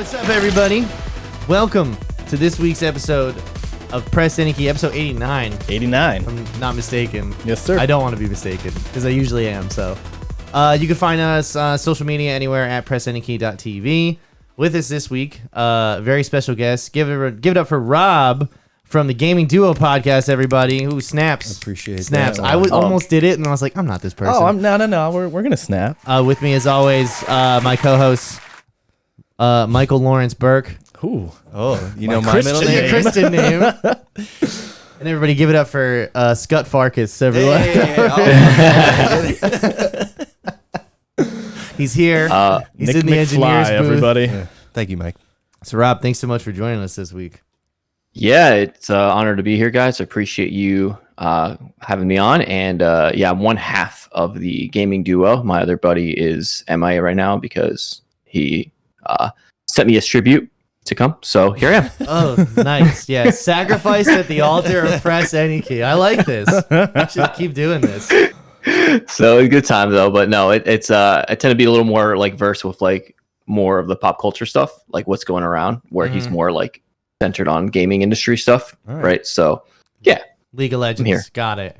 What's up, everybody? Welcome to this week's episode of Press Any Key, episode 89. 89. If I'm not mistaken. Yes, sir. I don't want to be mistaken, because I usually am, so. You can find us social media anywhere at pressanykey.tv. With us this week, very special guest. Give it up for Rob from the Gaming Duo podcast, everybody. Who snaps. Appreciate snaps. that. I almost did it, and I was like, I'm not this person. Oh, no. We're going to snap. With me, as always, my co-host, Michael Lawrence Burke. Ooh. Oh, you know my middle Your name? Christian name. And everybody give it up for Scott Farkas, everyone. He's here. He's Nick in the engineer's booth. everybody. Yeah. Thank you, Mike. So, Rob, thanks so much for joining us this week. Yeah, it's an honor to be here, guys. I appreciate you having me on. And I'm one half of the Gaming Duo. My other buddy is MIA right now because he sent me a tribute to come. So here I am. Oh, nice. Yeah, sacrificed at the altar of Press Any Key. I like this. I should keep doing this. So a good time though. But no, it's I tend to be a little more like versed with like more of the pop culture stuff, like what's going around, where he's more like centered on gaming industry stuff, right? So yeah. League of Legends. Here. Got it.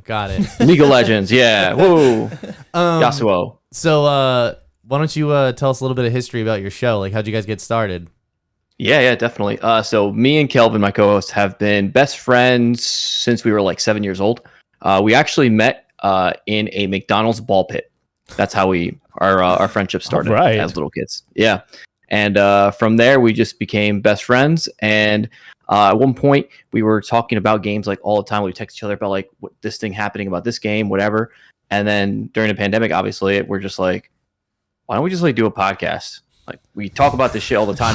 League of Legends, yeah. Whoa. Yasuo. So why don't you tell us a little bit of history about your show? Like, how'd you guys get started? Yeah, definitely. So me and Kelvin, my co-host, have been best friends since we were like 7 years old. We actually met in a McDonald's ball pit. That's how our friendship started as little kids. Yeah. And from there, we just became best friends. And at one point, we were talking about games like all the time. We text each other about like what this thing happening about this game, whatever. And then during the pandemic, obviously, we're just like, why don't we just like do a podcast? Like we talk about this shit all the time.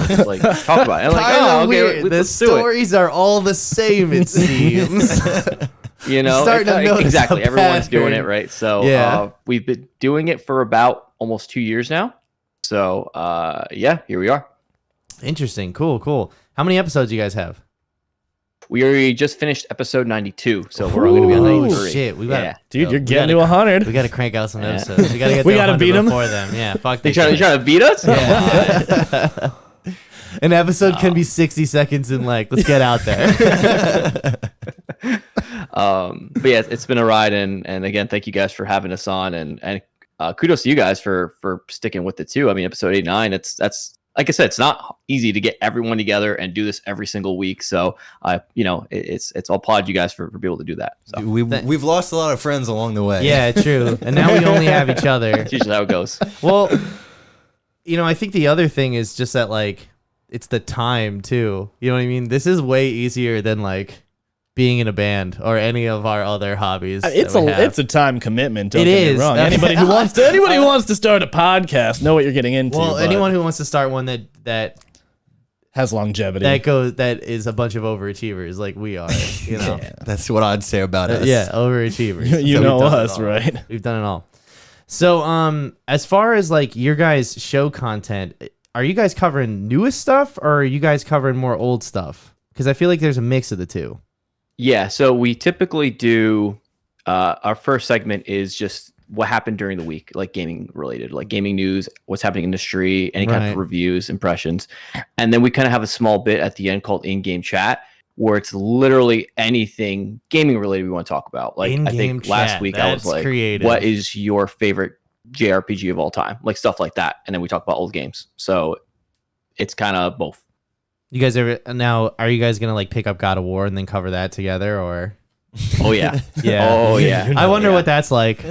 Just, like talk about it. And like, oh, okay, weird. The stories are all the same, it seems. You know, exactly. Everyone's doing it, right? So we've been doing it for about almost 2 years now. So here we are. Interesting. Cool. How many episodes do you guys have? We already just finished episode 92, so we're going to be on 93. Shit, Dude, you're getting to 100. We got to crank out some episodes. We got to get. We got to beat them before them. Yeah, fuck. You trying to beat us? Yeah. An episode can be 60 seconds in length. Let's get out there. But yeah, it's been a ride, and again, thank you guys for having us on, and kudos to you guys for sticking with it too. I mean, episode 89, that's like I said, it's not easy to get everyone together and do this every single week. So, I'll applaud you guys for being able to do that. So. We've lost a lot of friends along the way. Yeah, true. And now we only have each other. That's usually how it goes. Well, I think the other thing is just that, like, it's the time too. You know what I mean? This is way easier than like being in a band or any of our other hobbies. It's a time commitment. Don't it get is. me wrong. Anybody who wants to start a podcast know what you're getting into. Well, anyone who wants to start one that has longevity, that is a bunch of overachievers like we are. You know, Yeah, that's what I'd say about us. Yeah, overachievers. you So know we've done us, it all. right? We've done it all. So, as far as like your guys' show content, are you guys covering newest stuff or are you guys covering more old stuff? Because I feel like there's a mix of the two. Yeah, so we typically do our first segment is just what happened during the week, like gaming related, like gaming news, what's happening in the industry, any kind of reviews, impressions. And then we kind of have a small bit at the end called in-game chat, where it's literally anything gaming related we want to talk about. Like I think last week I was like, creative. What is your favorite JRPG of all time? Like stuff like that. And then we talk about old games. So it's kind of both. You guys are you guys gonna like pick up God of War and then cover that together, or? Oh yeah. Yeah. Oh yeah. I wonder what that's like.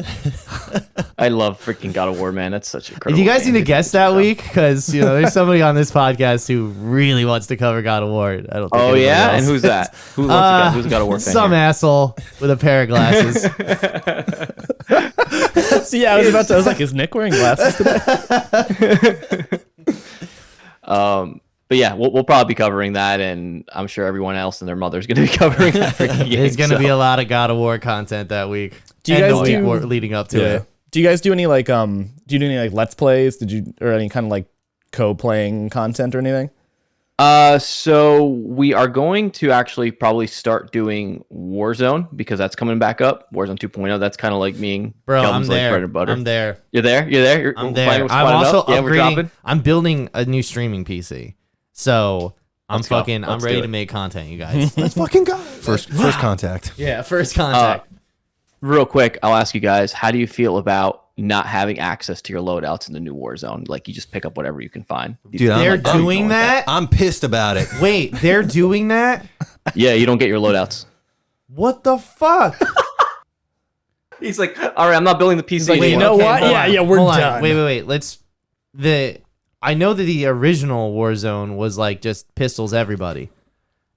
I love freaking God of War, man. That's such incredible. Do you guys need to guess that week? Because there's somebody on this podcast who really wants to cover God of War. I don't. Think oh yeah, else. And who's that? Who's a God of War fan? Some asshole with a pair of glasses. So yeah, I was like, is Nick wearing glasses today? But yeah, we'll probably be covering that, and I'm sure everyone else and their mother's going to be covering that freaking game. There's going to be a lot of God of War content that week. Do you guys do leading up to it? Do you guys do any like let's plays? Or any kind of like co-playing content or anything? So we are going to actually probably start doing Warzone because that's coming back up. Warzone 2.0. That's kind of like being Bro, Kelvin's I'm there. bread and butter. I'm there. You're there. You're there. I'm there. I'm also upgrading. I'm building a new streaming PC. So I'm ready to make content, you guys. Let's fucking go. First contact. Yeah, first contact. Real quick, I'll ask you guys: how do you feel about not having access to your loadouts in the new Warzone? Like you just pick up whatever you can find. Dude, They're doing that? I'm pissed about it. Wait, they're doing that? Yeah, you don't get your loadouts. What the fuck? He's like, all right, I'm not building the PC. Wait, you know what? hold Yeah, on, we're hold on. done. Wait. I know that the original Warzone was like just pistols everybody,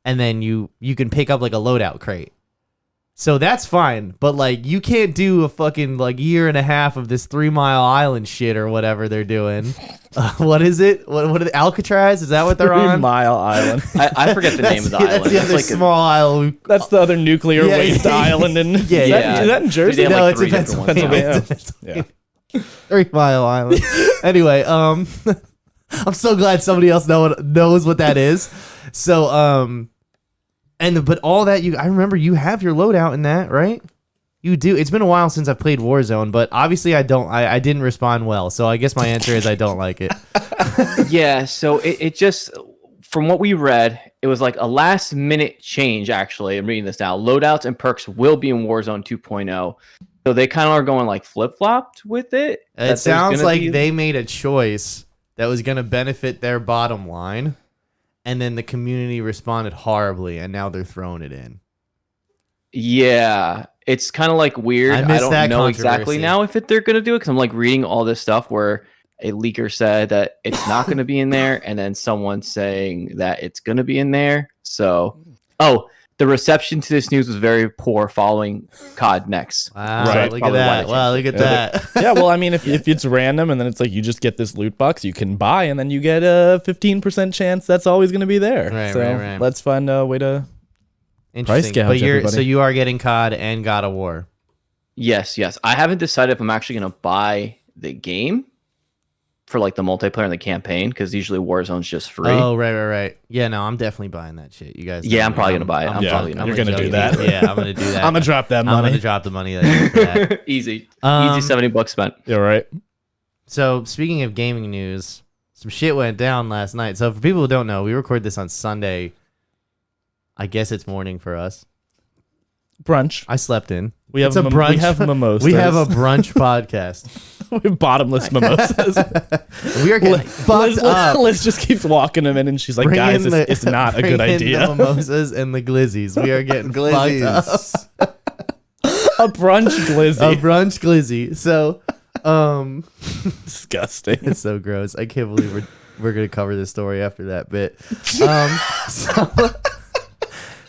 and then you can pick up like a loadout crate. So that's fine, but like you can't do a fucking like year and a half of this 3 Mile Island shit or whatever they're doing. What is it? What are they, Alcatraz? Is that what they're 3 on? Mile Island. I forget the name of the island. That's the It's other like small isle. That's the other nuclear Yeah, waste yeah, island. In, yeah, is that in Jersey? They have, No, like, it's in 3 different ones. Pennsylvania. Pennsylvania. Yeah. 3 Mile Island. Anyway, I'm so glad somebody else knows what that is. So, but all that I remember you have your loadout in that, right? You do. It's been a while since I've played Warzone, but obviously I didn't respond well. So I guess my answer is I don't like it. Yeah, so it just, from what we read, it was like a last minute change, actually. I'm reading this now. Loadouts and perks will be in Warzone 2.0. So they kind of are going like flip-flopped with it. It sounds like they made a choice that was going to benefit their bottom line, and then the community responded horribly, and now they're throwing it in. Yeah, it's kind of like weird. I don't know exactly now if they're going to do it, because I'm like reading all this stuff where a leaker said that it's not going to be in there, and then someone saying that it's going to be in there. So, the reception to this news was very poor following COD Next. Wow, Right. look at that. Wow, look at that. Yeah, well, I mean, if it's random and then it's like you just get this loot box you can buy and then you get a 15% chance that's always going to be there. Right, so right. let's find a way to Interesting. price gouge But everybody. so you are getting COD and God of War. Yes. I haven't decided if I'm actually going to buy the game for like the multiplayer and the campaign, because usually Warzone's just free. Oh, right. Yeah, no, I'm definitely buying that shit. You guys. Yeah, know I'm me. probably gonna buy it. I'm Yeah, probably you're gonna do that. Yeah, I'm gonna do that. I'm gonna drop that I'm money. gonna drop the money that for that. Easy Um, $70 spent. Yeah, right. So speaking of gaming news, some shit went down last night. So for people who don't know, we record this on Sunday. I guess it's morning for us. Brunch. I slept in. We have It's a brunch. We have mimosas. We have a brunch podcast. We have bottomless mimosas. We are getting fucked up. Liz just keeps walking them in, and she's like, Bring "Guys, in it's not a bring good in idea." The mimosas and the glizzies. We are getting fucked up. A brunch glizzy. A brunch glizzy. So, Disgusting. it's so gross. I can't believe we're gonna cover this story after that bit.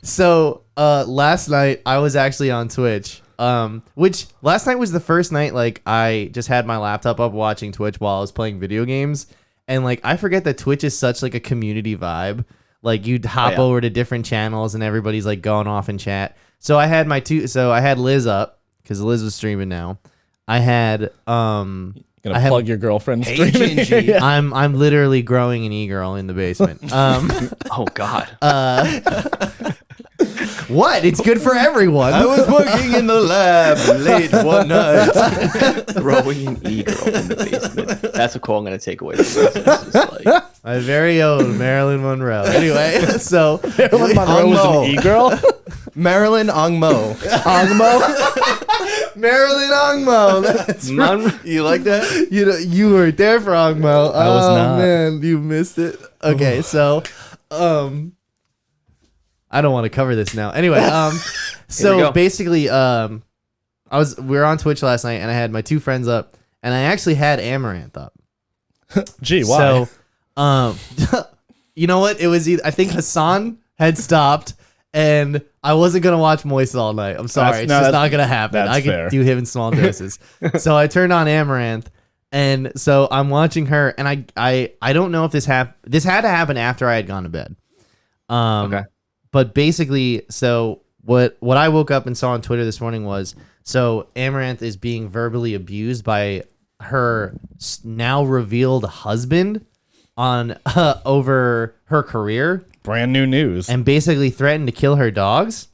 So last night I was actually on Twitch. Which last night was the first night like I just had my laptop up watching Twitch while I was playing video games, and like I forget that Twitch is such like a community vibe. Like you'd hop over to different channels and everybody's like going off in chat. So I had I had Liz up because Liz was streaming now. I had Gonna plug your girlfriend's Hey, stream. Gingy. Yeah. I'm literally growing an e-girl in the basement. Oh God. What? It's good for everyone. I was working in the lab late one night. Growing an e-girl in the basement. That's a quote I'm gonna take away from this. It's just like, My very own Marilyn Monroe. Anyway, so Marilyn Monroe was Ongmo. an e-girl. Marilyn Ongmo. Marilyn Ongmo. That's Man, You like that? you were there for Ongmo. I was not. Man, you missed it. Okay, so I don't want to cover this now. Anyway, so go. basically, we were on Twitch last night, and I had my two friends up, and I actually had Amouranth up. Gee, why? So, you know what? It was I think Hassan had stopped, and I wasn't gonna watch Moist all night. I'm sorry, it's just not gonna happen. that's I could fair. do him in small doses. So I turned on Amouranth, and so I'm watching her, and I don't know if this happened. This had to happen after I had gone to bed. Okay. But basically, so what I woke up and saw on Twitter this morning was, so Amouranth is being verbally abused by her now revealed husband on over her career Brand new news. and basically threatened to kill her dogs.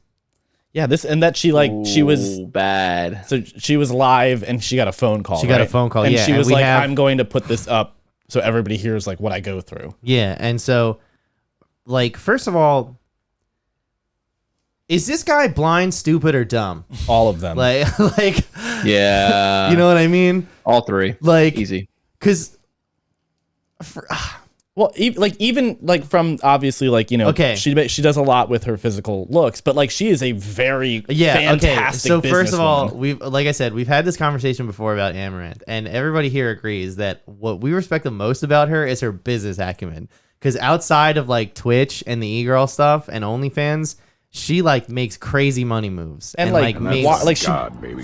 Yeah, she was bad. so she was live and she got a phone call. She got a right? phone call, and yeah, she and was we like, have- "I'm going to put this up so everybody hears like what I go through." Yeah, and so, like, first of all, is this guy blind, stupid, or dumb? All of them. Like, Yeah. you know what I mean? all three. Like, Easy. because Well, even from obviously Okay. she does a lot with her physical looks, but like she is a very fantastic So first of all, businesswoman. like I said, we've had this conversation before about Amouranth, and everybody here agrees that what we respect the most about her is her business acumen. Because outside of like Twitch and the e-girl stuff and OnlyFans, she like makes crazy money moves and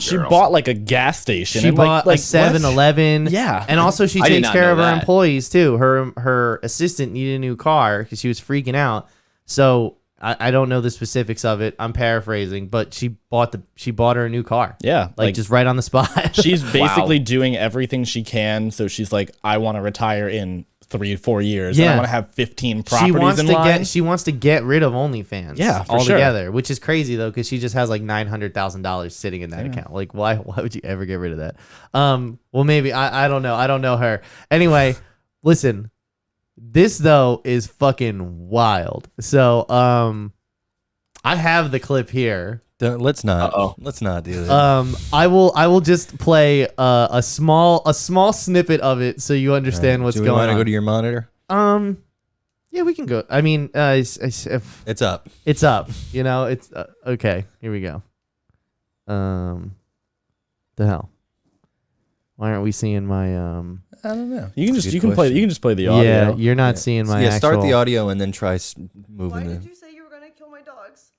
she bought like a gas station. She and, bought like a 7-Eleven. Yeah. And also she I did takes not care know of her that. employees too. Her assistant needed a new car because she was freaking out. So I don't know the specifics of it. I'm paraphrasing, but she bought her a new car. Yeah, Like just right on the spot. she's basically doing everything she can. So she's like, I want to retire in 3-4 years. And Yeah. I want to have 15 properties in line. She wants to get rid of OnlyFans. Yeah, for altogether, which is crazy though, because she just has like $900,000 sitting in that account. Like, why would you ever get rid of that? Well, maybe I don't know. I don't know her. Anyway, listen, this though is fucking wild. So I have the clip here. Let's not. Uh-oh. Let's not do that. I will just play a small snippet of it so you understand what's do we going want to on. go to your monitor? Yeah, we can go. I mean, if It's up. it's up, you know, it's okay. Here we go. The hell? Why aren't we seeing my I don't know. You can That's a just good question. play the audio. Yeah, you're not seeing my actual. Start the audio and then try Why moving did the. you say you were gonna kill my dogs?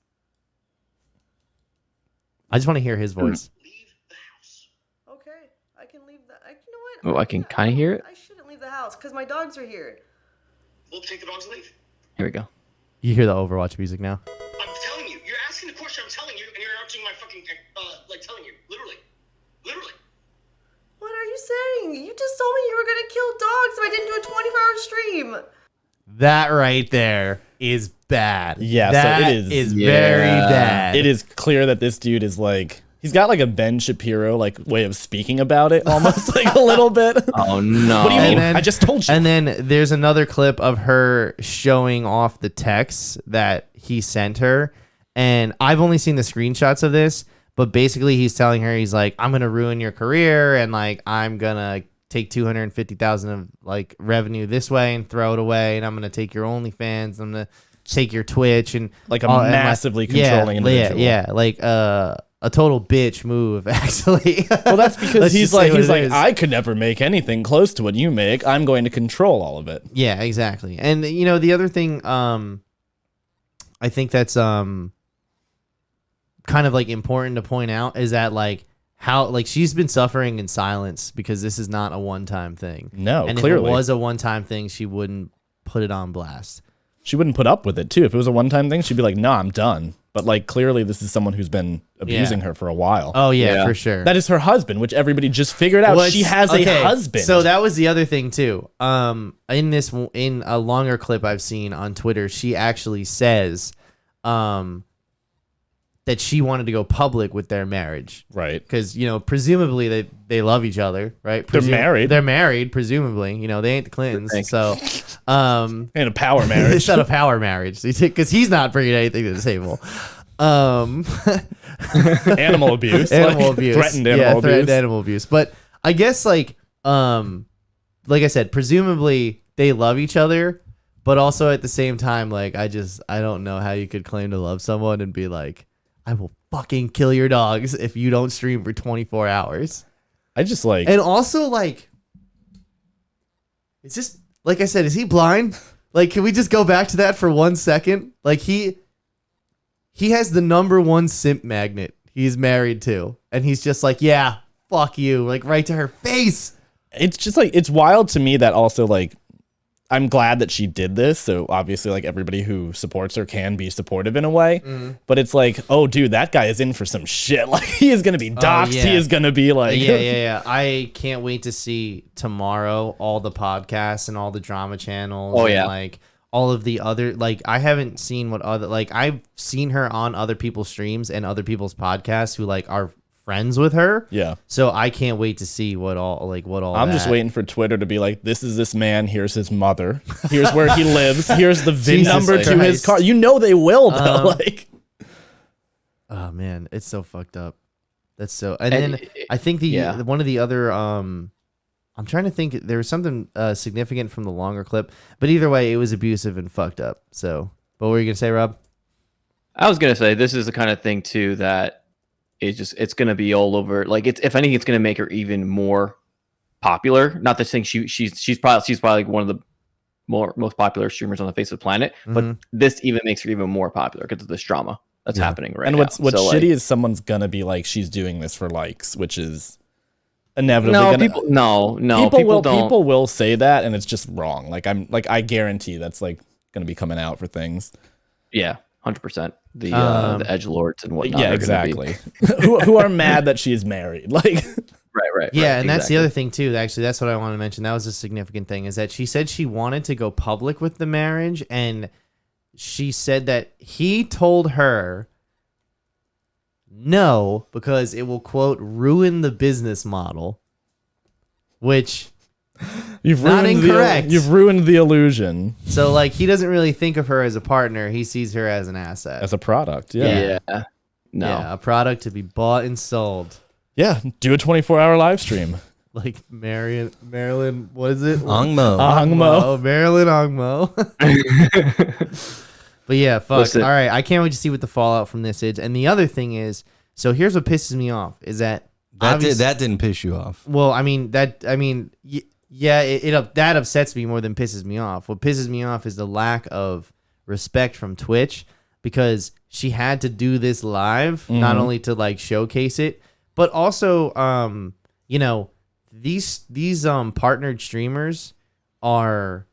I just want to hear his voice. Leave the house. Okay, I can leave the. You know what? Oh, I can kind of hear it. I shouldn't leave the house because my dogs are here. We'll take the dogs and leave. Here we go. You hear the Overwatch music now? I'm telling you. You're asking the question. I'm telling you, and you're interrupting my fucking telling you. Literally. What are you saying? You just told me you were gonna kill dogs if I didn't do a 24-hour stream. That right there is bad. Yeah, so that it is- very Yeah. bad. It is clear that this dude is like he's got like a Ben Shapiro like way of speaking about it almost like a little bit. Oh no. What do you mean? then- I just told you. And then there's another clip of her showing off the texts that he sent her. And I've only seen the screenshots of this, but basically he's telling her, he's like, I'm going to ruin your career. And like, I'm going to take 250,000 of like revenue this way and throw it away. And I'm going to take your OnlyFans. I'm going to take your Twitch and Like a all- and, massively controlling individual. Yeah. Like, a total bitch move, actually. Well, that's because Let's he's just say like what it is. I could never make anything close to what you make. I'm going to control all of it. Yeah, exactly. And you know, the other thing I think that's kind of like important to point out is that like how like she's been suffering in silence because this is not a one-time thing. No, and clearly. if it was a one-time thing, she wouldn't put it on blast. She wouldn't put up with it too. If it was a one-time thing, she'd be like, "Nah, I'm done." But like clearly this is someone who's been abusing her for a while. Oh yeah, Yeah. for sure. That is her husband, which everybody just figured out. Well, She it's- has okay, a husband. So that was the other thing too. In a longer clip I've seen on Twitter, she actually says that she wanted to go public with their marriage. right. Because, you know, presumably they love each other, right? They're married. They're married, presumably. You know, they ain't the Clintons. Thanks. So, In a power it's marriage. not a power marriage. Because he's not bringing anything to the table. Animal abuse. Animal like, abuse. Threatened animal abuse. Threatened animal abuse. But I guess, like I said, presumably they love each other. But also at the same time, like, I don't know how you could claim to love someone and be like, I will fucking kill your dogs if you don't stream for 24 hours. I just like And also, like, is this, like I said, is he blind? Like, can we just go back to that for 1 second? Like, he has the #1 simp magnet he's married to. And he's just like, yeah, fuck you. Like, right to her face. it's just like it's wild to me that also like I'm glad that she did this. So obviously, like everybody who supports her can be supportive in a way. But it's like, oh, dude, that guy is in for some shit. Like he is gonna be doxxed. yeah. He is gonna be like, Yeah. I can't wait to see tomorrow all the podcasts and all the drama channels. Oh, and, yeah. like all of the other, like I haven't seen what other, like I've seen her on other people's streams and other people's podcasts who like are friends with her. Yeah. So I can't wait to see what all. I'm just waiting for Twitter to be like, this is this man. Here's his mother. Here's where he lives. Here's the VIN Jesus number to Christ. his car. You know they will though. Like, Oh man, it's so fucked up. That's so. And And then I think yeah. one of the other I'm trying to think. There was something significant from the longer clip, but either way, it was abusive and fucked up. So, what were you gonna say, Rob? I was gonna say this is the kind of thing too that it's gonna be all over. Like it's if anything, it's gonna make her even more popular. Not to think she's probably like one of the most popular streamers on the face of the planet, but this even makes her even more popular because of this drama that's happening right and now. what's So, shitty like, is someone's gonna be like, she's doing this for likes, which is inevitably no gonna, people people don't. people will say that, and it's just wrong. Like I guarantee that's like gonna be coming out for things. Yeah, 100%. The edgelords and whatnot. Yeah, are gonna be- exactly. who are mad that she is married? Like, Right. Yeah, and that's the exactly. other thing too. Actually, that's what I want to mention. That was a significant thing, is that she said she wanted to go public with the marriage, and she said that he told her no because it will, quote, ruin the business model, which you've Not ruined incorrect. you've ruined the illusion so like he doesn't really think of her as a partner. He sees her as an asset. as a product. Yeah. Yeah. No. Yeah, a product to be bought and sold. Yeah. Do a 24-hour live stream. Like Marilyn, what is it? Angmo. Angmo. Marilyn Angmo. But yeah, fuck. Listen. All right, I can't wait to see what the fallout from this is. And the other thing is, so here's what pisses me off is that That didn't piss you off. well, that upsets me more than pisses me off. What pisses me off is the lack of respect from Twitch, because she had to do this live, not only to like showcase it, but also these partnered streamers are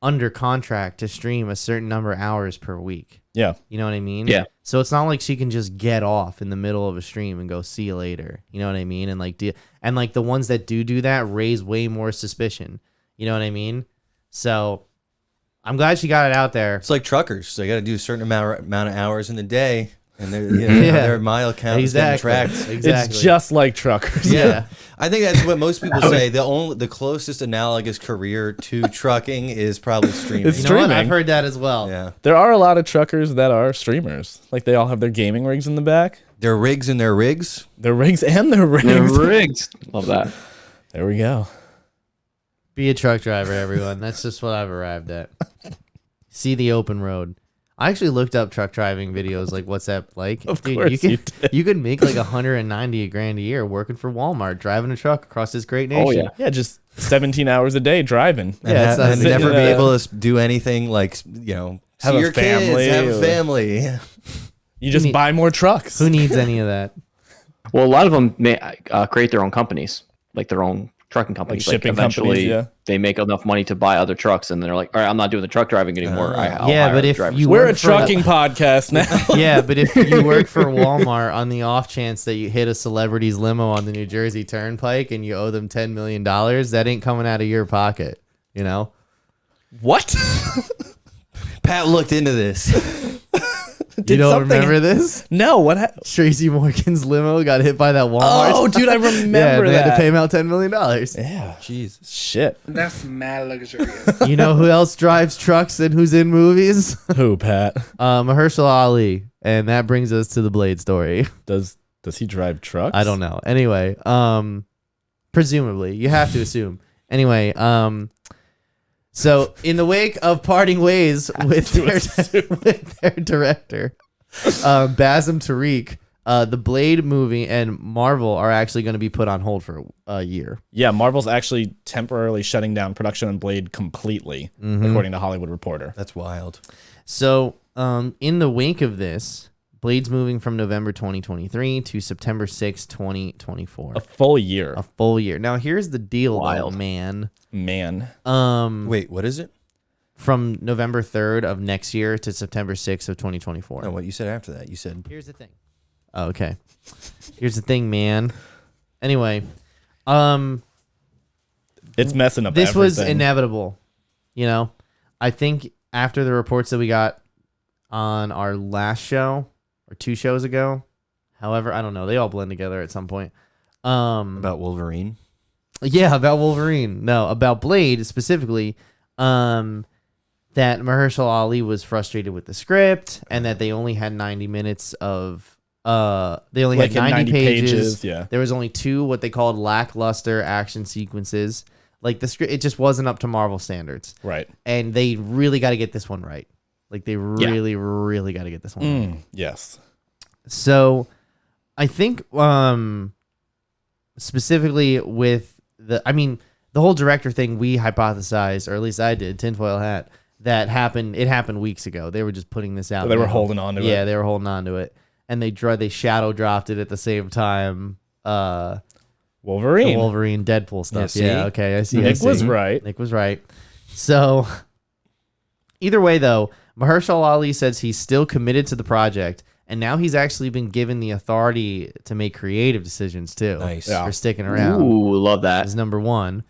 under contract to stream a certain number of hours per week. Yeah. You know what I mean? Yeah. So it's not like she can just get off in the middle of a stream and go, see you later. You know what I mean? And like the ones that do that raise way more suspicion. You know what I mean? So I'm glad she got it out there. It's like truckers. They got to do a certain amount of hours in the day, and Yeah. their mile count is getting tracked. Exactly. It's just like truckers. Yeah. I think that's what most people say. The closest analogous career to trucking is probably streaming. It's You know what? streaming. I've heard that as well. Yeah, There are a lot of truckers that are streamers. Like they all have their gaming rigs in the back. their rigs and their rigs. Their rigs and their rigs. They're rigged. Love that. There we go. Be a truck driver, everyone. That's just what I've arrived at. See the open road. I actually looked up truck driving videos, like what's that like? Of course you you could you could make like 190 grand a year working for Walmart, driving a truck across this great nation. Oh yeah. Yeah, just 17 hours a day driving. Yeah, it's not and sitting never in be a- able to do anything like Have see a your family kids, have or- a family. You just need- buy more trucks. Who needs any of that? Well, a lot of them may create their own companies, like their own trucking companies. shipping eventually, companies, yeah. they make enough money to buy other trucks, and they're like, "All right, I'm not doing the truck driving anymore." I'll Yeah, hire but if drivers." you We're work a for- trucking podcast now. Yeah, but if you work for Walmart on the off chance that you hit a celebrity's limo on the New Jersey Turnpike and you owe them $10 million, that ain't coming out of your pocket, you know? What? Pat looked into this. You don't something- remember this? No, what happened? Tracy Morgan's limo got hit by that Walmart. Oh, dude, I remember yeah, they had to that. pay him out $10 million. Yeah. Jesus. Shit. That's mad luxurious. You know who else drives trucks and who's in movies? Who, Pat? Mahershala Ali. And that brings us to the Blade story. Does he drive trucks? I don't know. Anyway, presumably, you have to assume. Anyway, so in the wake of parting ways with their director, Basim Tariq, the Blade movie and Marvel are actually going to be put on hold for a year. Yeah, Marvel's actually temporarily shutting down production on Blade completely, according to Hollywood Reporter. That's wild. So, in the wake of this, Blade's moving from November 2023 to September 6, 2024. A full year. A full year. Now, here's the deal, though, Wild. man. Man. Wait, what is it? from November 3rd of next year to September 6th of 2024. No, what you said after that? You said Here's the thing. Oh, okay. Here's the thing, man. Anyway, It's messing up this was everything. inevitable. You know, I think after the reports that we got on our last show or 2 shows ago, however, I don't know, they all blend together at some point. about Wolverine. Yeah, about Wolverine. No, about Blade specifically. That Mahershala Ali was frustrated with the script and that they only had 90 minutes of they only Like had in 90 pages. yeah. There was only 2 what they called lackluster action sequences. Like the script, it just wasn't up to Marvel standards. Right. And they really got to get this one right. Like they really got to get this one right. Yes. So I think specifically with the whole director thing, we hypothesized, or at least I did, tinfoil hat, that happened. It happened weeks ago. They were just putting this out. So they were now. holding on to it. Yeah, they were holding on to it. And they shadow dropped it at the same time. The Wolverine. Wolverine Deadpool stuff. Yeah, Yeah, see? okay. I see. Nick was right. Nick was right. So either way, though, Mahershala Ali says he's still committed to the project, and now he's actually been given the authority to make creative decisions too. Nice. Yeah. For sticking around. Ooh, love that. Is number one.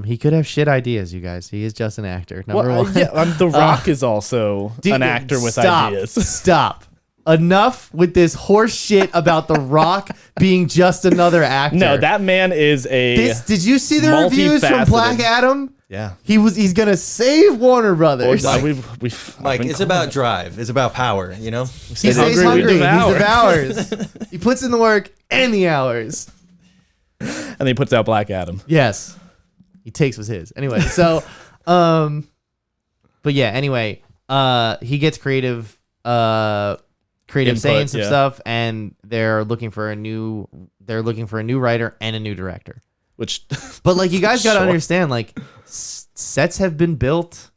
He could have shit ideas, you guys. He is just an actor. Number Well, one. The Rock is also Dude, an actor with stop, ideas. Stop. Enough with this horse shit about The Rock being just another actor. No, that man is a. Did you see the reviews from multifaceted. Black Adam? Yeah. He's gonna save Warner Brothers. We've Mike, it's about drive. It's about power, you know? He Stay stays hungry, hungry. we devour. He devours. He puts in the work and the hours. and he puts out Black Adam. Yes. He takes what's his. Anyway, so but yeah, anyway, he gets creative Input, saying some yeah. stuff, and they're looking for a new writer and a new director. Which But like, you guys got to Sure. understand, like, sets have been built,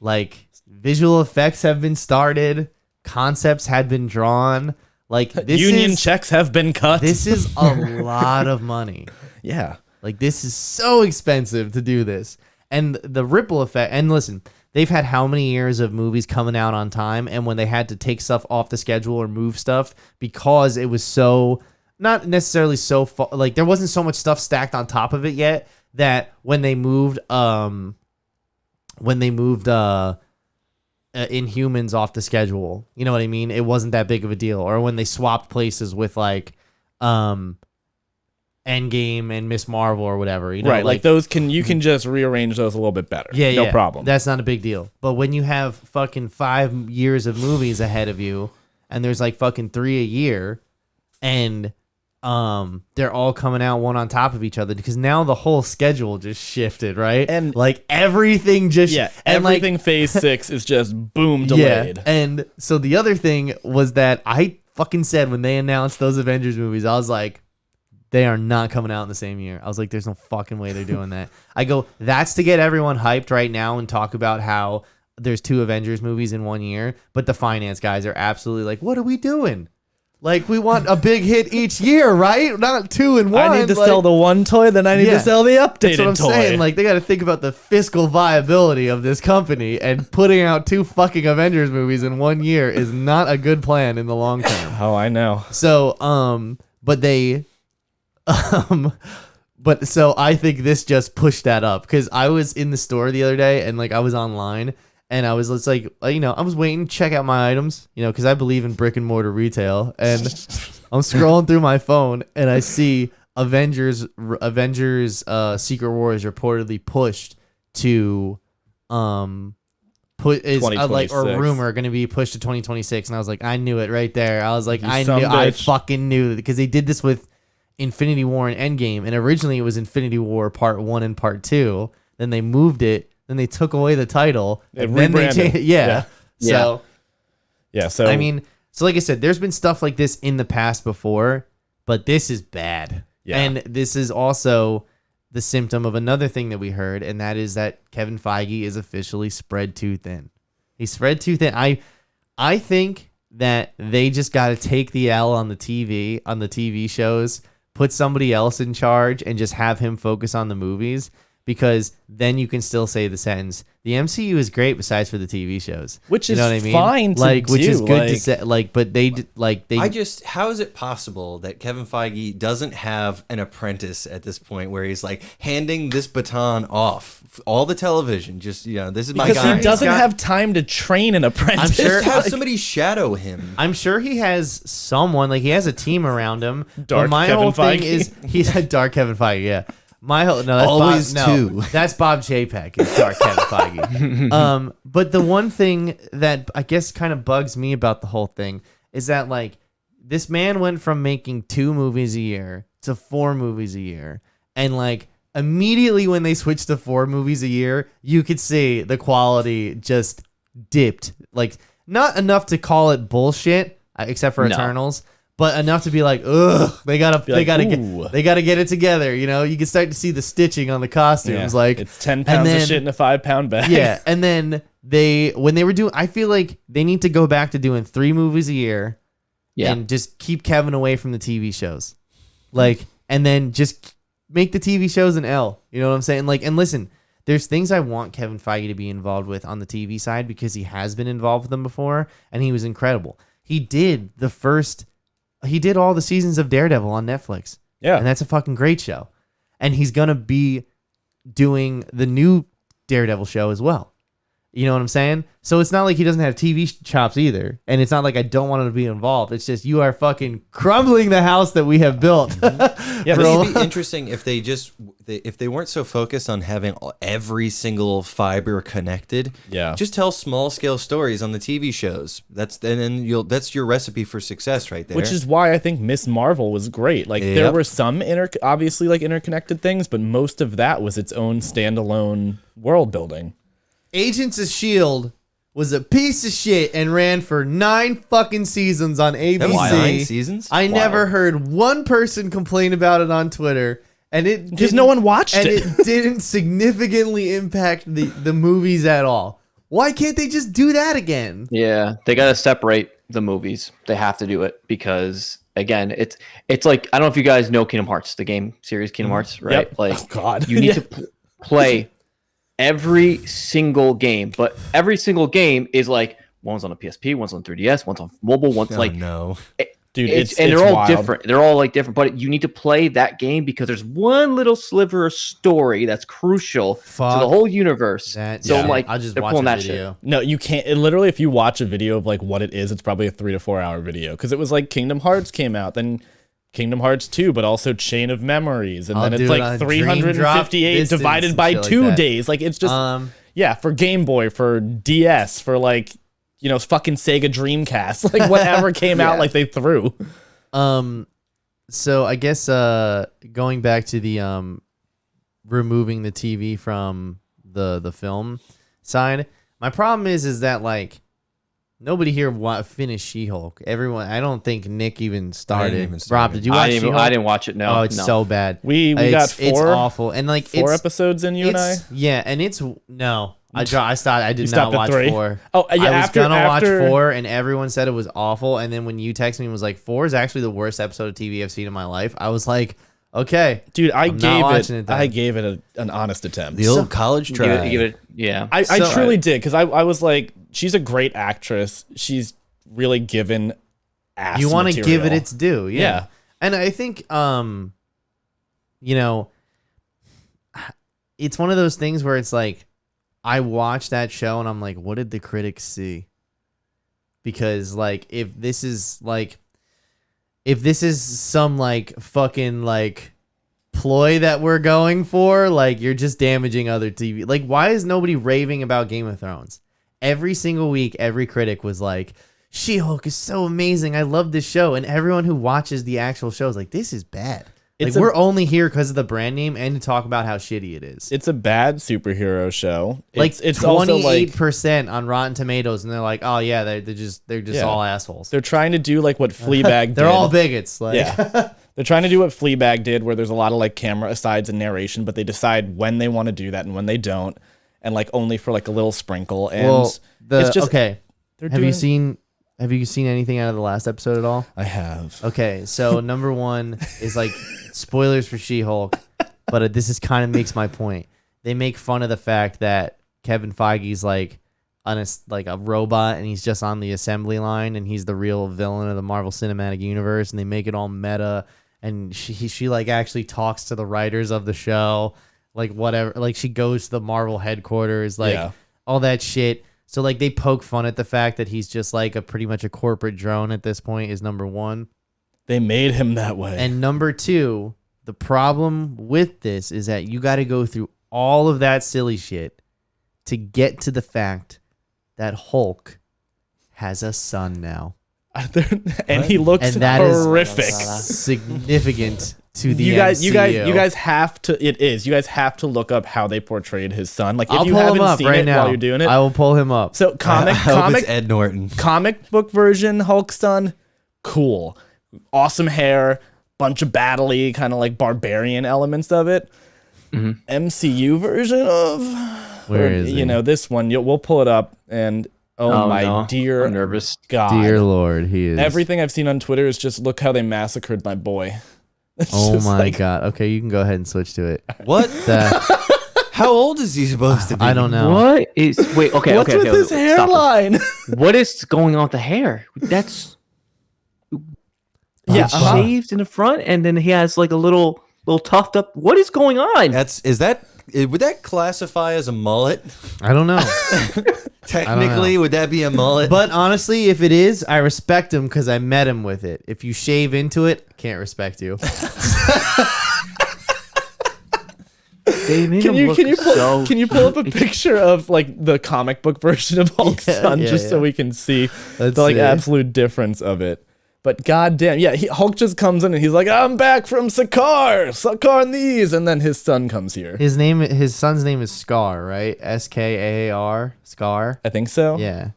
like visual effects have been started, concepts had been drawn. Like this union checks have been cut. This is a lot of money. yeah. Like, this is so expensive to do this. And the ripple effect, and listen, they've had how many years of movies coming out on time, and when they had to take stuff off the schedule or move stuff because it was so, not necessarily so far, like there wasn't so much stuff stacked on top of it yet, that when they moved Inhumans off the schedule, you know what I mean? It wasn't that big of a deal. Or when they swapped places with like Endgame and Miss Marvel or whatever, you know, Right. Like those you can just rearrange those a little bit better. yeah, No problem. That's not a big deal. But when you have fucking 5 years of movies ahead of you, and there's like fucking 3 a year, and they're all coming out one on top of each other, because now the whole schedule just shifted, right? And- like everything just Yeah. and like, Everything Phase 6 is just boom delayed. yeah. And so the other thing was that I fucking said when they announced those Avengers movies, I was like, they are not coming out in the same year. I was like, there's no fucking way they're doing that. I go, that's to get everyone hyped right now and talk about how there's 2 Avengers movies in 1 year. But the finance guys are absolutely like, what are we doing? Like, we want a big hit each year, right? Not 2 in 1. I need to Like, sell the one toy, then I need Yeah. to sell the updated that's what I'm toy. saying. Like, they got to think about the fiscal viability of this company, and putting out 2 fucking Avengers movies in 1 year is not a good plan in the long term. Oh, I know. So, but so I think this just pushed that up, because I was in the store the other day, and like I was online, and I was just like, you know, I was waiting to check out my items, you know, because I believe in brick and mortar retail, and I'm scrolling through my phone, and I see Avengers Secret Wars reportedly pushed to like, or 2026. rumor going to be pushed to 2026, and I was like, I knew it right there. I was like, You I son knew, of a I bitch. fucking knew, because they did this with Infinity War and Endgame, and originally it was Infinity War Part 1 and Part 2. Then they moved it. Then they took away the title. They And then they rebranded. changed. Yeah. Yeah. So Yeah, so I mean, so like I said, there's been stuff like this in the past before, but this is bad. Yeah. And this is also the symptom of another thing that we heard, and that is that Kevin Feige is officially spread too thin. He's spread too thin. I think that they just got to take the L on the TV shows, put somebody else in charge, and just have him focus on the movies, because then you can still say the sentence, the MCU is great besides for the TV shows. Which you is know what I mean? fine to like, which is do, good to like- say. Like, but they How is it possible that Kevin Feige doesn't have an apprentice at this point where he's like handing this baton off all the television? Just, this is my Because guy. he doesn't got- have time to train an apprentice. I'm sure- Just have somebody shadow him. I'm sure he has someone, like he has a team around him. Dark but my Kevin whole thing Feige. is he's a dark Kevin Feige. Yeah, my whole no, that's Always Bob, no, two. That's Bob Chapek. Is dark Kevin Feige. But the one thing that I guess kind of bugs me about the whole thing is that like this man went from making 2 movies a year to 4 movies a year, and like immediately when they switched to 4 movies a year, you could see the quality just dipped. Like not enough to call it bullshit, except for No. Eternals, but enough to be like, ugh, they gotta "Ooh." get it together. You know, you can start to see the stitching on the costumes. Yeah. Like it's 10 and pounds then- of shit in a 5-pound bag. yeah, and then when they were doing, I feel like they need to go back to doing 3 movies a year, Yeah. and just keep Kevin away from the TV shows, like, and then just make the TV shows an L. You know what I'm saying? Like, and listen, there's things I want Kevin Feige to be involved with on the TV side because he has been involved with them before, and he was incredible. He did all the seasons of Daredevil on Netflix. Yeah. And that's a fucking great show. And he's going to be doing the new Daredevil show as well. You know what I'm saying? So it's not like he doesn't have TV chops either. And it's not like I don't want him to be involved. It's just you are fucking crumbling the house that we have built. Yeah, Bro. It'd be interesting if if they weren't so focused on having every single fiber connected. Yeah. Just tell small scale stories on the TV shows. That's your recipe for success right there. Which is why I think Miss Marvel was great. Like there Yep. were some obviously like interconnected things, but most of that was its own standalone world building. Agents of S.H.I.E.L.D. was a piece of shit and ran for 9 fucking seasons on ABC. That was 9 seasons? I never heard one person complain about it on Twitter. And it Because didn't- no one watched and it. it didn't significantly impact the movies at all. Why can't they just do that again? Yeah, they got to separate the movies. They have to do it because again, it's like I don't know if you guys know Kingdom Hearts, the game series Kingdom Hearts, right? Yep. Like Oh, God. you need Yeah. to play every single game, but every single game is like one's on a PSP, one's on 3DS, one's on mobile, one's Oh, like no. Dude, and it's they're all wild. different. They're all like different, but you need to play that game because there's one little sliver of story that's crucial to Fuck the whole universe. So I'm like, I'll just they're watch pulling a that video. shit. No, you can't. Literally, if you watch a video of like what it is, it's probably a 3 to 4 hour video because it was like Kingdom Hearts came out, then Kingdom Hearts 2, but also Chain of Memories, and I'll then it's do it like on Dream 358 Drop divided Distance by and shit 2 like that. days. Like it's just yeah, for Game Boy, for DS, for like fucking Sega Dreamcast, like whatever came out, like they threw. So I guess going back to the removing the TV from the film side, my problem is that like nobody here finished She-Hulk. Everyone, I don't think Nick even started. even start Rob, it. did you watch She-Hulk? I didn't watch it. No, Oh, it's no. so bad. We got It's 4 awful, and like 4 it's, episodes in, you and I. Yeah, and it's no. I did not stopped at watch 3? 4. Oh, yeah, I was gonna after- watch 4, and everyone said it was awful. And then when you texted me and was like, 4 is actually the worst episode of TV I've seen in my life, I was like, okay. Dude, I I'm not watching it then. I gave it an honest attempt. The old college try. Give it, yeah. I So- truly did because I was like, she's a great actress. She's really given ass. You want to material. give it its due, yeah. Yeah. And I think, it's one of those things where it's like, I watch that show and I'm like, what did the critics see? Because like, if this is some like fucking like ploy that we're going for, like you're just damaging other TV. Like, why is nobody raving about Game of Thrones? Every single week, every critic was like, She-Hulk is so amazing. I love this show. And everyone who watches the actual show is like, this is bad. It's Like, we're only here because of the brand name and to talk about how shitty it is. It's a bad superhero show. Like It's also like 28% on Rotten Tomatoes, and they're like, oh yeah, they're just Yeah. all assholes. they're trying to do like what Fleabag did. They're all bigots. Like, Yeah. They're trying to do what Fleabag did, where there's a lot of like camera asides and narration, but they decide when they want to do that and when they don't, and like only for like a little sprinkle. And well, it's just okay. they're Have doing- you seen anything out of the last episode at all? I have. Okay, so number 1 is like spoilers for She-Hulk, but this is kind of makes my point. they make fun of the fact that Kevin Feige's like like a robot and he's just on the assembly line and he's the real villain of the Marvel Cinematic Universe, and they make it all meta, and she like actually talks to the writers of the show, like whatever, like she goes to the Marvel headquarters, like all that shit. So like they poke fun at the fact that he's just like pretty much a corporate drone at this point is number one. They made him that way. And number two, the problem with this is that you got to go through all of that silly shit to get to the fact that Hulk has a son now. And he looks And that is horrific. significant to the You MCU. guys have to. It is. You guys have to look up how they portrayed his son. Like if I'll you pull him haven't up seen right it now. while you're doing it. I will pull him up. So I hope it's Ed Norton. comic book version Hulk son, cool, awesome hair, bunch of battle-y kind of like barbarian elements of it. MCU version of Where is you he? know this one? We'll pull it up and Oh, my no. dear I'm nervous. God, Dear Lord, he is. everything I've seen on Twitter is just look how they massacred my boy. It's Oh just my like, God. Okay, you can go ahead and switch to it. What? The- How old is he supposed to be? I don't know. What is? Wait. Okay. What's okay. with okay, his stop hairline? this. What is going on with the hair? That's Yeah, it's shaved in the front, and then he has like a little tuft up. What is going on? Would that classify as a mullet? I don't know. Technically, would that be a mullet? But honestly, if it is, I respect him because I met him with it. If you shave into it, can't respect you. They made Can him you look so- can you pull up a picture of like the comic book version of Hulk's son yeah, just so yeah. we can see Let's the like see. absolute difference of it? But goddamn, yeah, Hulk just comes in and he's like, "I'm back from Sakaar and these," and then his son comes here. His son's name is Scar, right? Skaar, Scar. I think so. Yeah,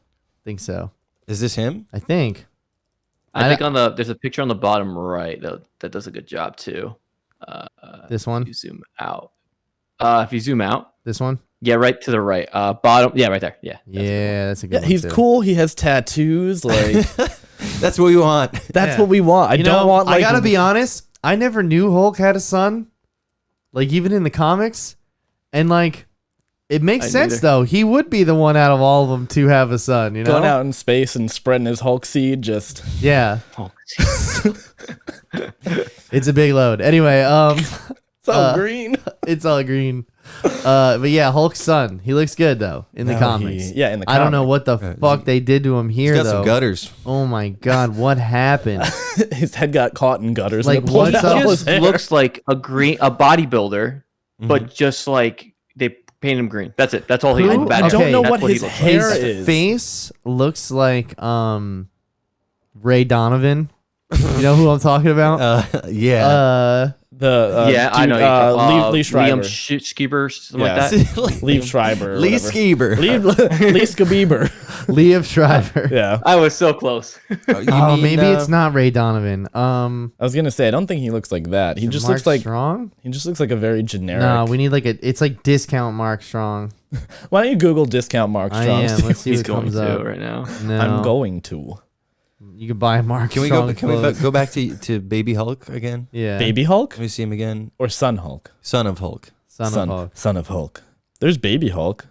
think so. Is this him? I think. I think there's a picture on the bottom right that does a good job too. This one. You zoom out. If you zoom out, This one. yeah, right to the right. Bottom, yeah, right there. Yeah. Yeah, that's a good Yeah, one. he's too. cool. He has tattoos. Like That's what we want. that's Yeah. what we want. I You don't know, want. Like, I gotta be honest. I never knew Hulk had a son. Like even in the comics, and like, it makes I sense neither. though. He would be the one out of all of them to have a son. You know? going out in space and spreading his Hulk seed. Just Yeah, Oh, it's a big load. Anyway, so green. it's all green. But yeah, Hulk's son. He looks good though in the No, comics. yeah, in the I don't know comic. what the fuck they did to him here He's got though. some gutters. Oh my God, what happened? His head got caught in gutters. Like, and it pulled what's out up? all his just hair. looks like a bodybuilder, but just like they painted him green. That's it. That's all he. Who? in the back. I don't Okay. know That's what he his looks hair like. is. Face looks like Ray Donovan. You know who I'm talking about? Yeah. Yeah, I know. Lee Schreiber. Liam Schreiber, something Yeah. like that. Lee Schreiber. or Lee whatever. Skeeber. Lee Skabieber. Liev Schreiber. Yeah. I was so close. Oh, maybe it's not Ray Donovan. I was gonna say I don't think he looks like that. He just Mark looks like Strong. he just looks like a very generic. No, we need like it's like discount Mark Strong. Why don't you Google discount Mark I Strong? am. Let's see He's what going comes to up. right now. No, I'm going to. You can buy Mark Can we Strong. go? Can we clothes. go back to Baby Hulk again? Yeah, Baby Hulk Can we see him again? or Son Hulk? Son of Hulk. son of Hulk. Son of Hulk. There's Baby Hulk.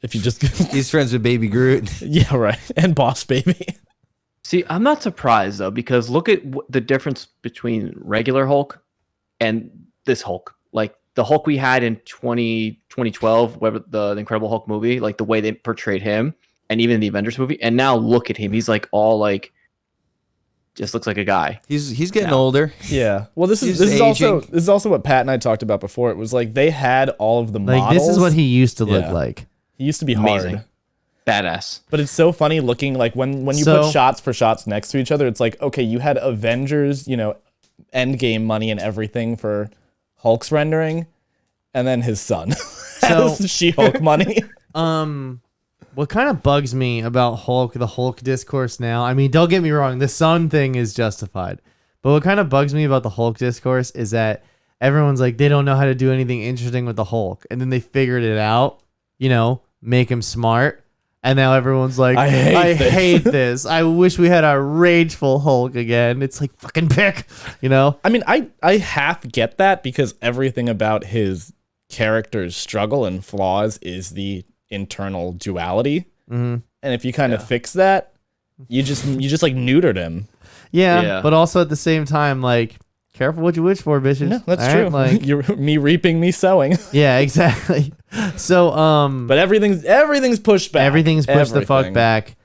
If you just He's friends with Baby Groot. yeah, right. And Boss Baby. See, I'm not surprised though, because look at the difference between regular Hulk and this Hulk. Like the Hulk we had in 2012, whatever the Incredible Hulk movie, like the way they portrayed him, and even the Avengers movie. And now look at him; he's like all like, just looks like a guy. He's getting No. older. Yeah. Well, this He's is also aging. this is also what Pat and I talked about before. It was like they had all of the Like models. this is what he used to look Yeah. like. He used to be Amazing, hard. badass. But it's so funny looking like when you So- put shots for shots next to each other, it's like, okay, you had Avengers, Endgame money and everything for Hulk's rendering, and then his son has She-Hulk money. What kind of bugs me about the Hulk discourse now, I mean, don't get me wrong, the sun thing is justified. But what kind of bugs me about the Hulk discourse is that everyone's like, they don't know how to do anything interesting with the Hulk. And then they figured it out, make him smart. And now everyone's like, I hate hate this." this. I wish we had a rageful Hulk again. It's like, fucking pick, I mean, I half get that because everything about his character's struggle and flaws is the internal duality. Mm-hmm. And if you kind of fix that, you just like neutered him. Yeah, but also at the same time, like, careful what you wish for, bitches. No, that's All true. right? Like, You're me reaping, me sowing. yeah, exactly. So, But everything's pushed back. everything's pushed the fuck back,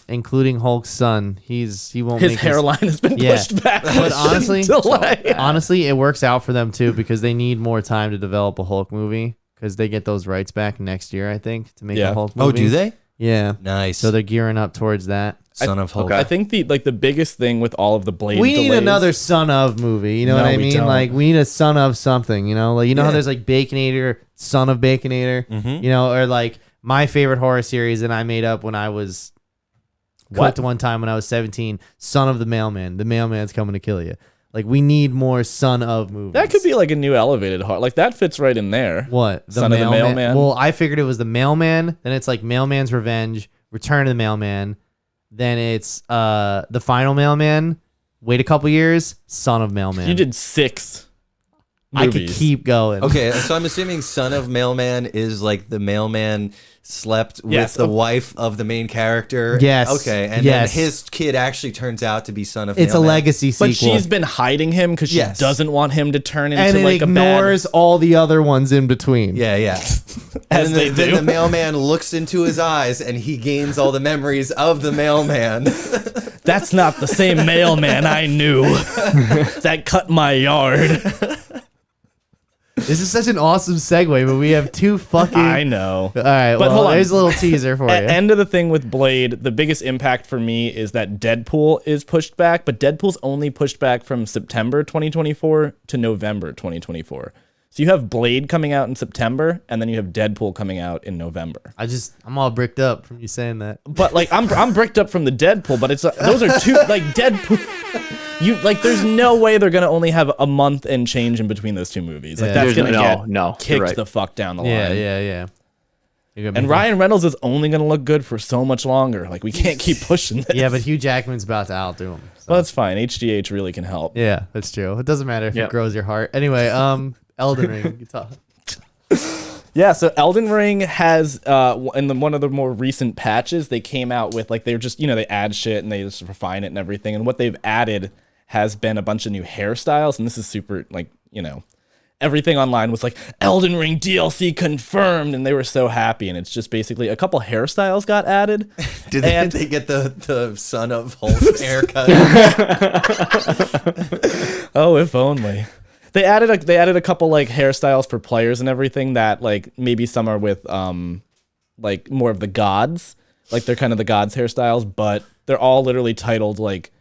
including Hulk's son. He won't. His make hairline has been pushed back. But Delay. honestly, it works out for them too because they need more time to develop a Hulk movie because they get those rights back next year, I think, to make a Hulk movie. Oh, do they? Yeah. Nice. So they're gearing up towards that. Son of Hulk. I think the biggest thing with all of the Blade We need delays- another Son of movie. You know No, what I we mean? don't. Like, we need a Son of something. You know, like how there's like Baconator, Son of Baconator. You know, or like my favorite horror series that I made up when I was cooked one time when I was 17. Son of the Mailman. The Mailman's coming to kill you. Like, we need more Son of movies. That could be like a new elevated horror. Like that fits right in there. What? Son of the Mailman? Well, I figured it was the Mailman. Then it's like Mailman's Revenge, Return of the Mailman. Then it's the Final Mailman. Wait a couple years, Son of Mailman. You did 6 I movies. could keep going. Okay, so I'm assuming Son of Mailman is like the mailman slept with the wife of the main character. Yes. Okay, and then his kid actually turns out to be Son of It's a Mailman. legacy sequel. But she's been hiding him because she doesn't want him to turn into and it like ignores all the other ones in between. Yeah, yeah. As And they then do. the mailman looks into his eyes and he gains all the memories of the mailman. That's not the same mailman I knew that cut my yard. This is such an awesome segue, but we have two fucking. I know. All right, But well, hold on. there's a little teaser for you. End of the thing with Blade, the biggest impact for me is that Deadpool is pushed back, but Deadpool's only pushed back from September 2024 to November 2024. So you have Blade coming out in September, and then you have Deadpool coming out in November. I'm all bricked up from you saying that. But like I'm bricked up from the Deadpool, but it's those are two like Deadpool. You like, there's no way they're gonna only have a month and change in between those two movies. Like that's There's gonna no, get you're kicked right. the fuck down the line. Yeah. And Ryan Reynolds is only gonna look good for so much longer. Like we can't keep pushing this. Yeah, but Hugh Jackman's about to outdo him. So. Well, that's fine. HGH really can help. Yeah, that's true. It doesn't matter if it grows your heart. Anyway, Elden Ring. You can talk. Yeah, so Elden Ring has in one of the more recent patches, they came out with like they're just they add shit and they just refine it and everything. And what they've added has been a bunch of new hairstyles, and this is super like everything online was like Elden Ring DLC confirmed, and they were so happy. And it's just basically a couple hairstyles got added. Did they get the Son of Hulk haircut? Oh, if only. They added a couple like hairstyles for players and everything that like maybe some are with like more of the gods, like they're kind of the gods hairstyles, but they're all literally titled like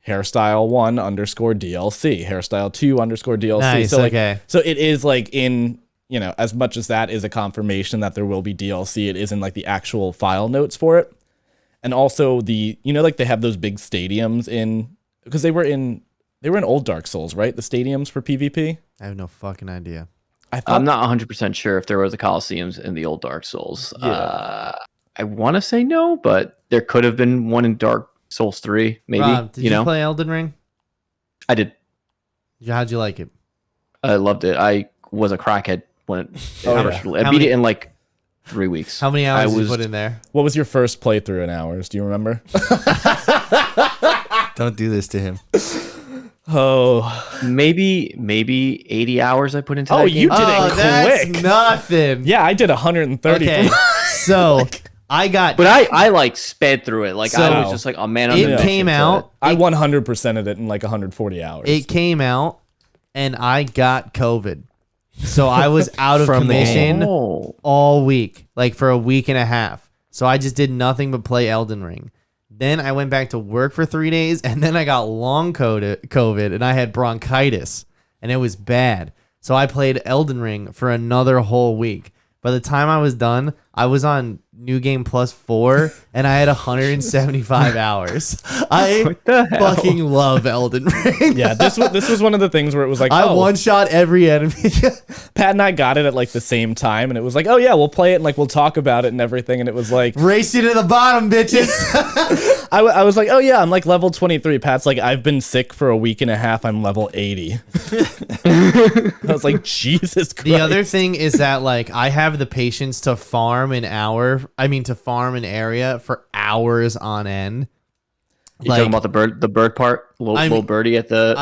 hairstyle 1_DLC, hairstyle 2_DLC. Nice, So like, okay. so it is like in as much as that is a confirmation that there will be DLC, it is in like the actual file notes for it, and also the like they have those big stadiums because they were in old Dark Souls, right? The stadiums for PvP. I have no fucking idea. I'm not 100% sure if there was a Colosseums in the old Dark Souls. Yeah. I want to say no, but there could have been one in Dark Souls 3, maybe. Rob, did you play Elden Ring? I did. How'd you like it? I loved it. I was a crackhead when it first released. I beat it in like 3 weeks. How many hours did you put in there? What was your first playthrough in hours? Do you remember? Don't do this to him. Oh, maybe 80 hours I put into that game. You did it that's quick. nothing. Yeah, I did 130. Okay, so I got. But I like sped through it. Like I So, was just like a man on it the came mission, out. I 100%ed it in like 140 hours. It came out, and I got COVID, so I was out of From the commission Oh. all week, like for a week and a half. So I just did nothing but play Elden Ring. Then I went back to work for 3 days, and then I got long COVID, and I had bronchitis, and it was bad. So I played Elden Ring for another whole week. By the time I was done, I was on New Game Plus 4, and I had 175 hours. I What the hell? fucking love Elden Ring. Yeah, this was one of the things where it was like, I oh, one-shot every enemy. Pat and I got it at like the same time, and it was like, oh yeah, we'll play it and like we'll talk about it and everything, and it was like, Race you to the bottom, bitches. I was like, oh yeah, I'm like level 23. Pat's like, I've been sick for a week and a half. I'm level 80. I was like, Jesus Christ. The other thing is that like I have the patience to farm an area for hours on end. You talking about the bird part, little birdie at the.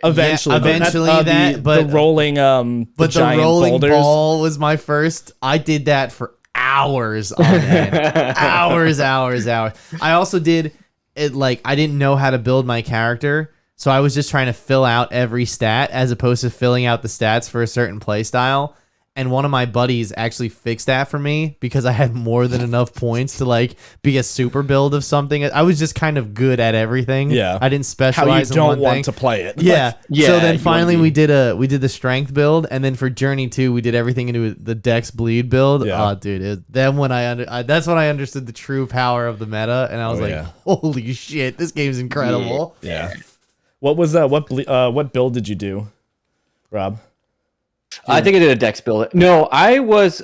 Eventually, but the rolling but the giant rolling boulders. ball was my first. I did that for hours on end. hours. I also did it like I didn't know how to build my character, so I was just trying to fill out every stat as opposed to filling out the stats for a certain play style. And one of my buddies actually fixed that for me because I had more than enough points to like be a super build of something. I was just kind of good at everything. Yeah. I didn't How you specialize in don't one want thing. to play it. Yeah. Yeah, So then you finally wanna be- we did the strength build, and then for Journey 2 we did everything into the Dex bleed build. Yeah. Oh, dude, then when that's when I understood the true power of the meta, and I was Oh, like, yeah. holy shit, this game's incredible. Yeah. What was what build did you do, Rob? I think I did a dex build. No, I was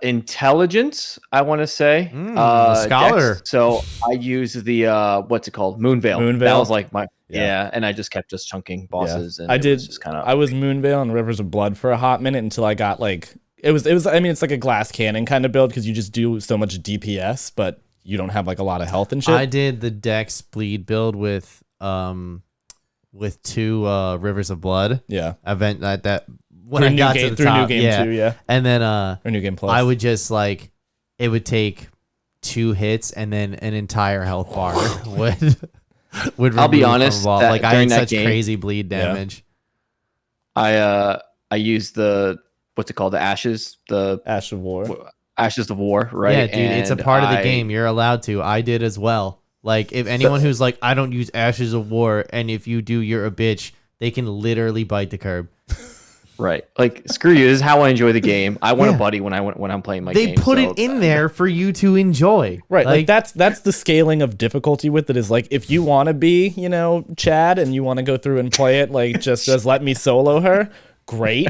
intelligence, I want to say. scholar. Dex. So I used the what's it called? Moonveil. Moonveil? That was like my Yeah. and I just kept chunking bosses. And I it did. was just kind of. I was Moonveil and Rivers of Blood for a hot minute until I got like it was. I mean, it's like a glass cannon kind of build because you just do so much DPS, but you don't have like a lot of health and shit. I did the Dex bleed build with 2 Rivers of Blood yeah. event that when Through I New got Game- to the through top, New Game 2, yeah. And then Or New Game Plus. I would just like it would take 2 hits and then an entire health bar would I'll be remove from honest, a ball. that Like I during had that such game- crazy bleed damage. I used the what's it called? The ashes. The Ash of War. ashes of war. Right. Yeah, dude, it's a And part of the I- game. You're allowed to. I did as well. Like if anyone who's like, I don't use Ashes of War, and if you do, you're a bitch. They can literally bite the curb. Right. Like screw you. This is how I enjoy the game. I want Yeah. a buddy when I'm playing my They game. put so- it in there for you to enjoy. Right, like that's the scaling of difficulty with it is like if you want to be, Chad and you want to go through and play it like just let me solo her, great.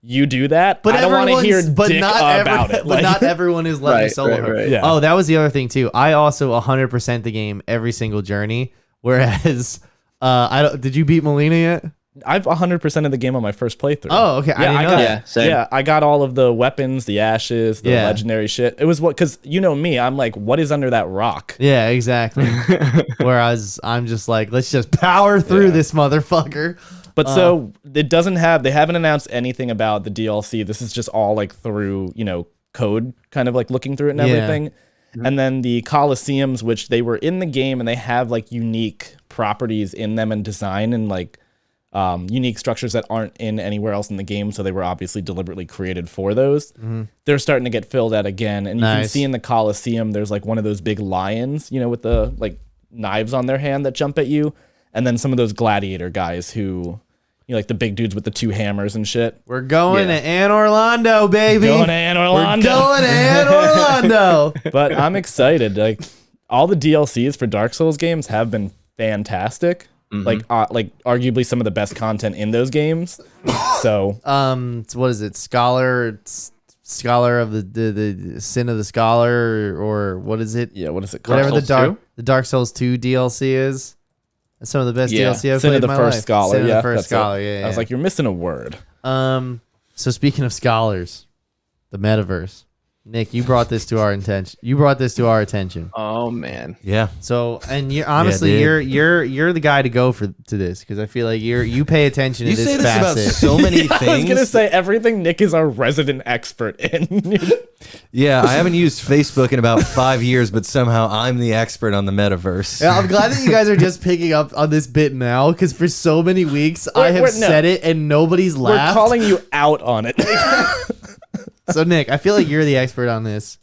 You do that. But I don't want to hear but dick about it. But Like, not everyone is letting Right, solo right, her. right. Yeah. Oh, that was the other thing too. I also 100% the game every single journey. Whereas, did you beat Melina yet? I've 100% of the game on my first playthrough. Oh, okay. I didn't know got, that. Yeah, same. Yeah, I got all of the weapons, the ashes, the Yeah. legendary shit. It was because you know me, I'm like, what is under that rock? Yeah, exactly. Whereas I'm just like, let's just power through this motherfucker. But so it doesn't have. They haven't announced anything about the DLC. This is just all like through code, kind of like looking through it and Yeah. everything. And then the Colosseums, which they were in the game and they have like unique properties in them and design and like unique structures that aren't in anywhere else in the game. So they were obviously deliberately created for those. They're starting to get filled out again. And you can Nice. see in the Colosseum, there's like one of those big lions, with the like knives on their hand that jump at you. And then some of those gladiator guys who, like the big dudes with the 2 hammers and shit. We're going Yeah. to Anne Orlando, baby. Going to Anne Orlando. We're going to Anne Orlando. But I'm excited. Like all the DLCs for Dark Souls games have been fantastic. Like arguably some of the best content in those games. So What is it? Scholar of the Sin of the Scholar, or what is it? yeah, what is it called? Whatever Souls 2? the Dark Souls 2 DLC is. That's some of the best Yeah. DLC I've Sin played of the in my First life. Scholar. Sin of Yeah, the First that's it. Scholar. Yeah, I was like, you're missing a word. So speaking of scholars, the metaverse. Nick, you brought this to our attention. Oh man. Yeah. So, and you honestly, dude. you're the guy to go to this because I feel like you pay attention You to say this this about facet. so many I was things. gonna say everything Nick is our resident expert in. Yeah, I haven't used Facebook in about 5 years, but somehow I'm the expert on the metaverse. Yeah, I'm glad that you guys are just picking up on this bit now because for so many weeks I have we're- no. said it and nobody's We're laughed. calling you out on it. So Nick, I feel like you're the expert on this.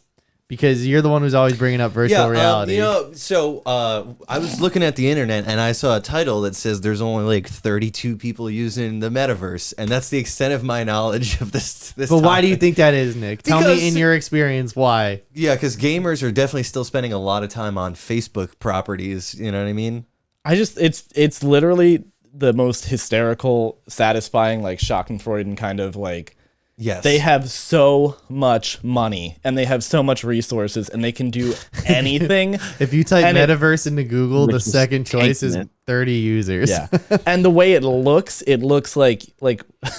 because you're the one who's always bringing up virtual reality. So I was looking at the internet and I saw a title that says there's only like 32 people using the metaverse, and that's the extent of my knowledge of this. But why do you think that is, Nick? Tell me in Because- your experience why. Yeah, because gamers are definitely still spending a lot of time on Facebook properties. You know what I mean? It's literally the most hysterical, satisfying, like Schadenfreude and kind of like. Yes. They have so much money and they have so much resources and they can do anything. If you type And metaverse into Google, the Which is second choice is taking it. 30 users. Yeah. And the way it looks like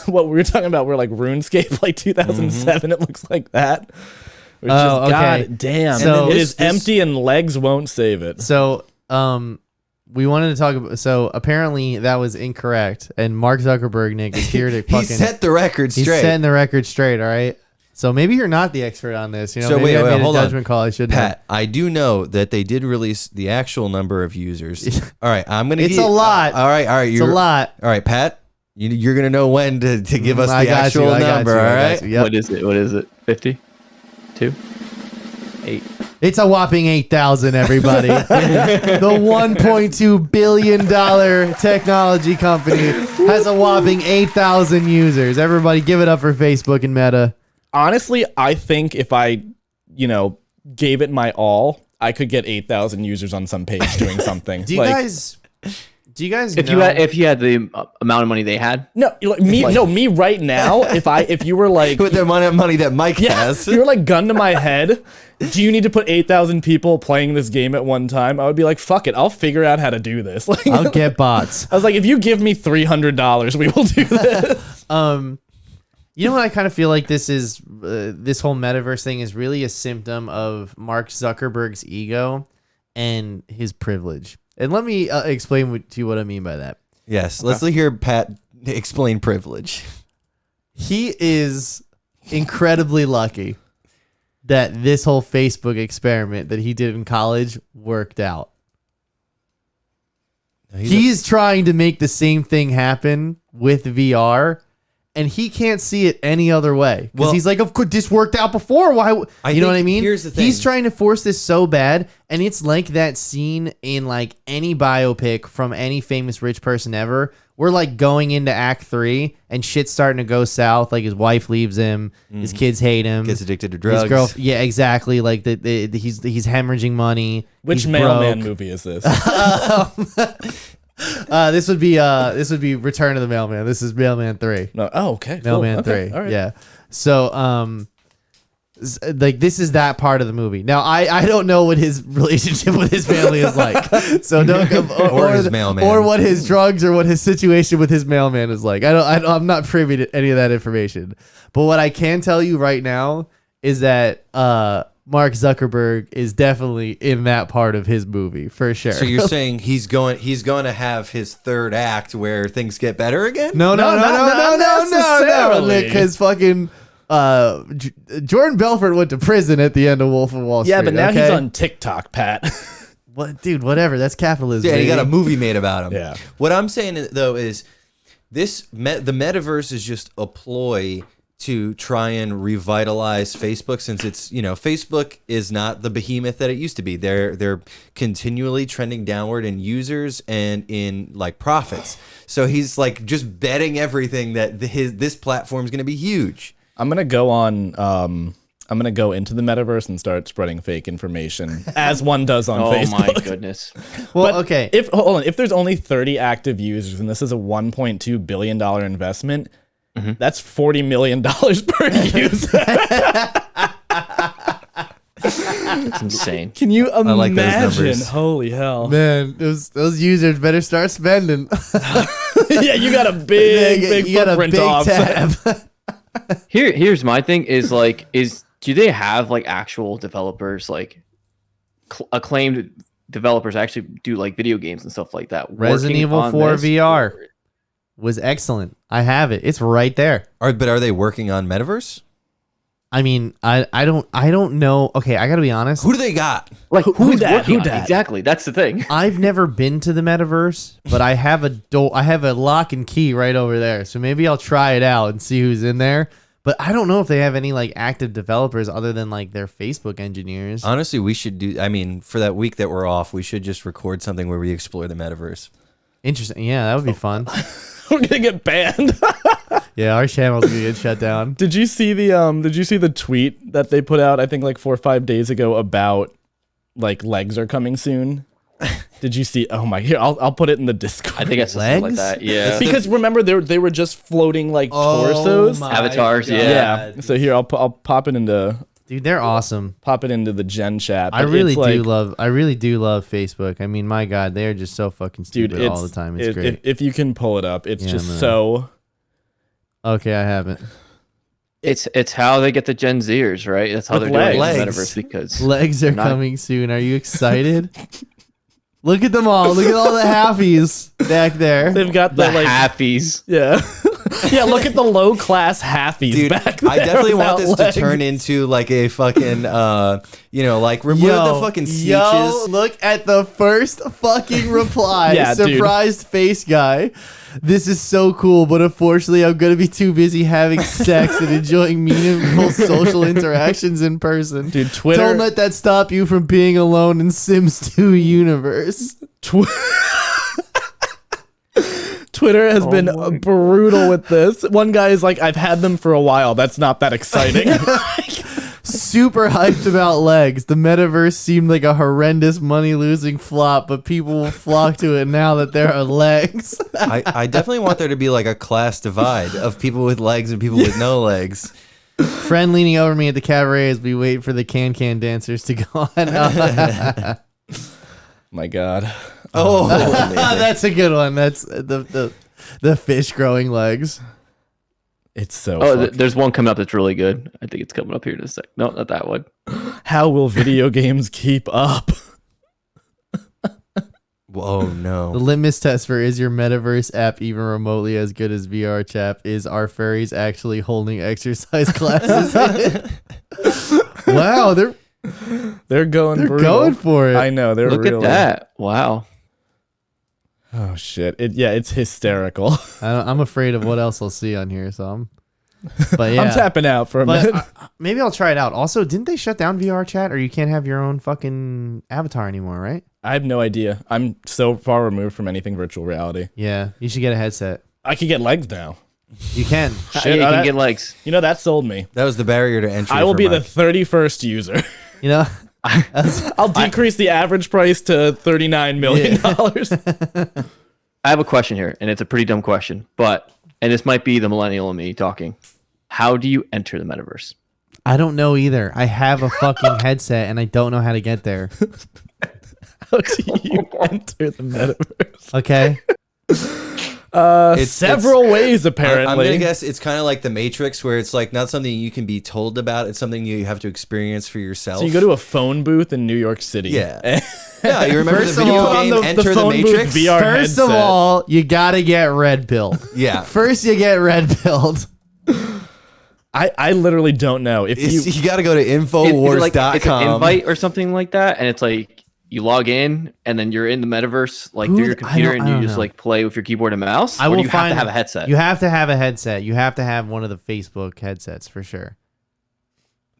what we were talking about, we're like RuneScape, like 2007. It looks like that. Which Oh, is, okay. God damn. So- it is empty and legs won't save it. So, we wanted to talk about. So apparently that was incorrect, and Mark Zuckerberg, Nick, is here to fucking. He set the record He's straight. setting the record straight. All right. So maybe you're not the expert on this. You know, So maybe I wait, made hold a on. judgment call. I shouldn't have. Pat, I do know that they did release the actual number of users. All right, I'm gonna. It's a lot. All right. It's a lot. All right, Pat, you're gonna know when to give us I the got actual you, I got number. you, I All got right. you. Yep. What is it? 50? 2? 8? It's a whopping 8,000, everybody. The $1.2 billion technology company has a whopping 8,000 users. Everybody give it up for Facebook and Meta. Honestly, I think if I, gave it my all, I could get 8,000 users on some page doing something. Do you guys If know? you had the amount of money they had, me right now, if you were like With the money that Mike has. if you were like gun to my head, do you need to put 8,000 people playing this game at one time? I would be like, fuck it, I'll figure out how to do this. Like, I'll get bots. I was like, if you give me $300, we will do this. You know what? I kind of feel like this is this whole metaverse thing is really a symptom of Mark Zuckerberg's ego and his privilege. And let me explain to you what I mean by that. Yes, let's hear Pat explain privilege. He is incredibly lucky that this whole Facebook experiment that he did in college worked out. He's trying to make the same thing happen with VR, and he can't see it any other way. Because Well- he's like, of course, this worked out before. Why? You know what I think mean? here's the thing. He's trying to force this so bad, and it's like that scene in like any biopic from any famous rich person ever. We're like going into Act 3, and shit's starting to go south. Like his wife leaves him, his kids hate him, Gets addicted to his drugs. yeah, exactly. Like he's hemorrhaging money. Which He's Mailman broke. movie is this? This would be Return of the Mailman. This is Mailman 3. No. Oh, okay. cool. Mailman Okay, 3. all right. Yeah. So like this is that part of the movie. Now I don't know what his relationship with his family is like. So don't Or his mailman. or what his drugs or what his situation with his mailman is like. I'm not privy to any of that information. But what I can tell you right now is that Mark Zuckerberg is definitely in that part of his movie for sure. So you're saying he's going to have his third act where things get better again? No, not necessarily. because fucking Jordan Belfort went to prison at the end of Wolf of Wall Street. Yeah, but now he's okay? on TikTok, Pat. What, dude? Whatever. That's capitalism. Yeah, he got a baby. movie made about him. Yeah. What I'm saying though is the metaverse is just a ploy to try and revitalize Facebook, since it's, Facebook is not the behemoth that it used to be. They're continually trending downward in users and in like profits. So he's like just betting everything that this platform is going to be huge. I'm gonna go on. I'm gonna go into the metaverse and start spreading fake information, as one does on oh Facebook. my goodness. Well, But okay. If there's only 30 active users and this is a $1.2 billion investment, that's $40 million per user. It's insane. Can you imagine? like those numbers. Holy hell! Man, those users better start spending. Yeah, you got a big you got a footprint big to offset. tab. Here's my thing do they have like actual developers, like acclaimed developers actually do like video games and stuff like that? Resident working Evil on 4 this? VR was excellent. I have it. It's right there. But are they working on metaverse? I mean, I don't know. Okay, I gotta be honest. Who do they got? Like who's dat? working Who on it? dat? Exactly. That's the thing. I've never been to the metaverse, but I have a lock and key right over there. So maybe I'll try it out and see who's in there. But I don't know if they have any like active developers other than like their Facebook engineers. Honestly, we should do. I mean, for that week that we're off, we should just record something where we explore the metaverse. Interesting. Yeah, that would be fun. We're gonna get banned. Yeah, our channel's gonna get shut down. Did you see the tweet that they put out? I think like 4 or 5 days ago about like legs are coming soon. Did you see? Oh my! Here, I'll put it in the Discord. I think it's something like Legs? that. Yeah. because remember they were just floating like torsos. my Avatars, God. Yeah. So here I'll pop it into Dude, they're awesome. the Gen chat. I but really it's like, do love Facebook. I mean, my God, they're just so fucking dude, stupid all the time. It's great. If you can pull it up, it's Yeah, just man. so. Okay, I haven't. It's how they get the Gen Zers, right? That's how With they're doing legs. the metaverse because Legs are Not- coming soon. Are you excited? Look at them all. Look at all the halfies back there. They've got the the like halfies. yeah. Yeah, look at the low class halfies Dude, back there. I definitely want this without to turn legs. into like a fucking, like remove the fucking Yo, sneeches. look at the first fucking reply. Yeah, dude. Surprised face guy. This is so cool, but unfortunately, I'm gonna be too busy having sex and enjoying meaningful social interactions in person. Dude, Twitter. Don't let that stop you from being alone in Sims 2 universe. Twitter has been brutal with this. One guy is like, I've had them for a while. That's not that exciting. Super hyped about legs. The metaverse seemed like a horrendous money-losing flop, but people will flock to it now that there are legs. I definitely want there to be like a class divide of people with legs and people with no legs. Friend leaning over me at the cabaret as we wait for the can dancers to go on. My God. Oh, That's a good one. That's the fish growing legs. It's so There's one coming up that's really good. I think it's coming up here in a sec. No, not that one. How will video games keep up? whoa, The no. litmus test for is your metaverse app even remotely as good as VR chat is are furries actually holding exercise classes in it? Wow, They're going they're brutal. going for it. I know. They're Look really. at that. Wow. Oh, shit. It's hysterical. I'm afraid of what else I'll see on here, so but yeah. I'm tapping out for a minute. But maybe I'll try it out. Also, didn't they shut down VR chat or you can't have your own fucking avatar anymore, right? I have no idea. I'm so far removed from anything virtual reality. Yeah, you should get a headset. I could get legs now. You can. Shit, you oh, can that- get legs. You know, that sold me. That was the barrier to entry. I will for be the Mike. 31st user. You know, I'll decrease the average price to $39 million. I have a question here, and it's a pretty dumb question, and this might be the millennial in me talking. How do you enter the metaverse? I don't know either. I have a fucking headset and I don't know how to get there. How do you enter the metaverse? Okay. Several ways, apparently. I'm gonna guess it's kind of like the Matrix, where it's like not something you can be told about; it's something you have to experience for yourself. So you go to a phone booth in New York City. Yeah. Yeah, you remember First the of video all, game on the Enter the phone booth Matrix? VR First of headset. all, you gotta get red pilled. Yeah. First, you get red pilled. I literally don't know. If You you got to go to Is it infowars.com. like it's an invite or something like that, and it's like you log in and then you're in the metaverse, like Who- through your I computer, don't- and I you don't just know. like play with your keyboard and mouse. I or will do you have find to have a headset? You have to have a headset. You have to have one of the Facebook headsets for sure.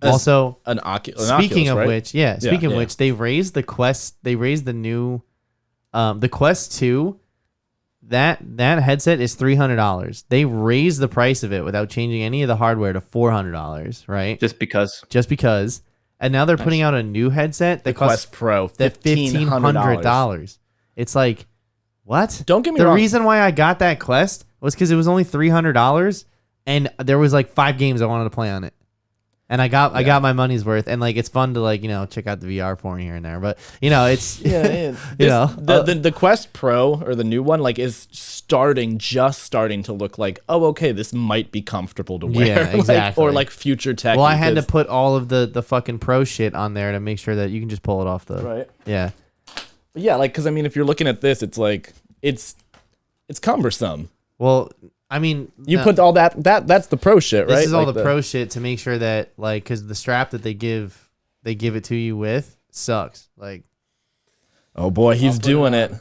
As Also, an Oculus. speaking of right? which, speaking of yeah. which, they raised the Quest. They raised the new, the Quest 2. That headset is $300. They raised the price of it without changing any of the hardware to $400. Right? Just because. Just because. And now they're putting out a new headset that costs Quest Pro, $1,500. It's like, what? Don't get me the wrong. reason why I got that Quest was because it was only $300, and there was like 5 games I wanted to play on it, and I got my money's worth. And like it's fun to like check out the VR porn here and there, but it's The Quest Pro or the new one is just starting to look like, oh, okay, this might be comfortable to wear. Yeah, exactly. or future tech. well, I had to put all of the fucking pro shit on there to make sure that you can just pull it off the right. Yeah. But yeah, because I mean, if you're looking at this, it's like it's cumbersome. Well, I mean, You no. put all that's the pro shit, right? This is all Like the pro shit to make sure that because the strap that they give it to you with sucks. Like, Oh boy, he's doing it.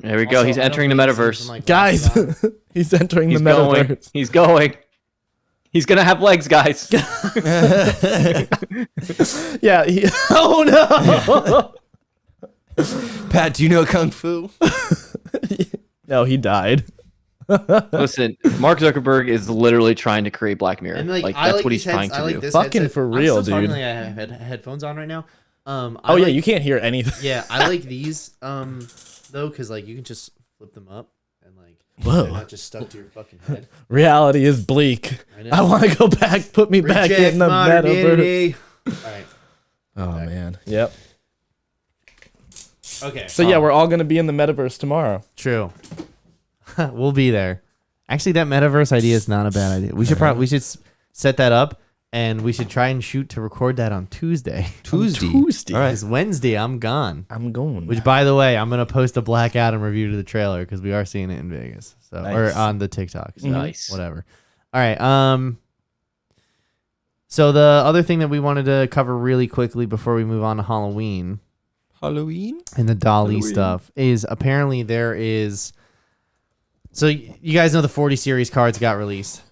There we go. He's entering the metaverse. Guys, he's entering He's the going. metaverse. He's going. He's gonna have legs, guys. Yeah. Oh no. Pat, do you know Kung Fu? No, he died. Listen, Mark Zuckerberg is literally trying to create Black Mirror. And Like I that's what he's these trying heads- to I like do. this Fucking headset. for real, I'm still talking dude. like I have headphones on right now. Oh yeah, you can't hear anything. Yeah, I like these though, because like you can just flip them up and like Whoa. they're not just stuck to your fucking head. Reality is bleak. I know. I want to go back. Put me back in the metaverse. All right. Oh man. Yep. Okay. So yeah, we're all gonna be in the metaverse tomorrow. True. We'll be there. Actually, that metaverse idea is not a bad idea. We should set that up, and we should try and shoot to record that on Tuesday. Tuesday. All right. Because Wednesday I'm gone. I'm going. Which, by the way, I'm gonna post a Black Adam review to the trailer because we are seeing it in Vegas, so Nice. or on the TikTok. So Nice. whatever. All right. So the other thing that we wanted to cover really quickly before we move on to Halloween and the Dall-E stuff is apparently there is. So you guys know the 40 series cards got released.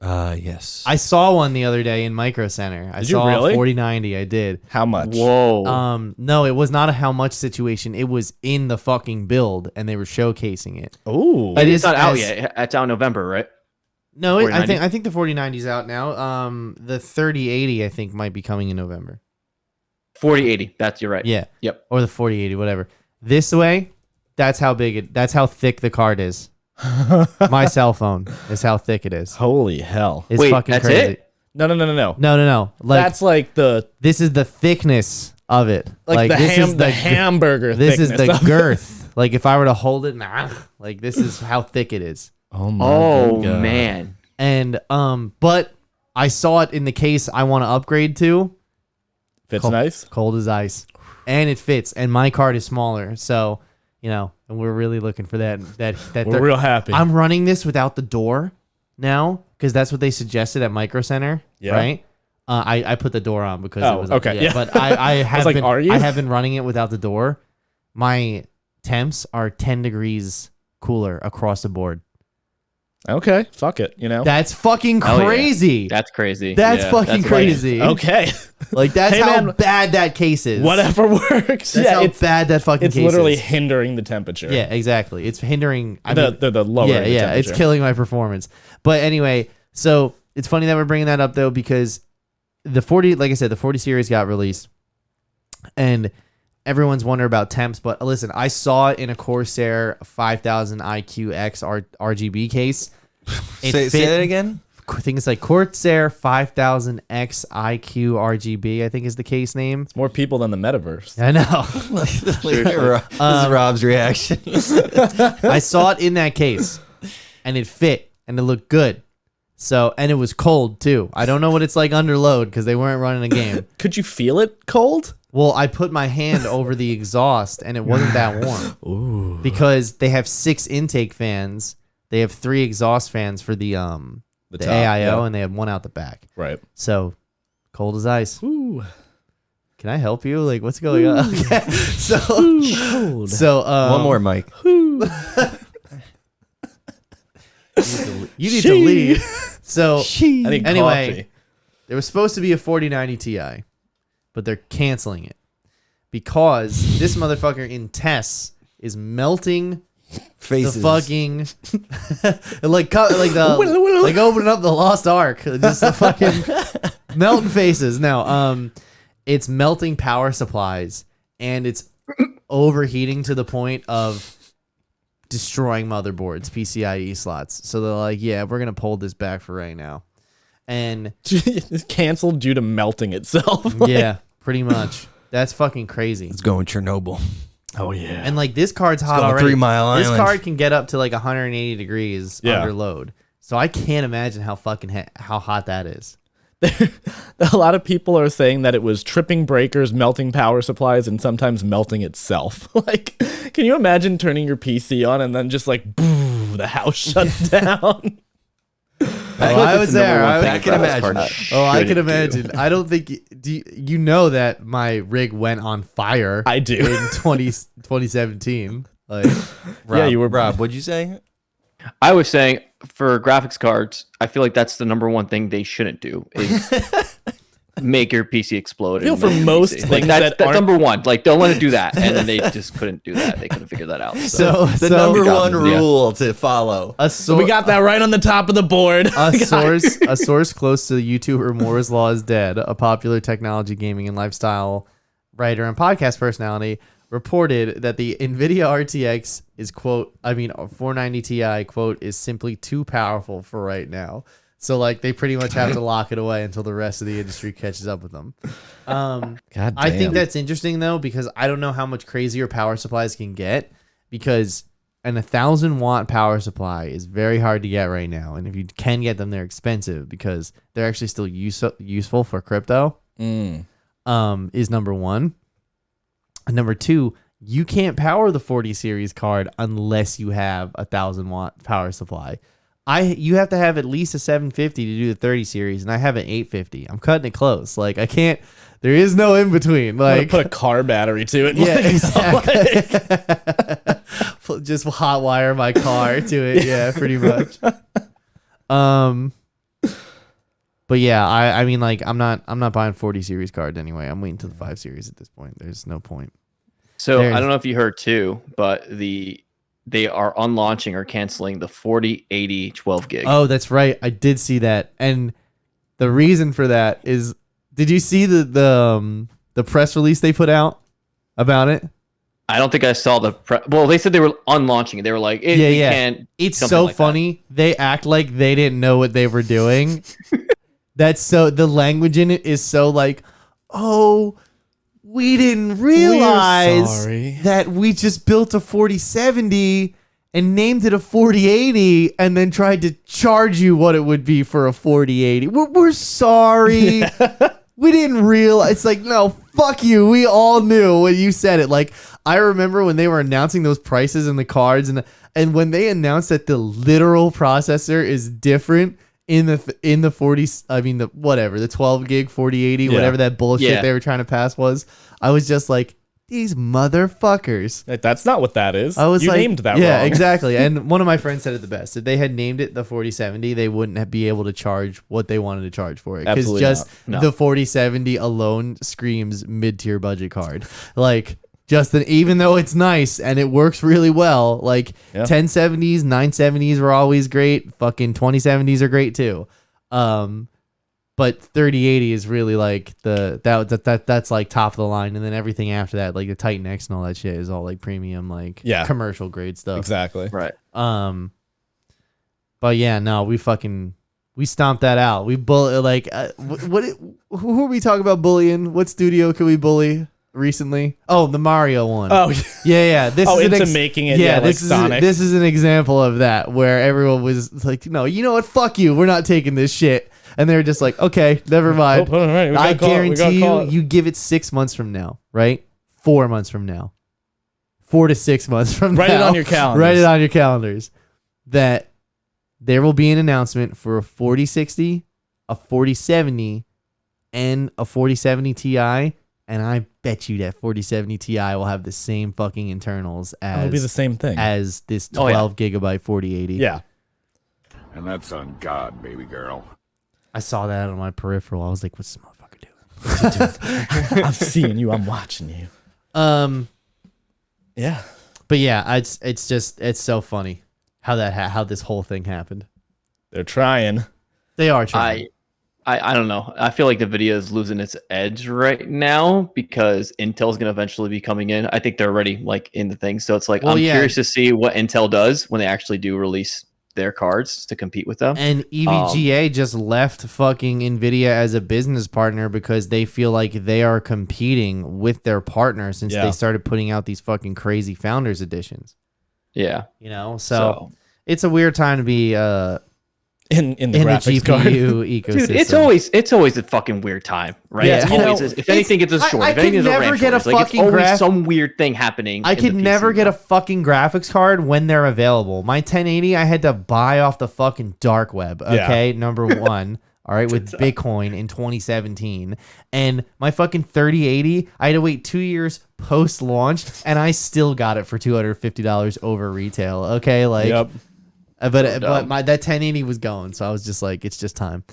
Yes. I saw one the other day in Micro Center. I Did you saw really? 4090. I did. How much? Whoa. No, it was not a how much situation. It was in the fucking build, and they were showcasing it. Ooh. It it's is not out as- yet. It's out in November, right? No, I 4090? think the 4090 is out now. The 3080 I think might be coming in November. 4080. You're right. Yeah. Yep. Or the 4080, whatever. This way, that's how thick the card is. My cell phone is how thick it is. Holy hell. It's Wait, fucking that's crazy. it? No. No. Like That's like the this is the thickness of it. the this is the hamburger. This is thickness the of it. girth. Like if I were to hold it, like this is how thick it is. Oh my Oh God. man. And but I saw it in the case I want to upgrade to. Fits Cold. nice. Cold as ice, and it fits. And my card is smaller, so and we're really looking for that. We're real happy. I'm running this without the door now because that's what they suggested at Micro Center. Yeah. Right. I put the door on because Oh, it was okay, yeah. But I have like, been are you? I have been running it without the door. My temps are 10 degrees cooler across the board. Okay. Fuck it. That's fucking Hell yeah. crazy. That's crazy. That's Yeah, fucking that's crazy. Okay. Like that's Hey, how man, bad that case is. Whatever works. That's how it's bad that fucking it's case literally is. hindering the temperature. Yeah, exactly. It's hindering. The lower. yeah, the yeah. It's temperature. killing my performance. But anyway, so it's funny that we're bringing that up though because the 40, like I said, the 40 series got released, and everyone's wondering about temps. But listen, I saw it in a Corsair 5000 IQX RGB case. Say that again. I think it's like Corsair 5000 X IQ RGB. I think is the case name. It's more people than the metaverse. I know. This is Rob's reaction. I saw it in that case, and it fit, and it looked good. So, and it was cold too. I don't know what it's like under load because they weren't running a game. Could you feel it cold? Well, I put my hand over the exhaust, and it wasn't that warm. Ooh. Because they have 6 intake fans. They have 3 exhaust fans for the The AIO, top, yeah. and they have 1 out the back. Right. So, cold as ice. Ooh. Can I help you? Like, what's going on? Okay. So, Cold. One more, Mike. you need to leave. So, I need Anyway. coffee. there was supposed to be a 4090 Ti, but they're canceling it because this motherfucker in tests is melting Faces. the fucking like opening up the Lost Ark, just the fucking melting faces. No, it's melting power supplies and it's overheating to the point of destroying motherboards, PCIe slots. So they're like, yeah, we're gonna pull this back for right now, and It's canceled due to melting itself. yeah, pretty much. That's fucking crazy. Let's go in Chernobyl. Oh yeah. And like this card's hot go already. 3 Mile This Island. card can get up to like 180 degrees Yeah. under load. So I can't imagine how fucking how hot that is. A lot of people are saying that it was tripping breakers, melting power supplies, and sometimes melting itself. Like, can you imagine turning your PC on and then just like, boo, the house shuts down? I was there. I can imagine. I can imagine. I don't think you know that my rig went on fire. I do. in 2017. Like Rob, Yeah, you were- Rob. What'd you say? I was saying for graphics cards, I feel like that's the number one thing they shouldn't do is make your PC explode. I feel for most things like that's aren't- number one. Like, don't want to do that, and then they just couldn't do that. They couldn't figure that out. So The number one Yeah. rule to follow. So we got that right on the top of the board. A source close to the YouTuber Moore's Law is Dead, a popular technology, gaming, and lifestyle writer and podcast personality, reported that the NVIDIA RTX is 490 Ti is simply too powerful for right now. So like they pretty much have to lock it away until the rest of the industry catches up with them. God I think damn. that's interesting though, because I don't know how much crazier power supplies can get, because an 1,000-watt power supply is very hard to get right now. And if you can get them, they're expensive because they're actually still useful for crypto. Is number one. And number two, you can't power the 40 series card unless you have a 1,000-watt power supply. You have to have at least a 750 to do the 30 series, and I have an 850. I'm cutting it close. Like I can't. There is no in between. Like put a car battery to it. yeah, exactly. Just hot wire my car to it. Yeah, pretty much. But yeah, I mean, like I'm not buying 40 series card anyway. I'm waiting to the 5 series at this point. There's no point. So I don't know if you heard too, but they are unlaunching or canceling the 4080 12 gig. Oh, that's right. I did see that, and the reason for that is, did you see the press release they put out about it? I don't think I saw well, they said they were unlaunching it. They were like, Yeah. can't. It's something so like that. funny. They act like they didn't know what they were doing. The language in it is so like, oh, we didn't realize sorry. that we just built a 4070 and named it a 4080 and then tried to charge you what it would be for a 4080. We're sorry. We didn't realize. It's like, no, fuck you. We all knew when you said it. Like, I remember when they were announcing those prices in the cards, and when they announced that the literal processor is different in the 40s, I mean the 12 gig 4080, whatever that bullshit they were trying to pass was. I was just like, these motherfuckers. That's not what that is. I was you like, named that yeah, wrong. exactly. And one of my friends said it the best. If they had named it the 4070, they wouldn't be able to charge what they wanted to charge for it. Because Absolutely just not. No. the 4070 alone screams mid-tier budget card. Like, even though it's nice and it works really well, like 1070s, 970s were always great. Fucking 2070s are great too. But 3080 is really like that's like top of the line, and then everything after that, like the Titan X and all that shit, is all like premium, like commercial grade stuff. Exactly. Right. But yeah, no, we stomped that out. We who are we talking about bullying? What studio could we bully recently? Oh, the Mario one. Oh, yeah. This is into making it. Yeah, this like Sonic. This is an example of that where everyone was like, no, you know what? Fuck you. We're not taking this shit. And they're just like, okay, never mind. all right, I guarantee you give it 6 months from now, right? 4 months from now. 4 to 6 months from now. Write it on your calendars. Write it on your calendars. That there will be an announcement for a 4060, a 4070, and a 4070 Ti. And I bet you that 4070 Ti will have the same fucking internals as It'll be the same thing as this 12 gigabyte 4080. Yeah. And that's on God, baby girl. I saw that on my peripheral. I was like, what's this motherfucker doing? I'm seeing you. I'm watching you. Yeah. But yeah, it's so funny how this whole thing happened. They're trying. They are trying. I don't know. I feel like the video is losing its edge right now because Intel's going to eventually be coming in. I think they're already like in the thing. So it's like, I'm curious to see what Intel does when they actually do release their cards to compete with them. And EVGA just left fucking NVIDIA as a business partner because they feel like they are competing with their partner since they started putting out these fucking crazy Founders editions. Yeah. You know, so it's a weird time to be in the graphics GPU card. ecosystem. Dude, it's always a fucking weird time, right? Yeah, If anything gets a short, I if anything could is a never RAM get a shortage, like, fucking it's always some weird thing happening. I could never get a fucking graphics card when they're available. My 1080, I had to buy off the fucking dark web. Okay, number one. All right, with Bitcoin in 2017. And my fucking 3080, I had to wait 2 years post-launch, and I still got it for $250 over retail. Okay, like... Yep. But that 1080 was going, so I was just like, it's just time.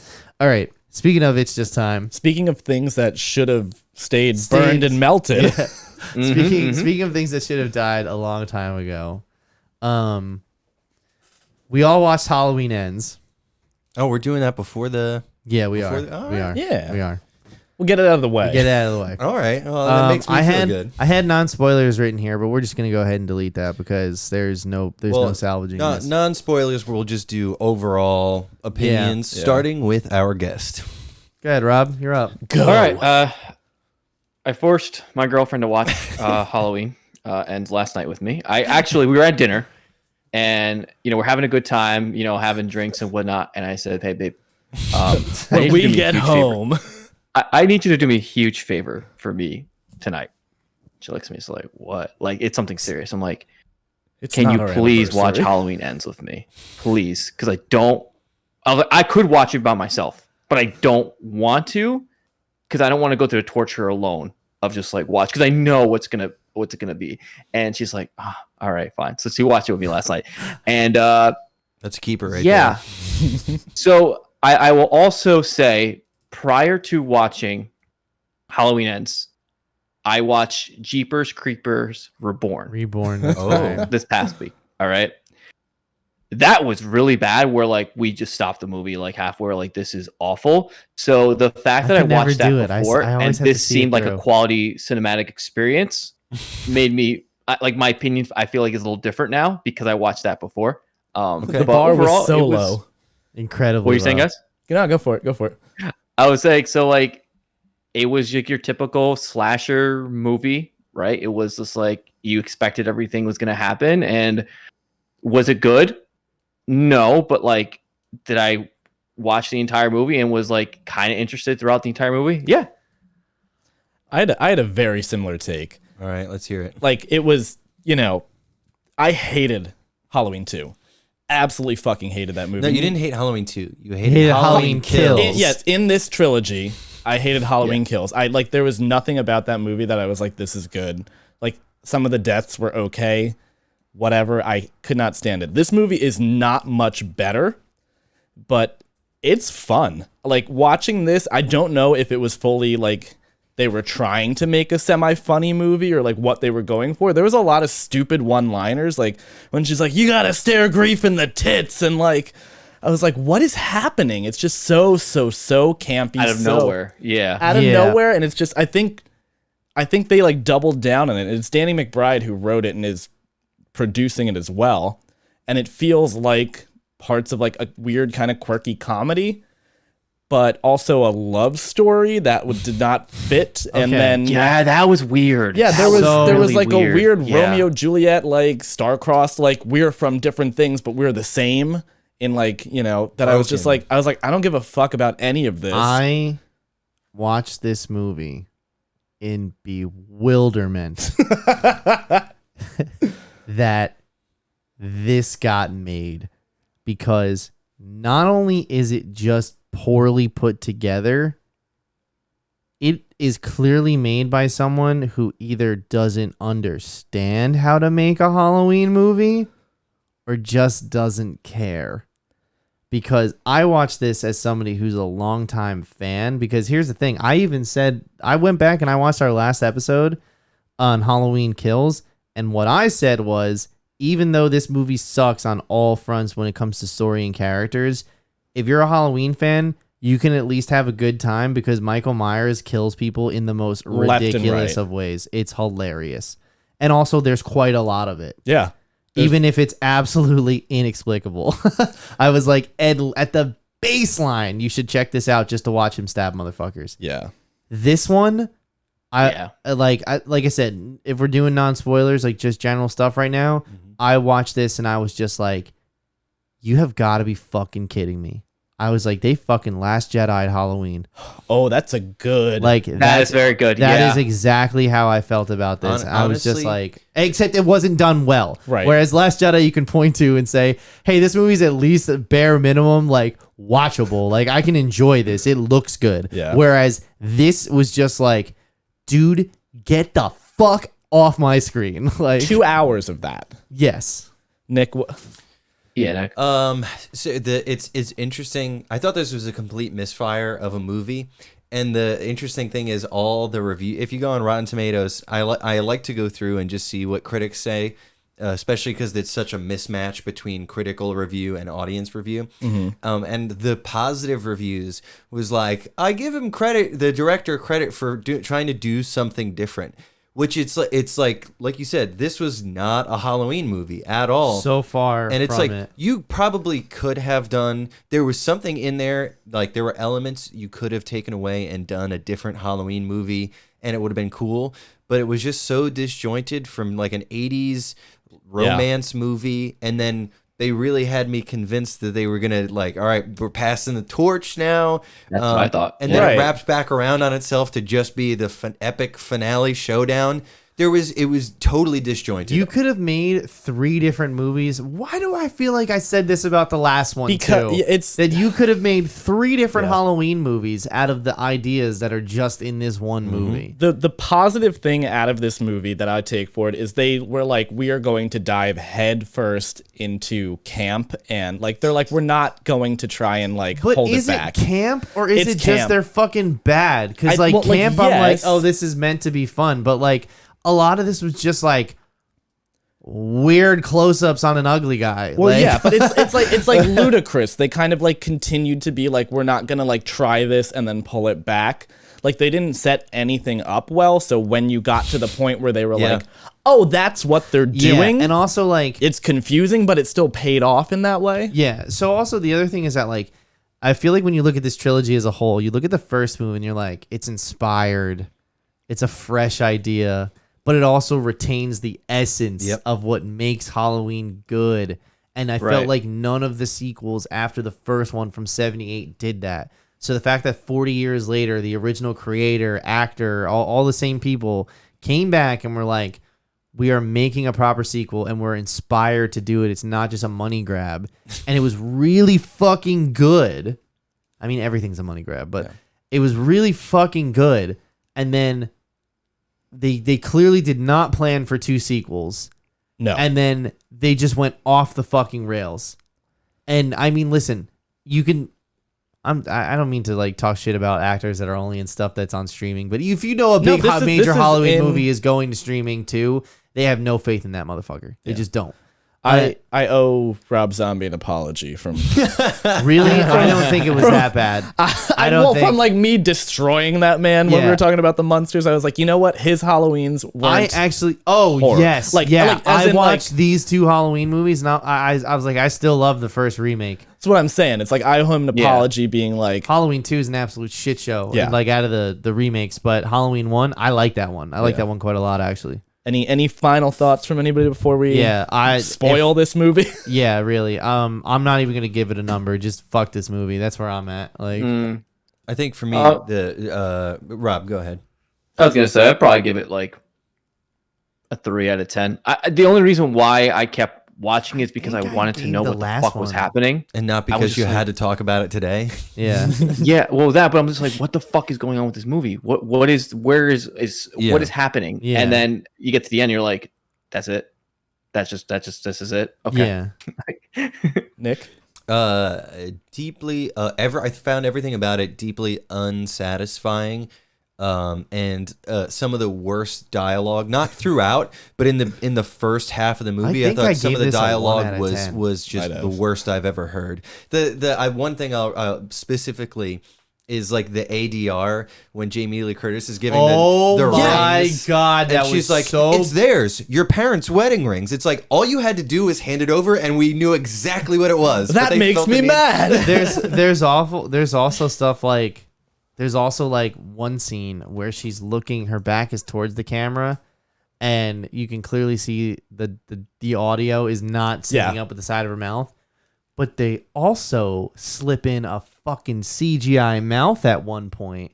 All right. Speaking of, it's just time. Speaking of things that should have stayed burned and melted. Yeah. Speaking of things that should have died a long time ago, we all watched Halloween Ends. Oh, we're doing that before the. Yeah, we are. All We right. are. Yeah. We are. We'll get it out of the way. Get it out of the way. All right. Well, that makes me feel good. I had non-spoilers written here, but we're just gonna go ahead and delete that because there's no salvaging this. Non-spoilers. We'll just do overall opinions, Yeah. starting with our guest. Go ahead, Rob. You're up. Go. All right. I forced my girlfriend to watch Halloween Ends last night with me. We were at dinner, and we're having a good time, having drinks and whatnot. And I said, "Hey, babe, When we get home. I need you to do me a huge favor for me tonight." She looks at me. She's like, "What?" Like, it's something serious. I'm like, "Can you please watch Halloween Ends with me, please?" Because I could watch it by myself, but I don't want to, because I don't want to go through the torture alone of just like watch, because I know what's it gonna be. And she's like, "All right, fine." So she watched it with me last night, and That's a keeper, right? yeah. So I will also say, prior to watching Halloween Ends, I watched Jeepers Creepers Reborn. Oh. This past week. All right. That was really bad, where like we just stopped the movie like halfway, like this is awful. So the fact that I could never watched that do it. I before always and have to this see it seemed like a through. quality cinematic experience made me like, my opinion, I feel like, is a little different now because I watched that before. The But bar overall, was so it was- low. Incredibly. What were you saying, low. guys? No, go for it. I was saying, so like, it was like your typical slasher movie, right? It was just like you expected everything was going to happen. And was it good? No, but like, did I watch the entire movie and was like kind of interested throughout the entire movie? Yeah. I had a very similar take. All right, let's hear it. Like, it was, I hated Halloween 2. Absolutely fucking hated that movie. No, you didn't hate Halloween 2. You hated hated Halloween Halloween Kills. Kills. Yes, in this trilogy, I hated Halloween Kills. There was nothing about that movie that I was like, this is good. Like, some of the deaths were okay. Whatever. I could not stand it. This movie is not much better, but it's fun. Like, watching this, I don't know if it was fully like they were trying to make a semi-funny movie or like what they were going for. There was a lot of stupid one-liners, like when she's like, "You gotta stare grief in the tits," and like, I was like, what is happening? It's just so campy. Out of nowhere. Yeah. Out of Yeah. nowhere. And it's just, I think they like doubled down on it. It's Danny McBride who wrote it and is producing it as well. And it feels like parts of like a weird kind of quirky comedy, but also a love story that did not fit. And Okay. then Yeah, that was weird. yeah, there That was really like a weird Yeah. Romeo Juliet, like star-crossed, like we're from different things, but we're the same. In like, that I was just like, I don't give a fuck about any of this. I watched this movie in bewilderment that this got made, because not only is it just poorly put together, it is clearly made by someone who either doesn't understand how to make a Halloween movie or just doesn't care. Because I watched this as somebody who's a longtime fan. Because here's the thing. I even said, I went back and I watched our last episode on Halloween Kills. And what I said was, even though this movie sucks on all fronts when it comes to story and characters, if you're a Halloween fan, you can at least have a good time, because Michael Myers kills people in the most Left and ridiculous right. of ways. It's hilarious. And also, there's quite a lot of it. Yeah. Even if it's absolutely inexplicable. I was like, Ed, at the baseline, you should check this out just to watch him stab motherfuckers. Yeah. This one, Yeah. like I said, if we're doing non-spoilers, like just general stuff right now, I watched this and I was just like, you have got to be fucking kidding me. I was like, they fucking Last Jedi'd Halloween. Oh, that's a good. Like, That is very good. That is Yeah. exactly how I felt about this. I was just honestly- like, except it wasn't done well. Right. Whereas Last Jedi, you can point to and say, hey, this movie's at least a bare minimum, like, watchable. Like, I can enjoy this. It looks good. Yeah. Whereas this was just like, dude, get the fuck off my screen. Like, 2 hours of that. yes. Nick, Yeah. Nick. So it's interesting. I thought this was a complete misfire of a movie. And the interesting thing is all the review. If you go on Rotten Tomatoes, I like to go through and just see what critics say, especially because it's such a mismatch between critical review and audience review. And the positive reviews was like, I give him credit, the director credit for trying to do something different. Which it's like you said, this was not a Halloween movie at all. So far, and it's from like it. you probably could have done. There was something in there, like there were elements you could have taken away and done a different Halloween movie, and it would have been cool. But it was just so disjointed from like an '80s romance movie, and then they really had me convinced that they were gonna like, all right, we're passing the torch now. That's what I thought. And then it wrapped back around on itself to just be the epic finale showdown. It was totally disjointed. You could have made 3 different movies. Why do I feel like I said this about the last one Because too? it's that you could have made 3 different Halloween movies out of the ideas that are just in this one movie. the positive thing out of this movie that I take for it is they were like, we are going to dive head first into camp, and like they're like, we're not going to try and like But hold is it back. it camp or is It's it just camp. they're fucking bad? Because like well, like, camp, I'm like, yes. oh, this is meant to be fun, but like a lot of this was just like weird close-ups on an ugly guy. Well, like, yeah, but it's like ludicrous. They kind of like continued to be like, we're not gonna like try this and then pull it back. Like they didn't set anything up well. So when you got to the point where they were like, oh, that's what they're doing, and also like it's confusing, but it still paid off in that way. yeah. So also the other thing is that like I feel like when you look at this trilogy as a whole, you look at the first movie and you're like, it's inspired, it's a fresh idea, but it also retains the essence of what makes Halloween good. And I felt like none of the sequels after the first one from 78 did that. So the fact that 40 years later, the original creator, actor, all the same people came back and were like, we are making a proper sequel and we're inspired to do it. It's not just a money grab. And it was really fucking good. I mean, everything's a money grab, but it was really fucking good. And then they clearly did not plan for 2 sequels. No. And then they just went off the fucking rails. And I mean, listen, you can I don't mean to like talk shit about actors that are only in stuff that's on streaming, but if you know a big major Halloween movie is going to streaming too, they have no faith in that motherfucker. They just don't. I owe Rob Zombie an apology from really. I don't think it was that bad. I don't think from like me destroying that man when we were talking about the Munsters. I was like, you know what, his Halloweens weren't. I actually yes, like I watched these 2 Halloween movies. Now I was like, I still love the first remake. That's what I'm saying. It's like I owe him an apology, being like, Halloween 2 is an absolute shit show. Yeah. Like out of the remakes, but Halloween 1, I like that one. I like that one quite a lot actually. Any final thoughts from anybody before we spoil this movie? Yeah, really. I'm not even gonna give it a number. Just fuck this movie. That's where I'm at. Like, I think for me, Rob, go ahead. I was gonna say I'd probably give it like a 3 out of 10. The only reason why I kept watching is because I wanted to know what the fuck was happening, and not because you had to talk about it today. Yeah, yeah. Well, but I'm just like, what the fuck is going on with this movie? What is happening? Yeah. And then you get to the end, you're like, that's it. This is it. Okay. Yeah. Nick. Deeply. I found everything about it deeply unsatisfying. And some of the worst dialogue, not throughout, but in the first half of the movie, I thought some of the dialogue was just the worst I've ever heard. The one thing I'll specifically is like the ADR when Jamie Lee Curtis is giving the rings. God, that and she's was like, so... it's theirs, your parents' wedding rings. It's like all you had to do was hand it over, and we knew exactly what it was. That makes me mad. There's also stuff like. There's also like one scene where she's looking, her back is towards the camera, and you can clearly see the audio is not sitting up at the side of her mouth. But they also slip in a fucking CGI mouth at one point,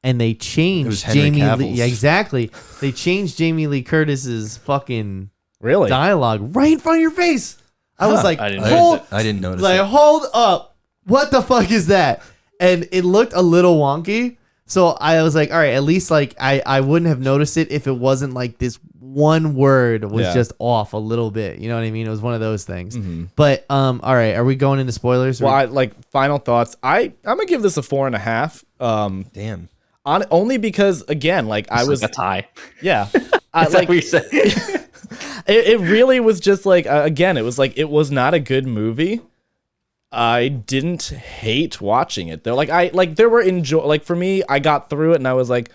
and they changed Jamie Lee. Yeah, exactly. They changed Jamie Lee Curtis's fucking dialogue right in front of your face. I was like, I didn't notice. Like, hold up, what the fuck is that? And it looked a little wonky. So I was like, all right, at least like I wouldn't have noticed it if it wasn't like this one word was Yeah. just off a little bit. You know what I mean? It was one of those things. But all right, are we going into spoilers? Well, I like final thoughts. I'm gonna give this a 4.5. Damn. Only because again, like I It's was like a tie. yeah. That's like what you said. it really was just like again, it was like it was not a good movie. I didn't hate watching it though. There were for me, I got through it and I was like,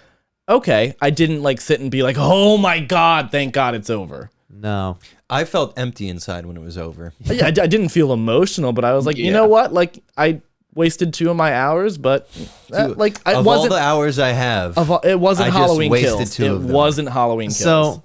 okay. I didn't like sit and be like, oh my god, thank God it's over. No. I felt empty inside when it was over. Yeah, I didn't feel emotional, but I was like, you know what? Like I wasted 2 of my hours, but Of it all wasn't. the hours I have, It wasn't I just Halloween wasted Kills. 2 It of them. wasn't Halloween Kills. So,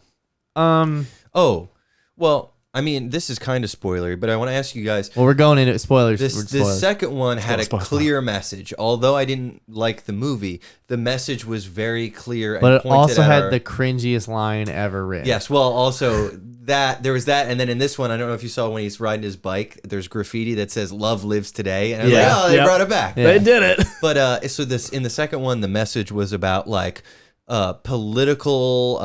oh, well, I mean, this is kind of spoilery, but I want to ask you guys. well, we're going into spoilers. This Spoilers. second one had a Spoil. clear message. Although I didn't like the movie, the message was very clear. But and it pointed also at had our- the cringiest line ever written. Yes, well, also there was that, and then in this one, I don't know if you saw when he's riding his bike, there's graffiti that says "Love lives today," and I was Yeah. like, oh, they Yep. brought it back. Yeah. They did it. But so this in the second one, the message was about like political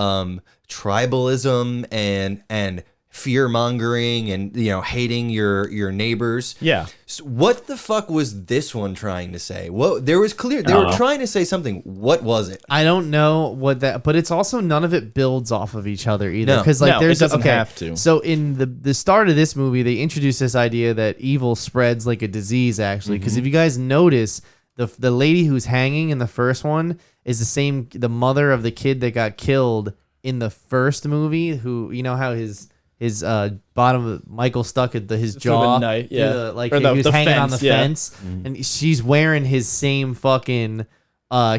tribalism and fear mongering and hating your neighbors. Yeah. So what the fuck was this one trying to say? Well, there was clear they were trying to say something. What was it? I don't know what that, but it's also none of it builds off of each other either. No. Because like No, there's it doesn't okay, have to. So in the start of this movie, they introduced this idea that evil spreads like a disease. Actually, because if you guys notice, the lady who's hanging in the first one is the mother of the kid that got killed in the first movie. Who how his bottom of Michael stuck at his Through jaw, the knife, yeah. through like Or he was the hanging on the fence, yeah. fence, and she's wearing his same fucking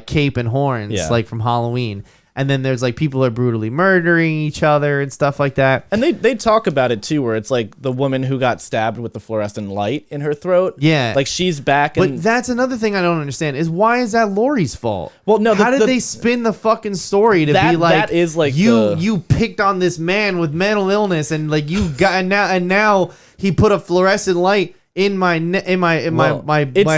cape and horns, Yeah. like from Halloween. And then there's like people are brutally murdering each other and stuff like that. And they talk about it too, where it's like the woman who got stabbed with the fluorescent light in her throat. Yeah. Like she's back. And But that's another thing I don't understand is why is that Laurie's fault? Well, no, how did the- they spin the fucking story to That- be like that is like you picked on this man with mental illness and like you got and now he put a fluorescent light in my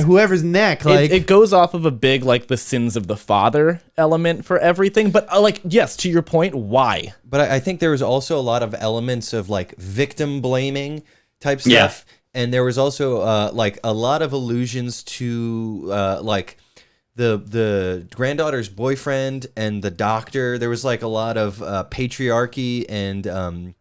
whoever's neck, like it goes off of a big like the sins of the father element for everything. But like, yes, to your point, why? But I think there was also a lot of elements of like victim blaming type Yeah. stuff, and there was also like a lot of allusions to like the granddaughter's boyfriend and the doctor. There was like a lot of patriarchy and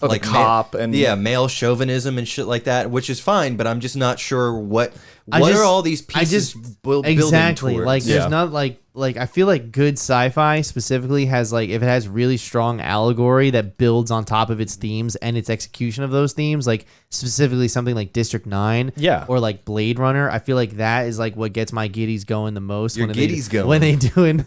Like the cop and male chauvinism and shit like that, which is fine, but I'm just not sure what I are just- all these pieces building exactly towards. like there's Yeah. not like I feel like good sci-fi specifically has like if it has really strong allegory that builds on top of its themes and its execution of those themes, like specifically something like District 9 Yeah. or like Blade Runner, I feel like that is like what gets my giddies going the most. Your giddies going. when they're doing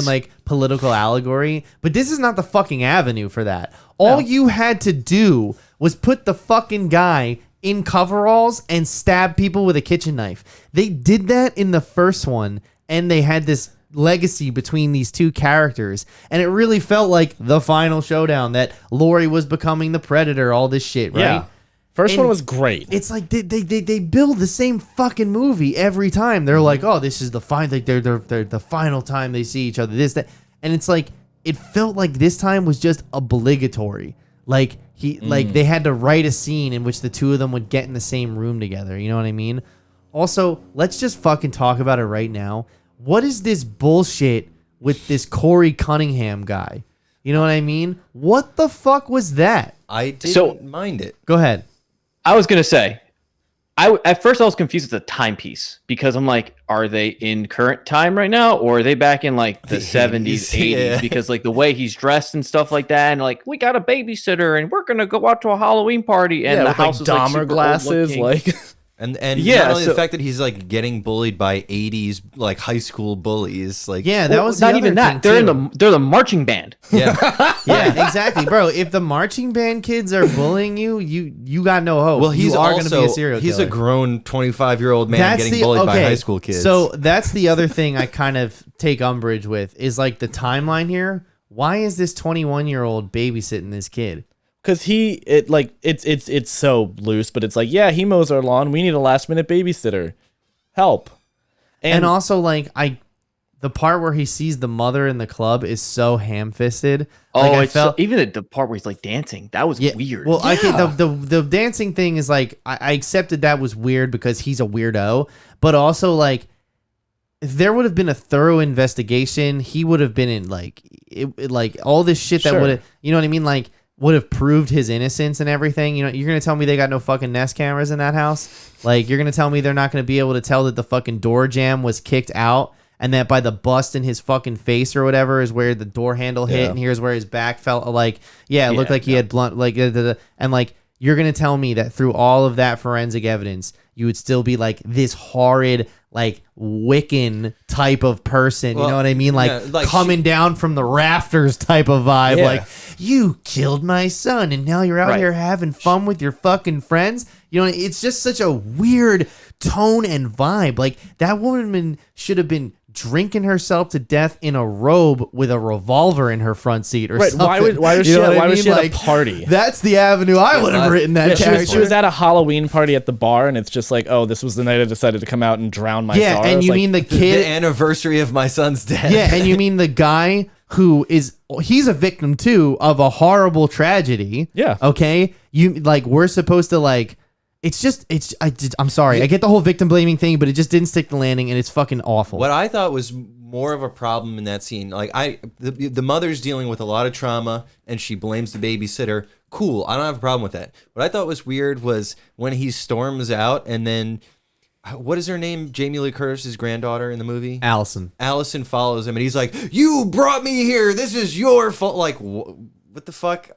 Giddies. like political allegory. But this is not the fucking avenue for that. All you had to do was put the fucking guy in coveralls and stab people with a kitchen knife. They did that in the first one, and they had this legacy between these two characters, and it really felt like the final showdown that Laurie was becoming the predator, all this shit, right? Yeah. First And one was great. It's like they build the same fucking movie every time. They're like, oh, this is the final, like they're the final time they see each other. This that, and it's like it felt like this time was just obligatory. Like like they had to write a scene in which the two of them would get in the same room together. You know what I mean? Also, let's just fucking talk about it right now. What is this bullshit with this Corey Cunningham guy? You know what I mean? What the fuck was that? I didn't mind it. Go ahead. I was gonna say, at first I was confused with the timepiece because I'm like, are they in current time right now, or are they back in like the 70s, 80s? yeah. Because like the way he's dressed and stuff like that, and like we got a babysitter and we're gonna go out to a Halloween party, and yeah, the with house like is like Dahmer super glasses, old-looking. like And Yeah, not only the so- fact that he's like getting bullied by 80s like high school bullies, like Yeah, that was not the even other that. thing, They're too. they're the marching band. yeah. Yeah, exactly, bro. If the marching band kids are bullying you, you got no hope. Well, he's you are also gonna be a serial he's killer. a grown 25-year-old man getting bullied by high school kids. So that's the other thing I kind of take umbrage with is like the timeline here. Why is this 21-year-old babysitting this kid? because it's so loose, but it's like, yeah, he mows our lawn. We need a last minute babysitter. Help. And also like the part where he sees the mother in the club is so ham-fisted. Oh, I it's even the part where he's like dancing. That was weird. Well, the dancing thing is like I accepted that was weird because he's a weirdo, but also like if there would have been a thorough investigation, he would have been in like like all this shit that would have, you know what I mean, like would have proved his innocence and everything. You know, you're gonna tell me they got no fucking Nest cameras in that house? Like you're gonna tell me they're not gonna be able to tell that the fucking door jamb was kicked out? And that by the bust in his fucking face or whatever is where the door handle hit, and here's where his back felt like, it looked like he had blunt, like, and like, you're going to tell me that through all of that forensic evidence, you would still be like this horrid, like Wiccan type of person. You know what I mean? Like, coming down from the rafters type of vibe. Like, you killed my son and now you're out here having fun with your fucking friends. You know, it's just such a weird tone and vibe. Like that woman should have been drinking herself to death in a robe with a revolver in her front seat or something. Why was she at a party? That's the avenue I would have written that character. She was at a Halloween party at the bar, and it's just like, oh, this was the night I decided to come out and drown my sorrows. And you mean the kid... The anniversary of my son's death. Yeah, and you mean the guy who he's a victim, too, of a horrible tragedy. Yeah. Okay? We're supposed to, like... I'm sorry. I get the whole victim blaming thing, but it just didn't stick the landing, and it's fucking awful. What I thought was more of a problem in that scene, like the mother's dealing with a lot of trauma, and she blames the babysitter. Cool, I don't have a problem with that. What I thought was weird was when he storms out, and then what is her name? Jamie Lee Curtis's granddaughter in the movie, Allyson. Allyson follows him, and he's like, "You brought me here. This is your fault." Like, what the fuck?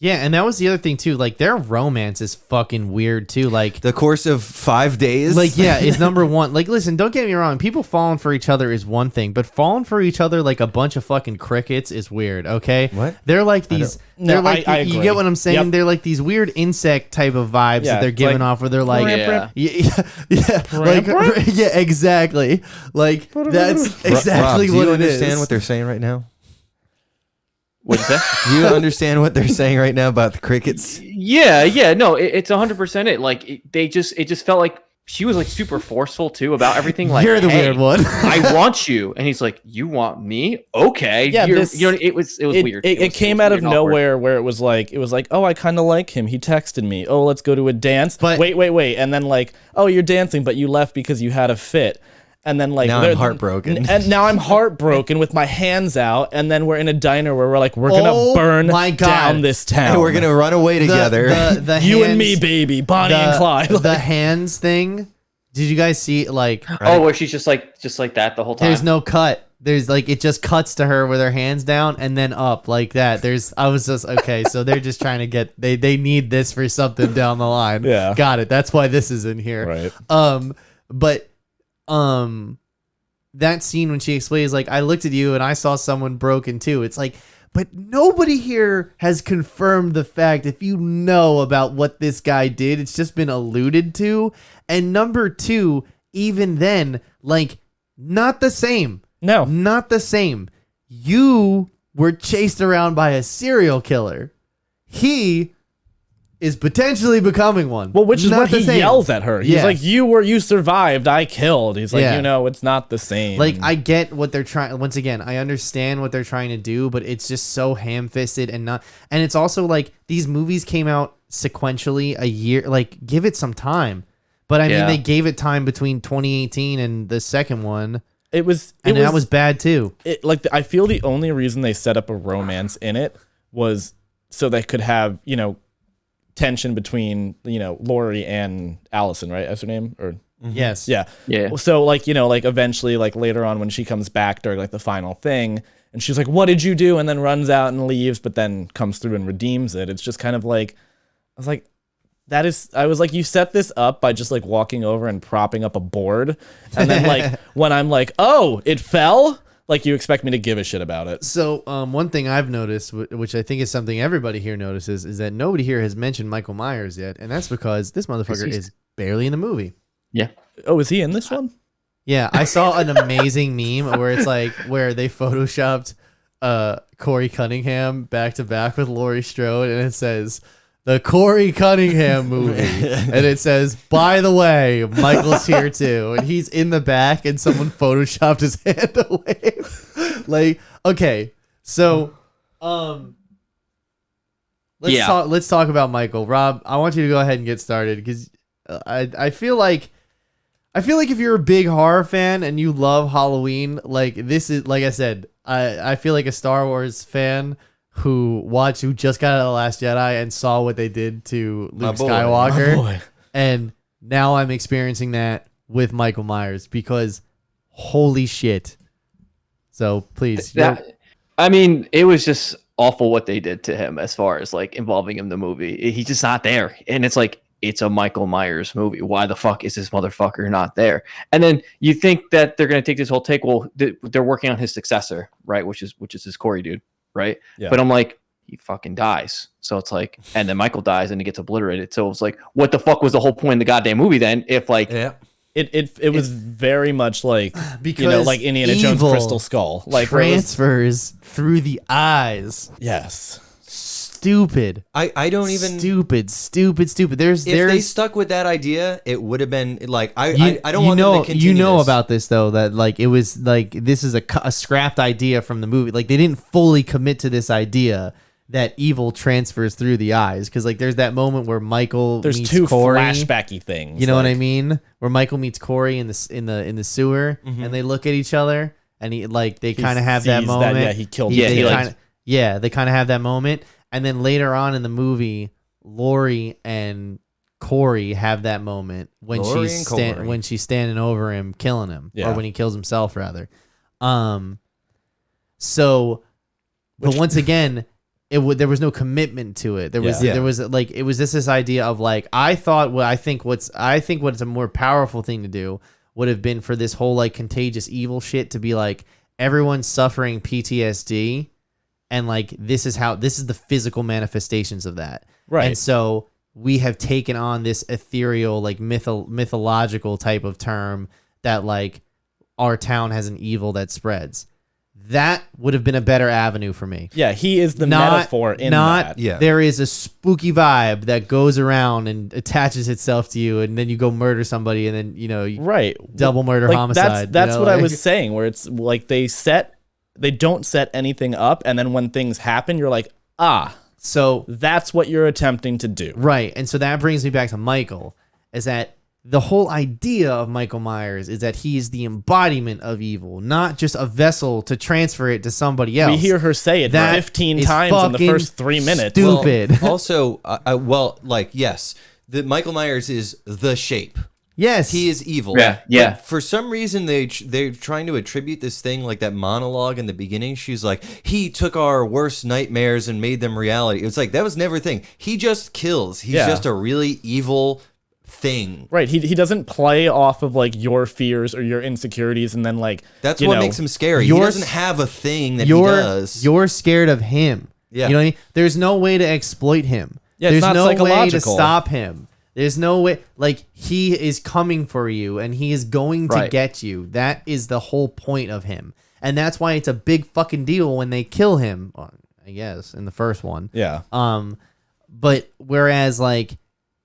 Yeah, and that was the other thing too. Like their romance is fucking weird too. Like the course of 5 days. Like is number one. Like listen, don't get me wrong. People falling for each other is one thing, but falling for each other like a bunch of fucking crickets is weird. Okay, what? They're like these. They're like I you get what I'm saying. Yep. They're like these weird insect type of vibes that they're giving off, where they're like, exactly. Like that's exactly Rob, what it is. Do you understand what they're saying right now? What'd you say? Do you understand what they're saying right now about the crickets? Yeah, no, it's 100% it. Like it just felt like she was like super forceful too about everything. Like you're the weird one. I want you, and he's like, you want me? Okay, yeah. It was weird. It came out of nowhere where it was like, oh, I kind of like him. He texted me. Oh, let's go to a dance. But wait, and then like, oh, you're dancing, but you left because you had a fit. And then like now I'm heartbroken. And now I'm heartbroken with my hands out, and then we're in a diner where we're like, we're gonna burn down this town. And we're gonna run away together. The you hands, and me, baby, Bonnie and Clyde. The hands thing. Did you guys see like? Oh, where she's just like that the whole time. There's no cut. There's like it just cuts to her with her hands down and then up like that. I was just okay. So they're just trying to get they need this for something down the line. Yeah, got it. That's why this is in here. Right. But. That scene when she explains, like, I looked at you and I saw someone broken too. It's like, but nobody here has confirmed the fact if you know about what this guy did. It's just been alluded to. And number two, even then, like, not the same. No. Not the same. You were chased around by a serial killer. He is potentially becoming one. Well, which is what he yells at her. He's like, you survived, I killed. He's like, it's not the same. Like, I get what they're trying. Once again, I understand what they're trying to do, but it's just so ham-fisted and it's also like these movies came out sequentially a year. Like, give it some time. But I mean, they gave it time between 2018 and the second one. That was bad too. I feel the only reason they set up a romance in it was so they could have, tension between Laurie and Allyson, right? That's her name, or yes, yeah. So like eventually like later on when she comes back during like the final thing, and she's like, "What did you do?" and then runs out and leaves, but then comes through and redeems it. It's just kind of like I was like, you set this up by just like walking over and propping up a board, and then like when I'm like, oh, it fell. Like, you expect me to give a shit about it. So, one thing I've noticed, which I think is something everybody here notices, is that nobody here has mentioned Michael Myers yet, and that's because this motherfucker is barely in the movie. Yeah. Oh, is he in this one? Yeah, I saw an amazing meme where it's like, where they photoshopped Corey Cunningham back to back with Laurie Strode, and it says, the Corey Cunningham movie. And it says, by the way, Michael's here too. And he's in the back and someone photoshopped his hand away. Like, okay. So, let's talk about Michael. Rob, I want you to go ahead and get started because I feel like if you're a big horror fan and you love Halloween, like this is, like I said, I feel like a Star Wars fan who just got out of The Last Jedi and saw what they did to Luke Skywalker. And now I'm experiencing that with Michael Myers because holy shit. So please. I mean, it was just awful what they did to him as far as like involving him in the movie. He's just not there. And it's like, it's a Michael Myers movie. Why the fuck is this motherfucker not there? And then you think that they're going to take this whole take. Well, they're working on his successor, right? Which is this Corey dude, right? Yeah. But I'm like, he fucking dies. So it's like, and then Michael dies and he gets obliterated. So it's like, what the fuck was the whole point of the goddamn movie then? If like, It was very much like, because like Indiana Jones' Crystal Skull, like transfers through the eyes. Yes. Stupid. I don't even stupid. If they stuck with that idea, it would have been like I don't want them to continue. You know about this though, that like it was like this is a scrapped idea from the movie. Like they didn't fully commit to this idea that evil transfers through the eyes because like there's that moment where Michael meets two Corey, flashbacky things. You know what I mean? Where Michael meets Corey in the sewer and they look at each other and they kind of have that moment. He killed. They kind of have that moment. And then later on in the movie, Laurie and Corey have that moment when she's standing over him, killing him, or when he kills himself, rather. So, but once again, there was no commitment to it. There was like it was this idea of like I think what's a more powerful thing to do would have been for this whole like contagious evil shit to be like everyone's suffering PTSD. And like this is the physical manifestations of that, right? And so we have taken on this ethereal, like mythological type of term that like our town has an evil that spreads. That would have been a better avenue for me. Yeah, he is the metaphor in that. Yeah, there is a spooky vibe that goes around and attaches itself to you, and then you go murder somebody, and then double murder homicide. That's what I was saying, where it's like they don't set anything up, and then when things happen, you're like, so that's what you're attempting to do. Right. And so that brings me back to Michael, is that the whole idea of Michael Myers is that he is the embodiment of evil, not just a vessel to transfer it to somebody else. We hear her say it 15 times in the first 3 minutes. Stupid. Well, also, yes, the Michael Myers is the shape. Yes, he is evil. Yeah. But for some reason, they're trying to attribute this thing like that monologue in the beginning. She's like, he took our worst nightmares and made them reality. It's like that was never a thing. He just kills. He's just a really evil thing. Right. He doesn't play off of like your fears or your insecurities, and then like that's what makes him scary. He doesn't have a thing that he does. You're scared of him. Yeah. You know what I mean? There's no way to exploit him. Yeah, there's no way to psychological. stop him. There's no way, like, he is coming for you and he is going to get you. That is the whole point of him. And that's why it's a big fucking deal when they kill him, I guess, in the first one. Yeah. But whereas, like,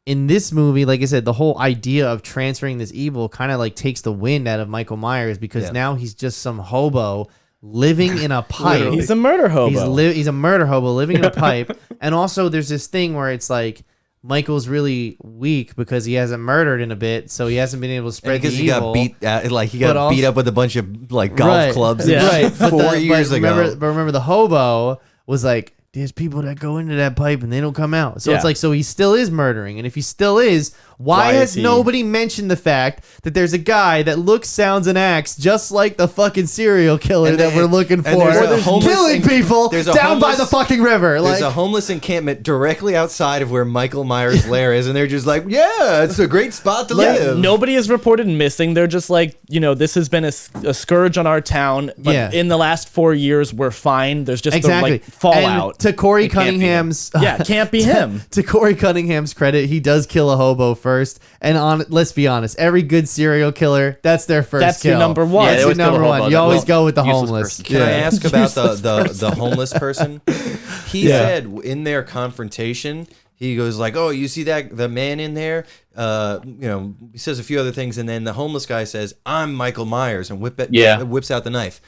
in this movie, like I said, the whole idea of transferring this evil kind of, like, takes the wind out of Michael Myers because now he's just some hobo living in a pipe. He's a murder hobo. He's a murder hobo living in a pipe. And also, there's this thing where it's like, Michael's really weak because he hasn't murdered in a bit, so he hasn't been able to spread the evil. He got beat up with a bunch of like golf clubs. Right, 4 years ago. Remember, the hobo was like, there's people that go into that pipe and they don't come out. So it's like, so he still is murdering. And if he still is, why has nobody mentioned the fact that there's a guy that looks, sounds, and acts just like the fucking serial killer that we're looking for? There's killing people down by the fucking river. There's a homeless encampment directly outside of where Michael Myers' lair is, and they're just like, yeah, it's a great spot to live. Nobody is reported missing. They're just like, this has been a scourge on our town, but in the last 4 years, we're fine. There's just the fallout. And to Corey Cunningham's... can't be him. To Corey Cunningham's credit, he does kill a hobo first. And let's be honest, every good serial killer, that's their first kill. That's your number one. That's your number one. You always go with the homeless. Can I ask about the homeless person? He said in their confrontation he goes like, "Oh, you see the man in there?" He says a few other things, and then the homeless guy says, "I'm Michael Myers," and whips out the knife.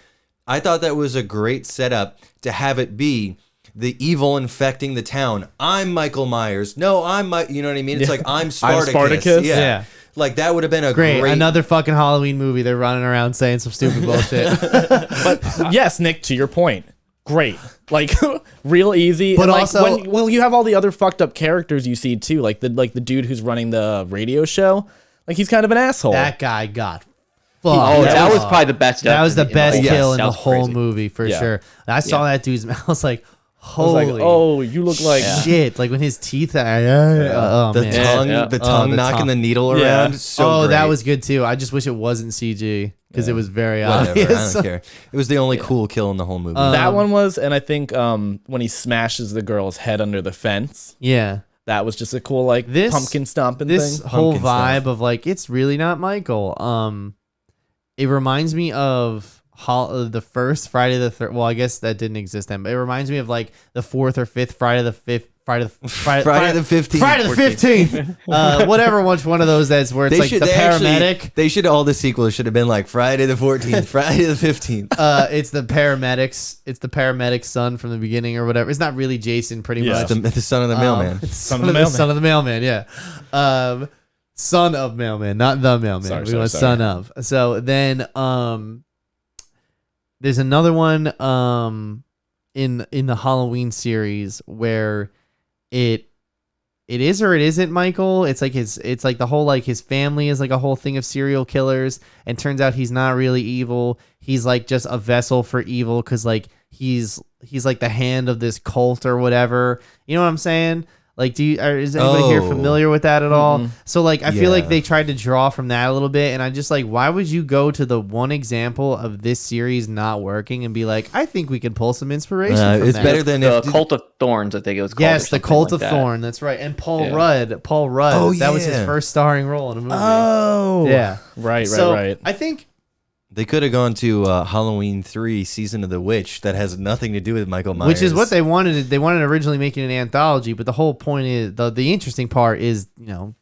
I thought that was a great setup to have it be the evil infecting the town. I'm Michael Myers. No, you know what I mean? It's like I'm Spartacus. Spartacus. Yeah. Like that would have been a great another fucking Halloween movie. They're running around saying some stupid bullshit. But yes, Nick, to your point, great. Like real easy. But and also, when you have all the other fucked up characters you see too, like the dude who's running the radio show, like he's kind of an asshole. That guy got. Oh, that was probably the best. That was the best kill in the whole crazy. movie for sure. I saw that dude's mouth. I was like, I was like, you look like shit. Like when his teeth. the tongue knocking the needle around. So great. That was good too. I just wish it wasn't CG because it was very Whatever, obvious. I don't care. It was the only cool kill in the whole movie. that one was, and I think when he smashes the girl's head under the fence. Yeah. That was just a cool pumpkin stomping this thing. whole Pumpkin vibe stomp. of like it's really not Michael. It reminds me of the first Friday the third. Well, I guess that didn't exist then, but it reminds me of like the fourth or fifth Friday the 15th. Friday the 15th. Whatever one of those that's where it's like the paramedic. All the sequels should have been like Friday the 14th, Friday the 15th. It's the paramedics. It's the paramedic's son from the beginning or whatever. It's not really Jason, pretty much. The son of the mailman. It's son of the mailman. Yeah. Son of mailman, not the mailman. We want son of. So then, there's another one in the Halloween series where it is or it isn't Michael. It's like the whole like his family is like a whole thing of serial killers, and turns out he's not really evil. He's like just a vessel for evil because like he's like the hand of this cult or whatever. You know what I'm saying? Like, is anybody here familiar with that at all? So, like, I feel like they tried to draw from that a little bit, and I just like, why would you go to the one example of this series not working and be like, I think we can pull some inspiration from it's that. better than the Cult of Thorns, I think it was called. Yes, the Cult of Thorn. That's right. And Paul Rudd. Oh, that was his first starring role in a movie. Oh, yeah. Right. I think they could have gone to Halloween 3 Season of the Witch that has nothing to do with Michael Myers. which is what they wanted. They wanted originally making an anthology, but the whole point is the interesting part is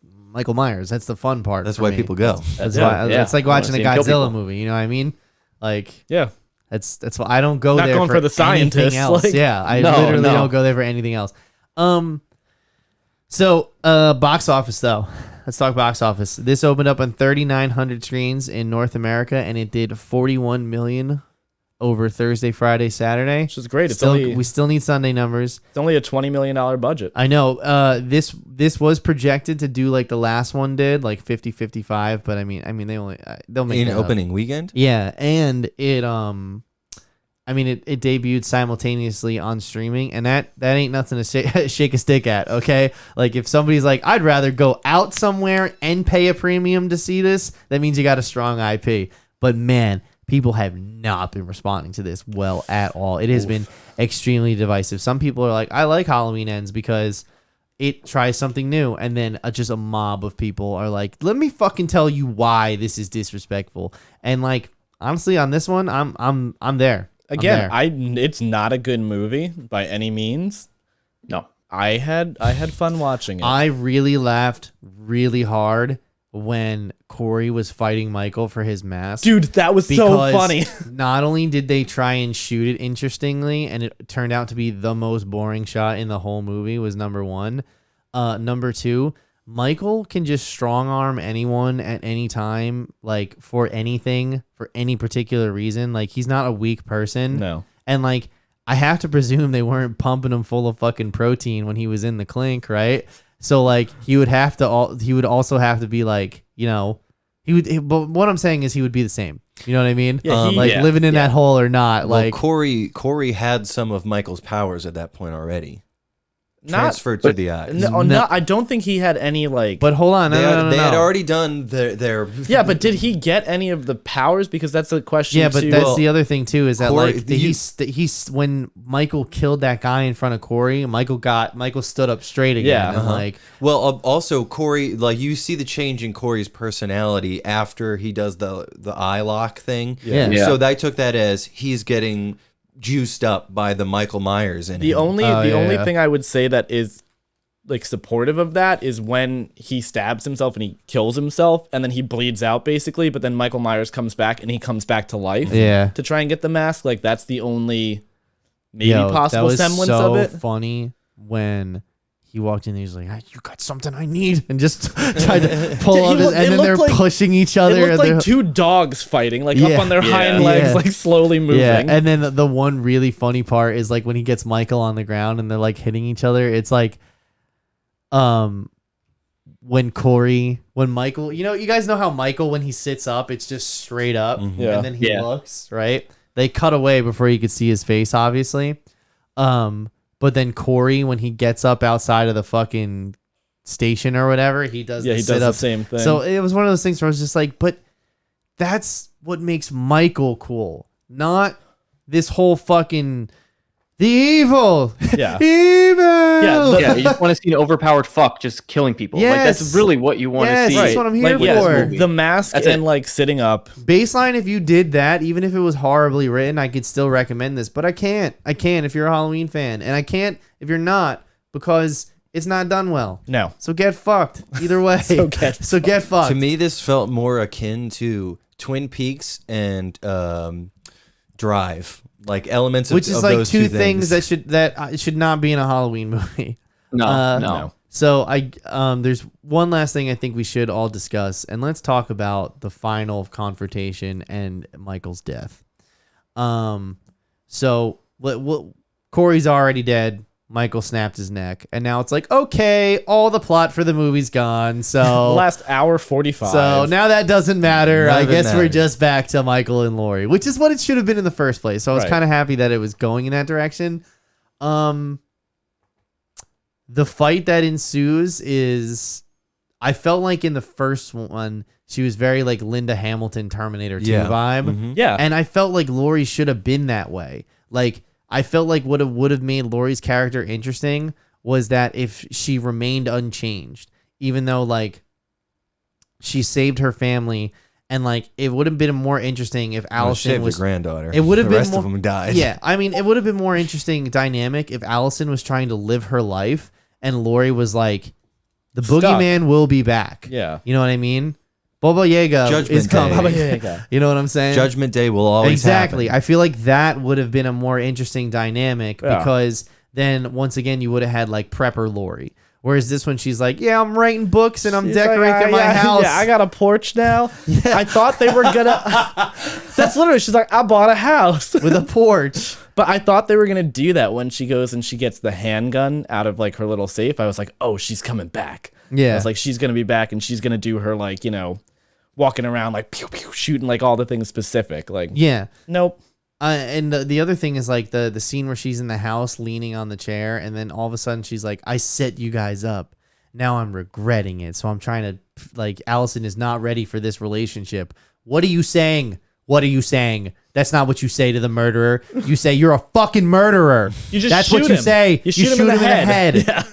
Michael Myers. That's the fun part. That's for why me. people go. That's why it's like watching a see him kill Godzilla people. movie. You know what I mean? Like Yeah. that's why I don't go Not there going for the scientists, anything else. like- Yeah, I No, literally no. don't go there for anything else. So box office though. Let's talk box office. This opened up on 3,900 screens in North America, and it did 41 million over Thursday, Friday, Saturday. Which is great. We still need Sunday numbers. It's only a $20 million budget. I know. This was projected to do like the last one did, like 50, 55. But I mean, they'll make In that up. opening weekend? Yeah, and it it debuted simultaneously on streaming, and that ain't nothing to shake a stick at, okay? Like, if somebody's like, I'd rather go out somewhere and pay a premium to see this, that means you got a strong IP. But, man, people have not been responding to this well at all. It has been extremely divisive. Some people are like, I like Halloween Ends because it tries something new, and then just a mob of people are like, let me fucking tell you why this is disrespectful. And, like, honestly, on this one, I'm there. Again, it's not a good movie by any means. No. I had fun watching it. I really laughed really hard when Corey was fighting Michael for his mask. Dude, that was so funny. Not only did they try and shoot it interestingly, and it turned out to be the most boring shot in the whole movie, was number one. Number two, Michael can just strong arm anyone at any time, like for anything, for any particular reason. Like, he's not a weak person. No. And like, I have to presume they weren't pumping him full of fucking protein when he was in the clink, right? So like, he would also have to be like, but what I'm saying is he would be the same. You know what I mean? Yeah, living in that hole or not. Well, like Corey had some of Michael's powers at that point already. Transferred to the eyes. No, I don't think he had any like. But hold on, They no. had already done their Yeah, but did he get any of the powers? Because that's a question. Yeah, but too. that's the other thing too, is that Corey- like he's when Michael killed that guy in front of Corey, Michael stood up straight again. Yeah, and like Well, also Corey, like you see the change in Corey's personality after he does the eye lock thing. Yeah. Yeah. So I took that as he's getting juiced up by the Michael Myers in The him. only thing I would say that is like supportive of that is when he stabs himself and he kills himself and then he bleeds out basically, but then Michael Myers comes back and he comes back to life to try and get the mask. Like that's the only possible semblance so of it. Funny when he walked in and he was like, "Ah, you got something I need," and just tried to pull up his, and then they're pushing each other. It looked like two dogs fighting, like up on their hind legs, like slowly moving. Yeah, and then the one really funny part is like when he gets Michael on the ground and they're like hitting each other. It's like, when Michael, you guys know how Michael, when he sits up, it's just straight up, and then he looks, right? They cut away before you could see his face, obviously. But then Corey, when he gets up outside of the fucking station or whatever, he does the same thing. So it was one of those things where I was just like, but that's what makes Michael cool, not this whole fucking the evil. Yeah. Evil. You just want to see an overpowered fuck just killing people. Like that's really what you want to see. That's what I'm here for. The mask and like sitting up. Baseline, if you did that, even if it was horribly written, I could still recommend this. But I can't if you're a Halloween fan. And I can't if you're not, because it's not done well. No. So get fucked. Either way. so get fucked. To me, this felt more akin to Twin Peaks and Drive. Like elements of which is of like those two things that should not be in a Halloween movie. No. So there's one last thing I think we should all discuss, and let's talk about the final confrontation and Michael's death. So Corey's already dead. Michael snapped his neck, and now it's like, okay, all the plot for the movie's gone. So the last hour 45. So now that doesn't matter. None I of it guess we're matters. just back to Michael and Laurie, which is what it should have been in the first place. So I was Right. kind of happy that it was going in that direction. The fight that ensues is, I felt like in the first one, she was very like Linda Hamilton Terminator 2 vibe. Mhm. Yeah. And I felt like Laurie should have been that way. Like, I felt like what it would have made Laurie's character interesting was that if she remained unchanged, even though like she saved her family, and like it would have been more interesting if Allison was the granddaughter. It would have the been rest more, of them died. Yeah, I mean, it would have been more interesting dynamic if Allison was trying to live her life and Laurie was like, the Stuck. boogeyman will be back. Yeah. You know what I mean? Baba Yaga Judgment is coming. Day. Baba Yaga. You know what I'm saying? Judgment Day will always Exactly. happen. I feel like that would have been a more interesting dynamic Yeah. because then once again you would have had like prepper Laurie. Whereas this one she's like, yeah, I'm writing books and I'm She's decorating like, my house. Yeah, I got a porch now. I thought they were gonna. That's literally. She's like, I bought a house with a porch. But I thought they were gonna do that when she goes and she gets the handgun out of like her little safe. I was like, oh, she's coming back. Yeah. I was like, she's gonna be back and she's gonna do her like walking around like pew pew shooting like all the things specific. Like Yeah. nope. And the other thing is like the scene where she's in the house leaning on the chair, and then all of a sudden she's like, I set you guys up. Now I'm regretting it. So I'm trying to, like, Allison is not ready for this relationship. What are you saying? What are you saying? That's not what you say to the murderer. You say you're a fucking murderer. You just That's shoot what you him. say. You shoot him in the head. Yeah.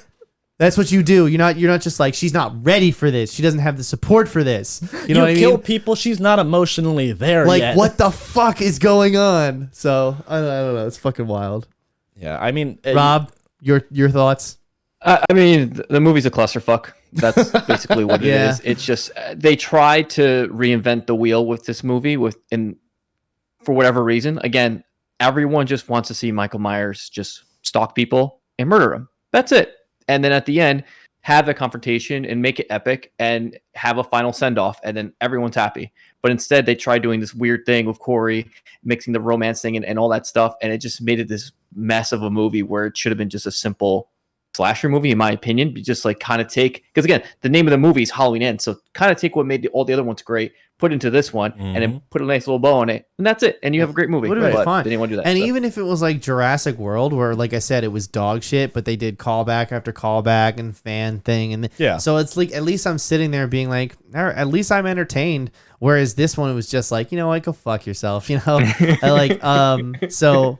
That's what you do. You're not just like, she's not ready for this. She doesn't have the support for this. You know what I kill mean? people. She's not emotionally there Like, yet. what the fuck is going on? So I don't know. It's fucking wild. Yeah, I mean, Rob, your thoughts? I mean, the movie's a clusterfuck. That's basically what it is. It's just they tried to reinvent the wheel with this movie, for whatever reason. Again, everyone just wants to see Michael Myers just stalk people and murder them. That's it. And then at the end, have a confrontation and make it epic and have a final send-off, and then everyone's happy. But instead, they tried doing this weird thing with Corey, mixing the romance thing and all that stuff, and it just made it this mess of a movie where it should have been just a simple slasher movie, in my opinion. Just like kind of take, because again, the name of the movie is Halloween Ends, so kind of take what made all the other ones great, put into this one, and then put a nice little bow on it, and that's it, and you have a great movie. Would have been But fun. they didn't want to do that. And so. even if it was like Jurassic World, where, like I said, it was dog shit, but they did callback after callback and fan thing, and Yeah. so it's like at least I'm sitting there being like, all right, at least I'm entertained. Whereas this one, it was just like, like, go fuck yourself, I like, so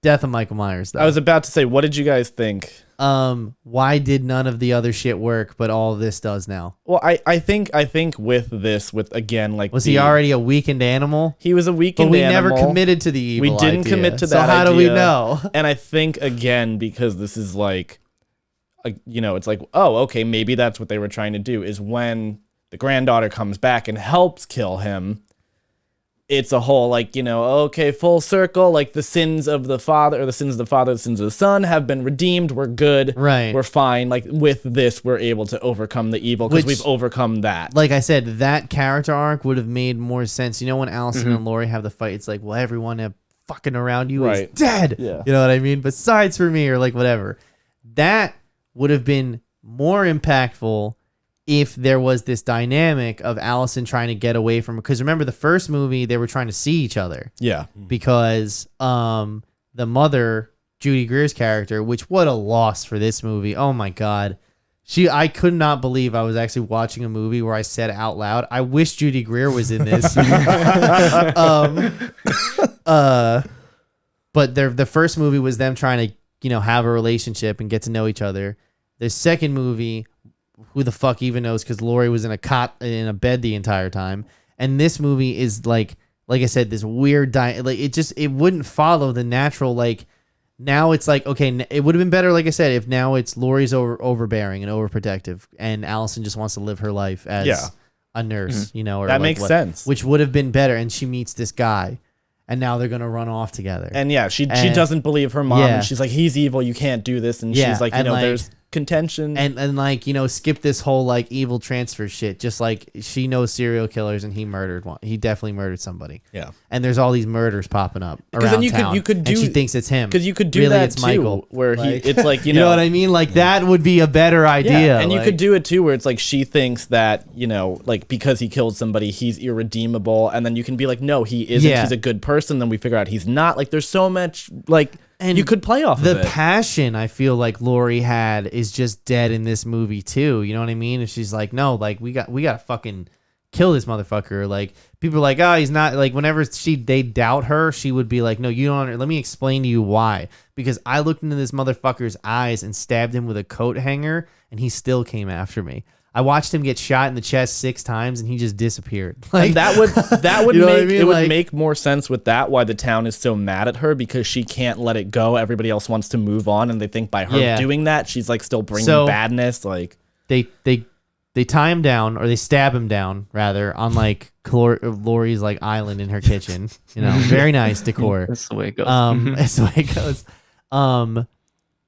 death of Michael Myers. Though. I was about to say, what did you guys think? Why did none of the other shit work, but all of this does now? Well, I think with this, with again, like, Was he already a weakened animal? He was a weakened But we animal. never committed to the evil. We didn't idea. commit to So that. how do we idea. know? And I think again, because this is like, it's like, oh, okay, maybe that's what they were trying to do, is when the granddaughter comes back and helps kill him, it's a whole, like, okay, full circle, like the sins of the father, the sins of the son have been redeemed. We're good. Right. We're fine. Like, with this, we're able to overcome the evil because we've overcome that. Like I said, that character arc would have made more sense. When Allyson and Laurie have the fight, it's like, well, everyone fucking around you is dead. Yeah. You know what I mean? Besides for me, or like whatever. That would have been more impactful if there was this dynamic of Allyson trying to get away from her. Because remember, the first movie, they were trying to see each other. Yeah. Because the mother, Judy Greer's character, which what a loss for this movie. Oh my God. I could not believe I was actually watching a movie where I said out loud, I wish Judy Greer was in this. But the first movie was them trying to, have a relationship and get to know each other. The second movie, who the fuck even knows, because Laurie was in a bed the entire time. And this movie is like I said, this weird it wouldn't follow the natural, like, now it's like, okay, it would have been better, like I said, if now it's Laurie's overbearing and overprotective and Allyson just wants to live her life as a nurse, or that like makes sense. Which would have been better. And she meets this guy and now they're going to run off together. And she doesn't believe her mom. And she's like, he's evil. You can't do this. And she's like, there's contention. And skip this whole like evil transfer shit. Just like she knows serial killers and he murdered one. He definitely murdered somebody. Yeah. And there's all these murders popping up around then town. you could do, and she thinks it's him. Because you could do really, that it's too, Michael. where it's like, you know what I mean? Like that would be a better idea. Yeah, and you could do it too, where it's like she thinks that, like because he killed somebody, he's irredeemable. And then you can be like, no, he isn't. Yeah. He's a good person. Then we figure out he's not. Like there's so much, like, and you could play off of it. The passion I feel like Laurie had is just dead in this movie too. You know what I mean? And she's like, no, like we got to fucking kill this motherfucker. Like people are like, oh, he's not, like whenever they doubt her, she would be like, no, you don't. Let me explain to you why. Because I looked into this motherfucker's eyes and stabbed him with a coat hanger, and he still came after me. I watched him get shot in the chest 6 times, and he just disappeared. Like and that would you know make what I mean? It would Like, make more sense with that, why the town is so mad at her, because she can't let it go. Everybody else wants to move on, and they think by her doing that, she's like still bringing badness. Like they tie him down, or they stab him down rather, on like Laurie's like island in her kitchen. Very nice decor. That's the way it goes. That's the way it goes.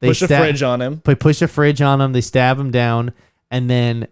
They push a fridge on him. Push a fridge on him. They stab him down, and then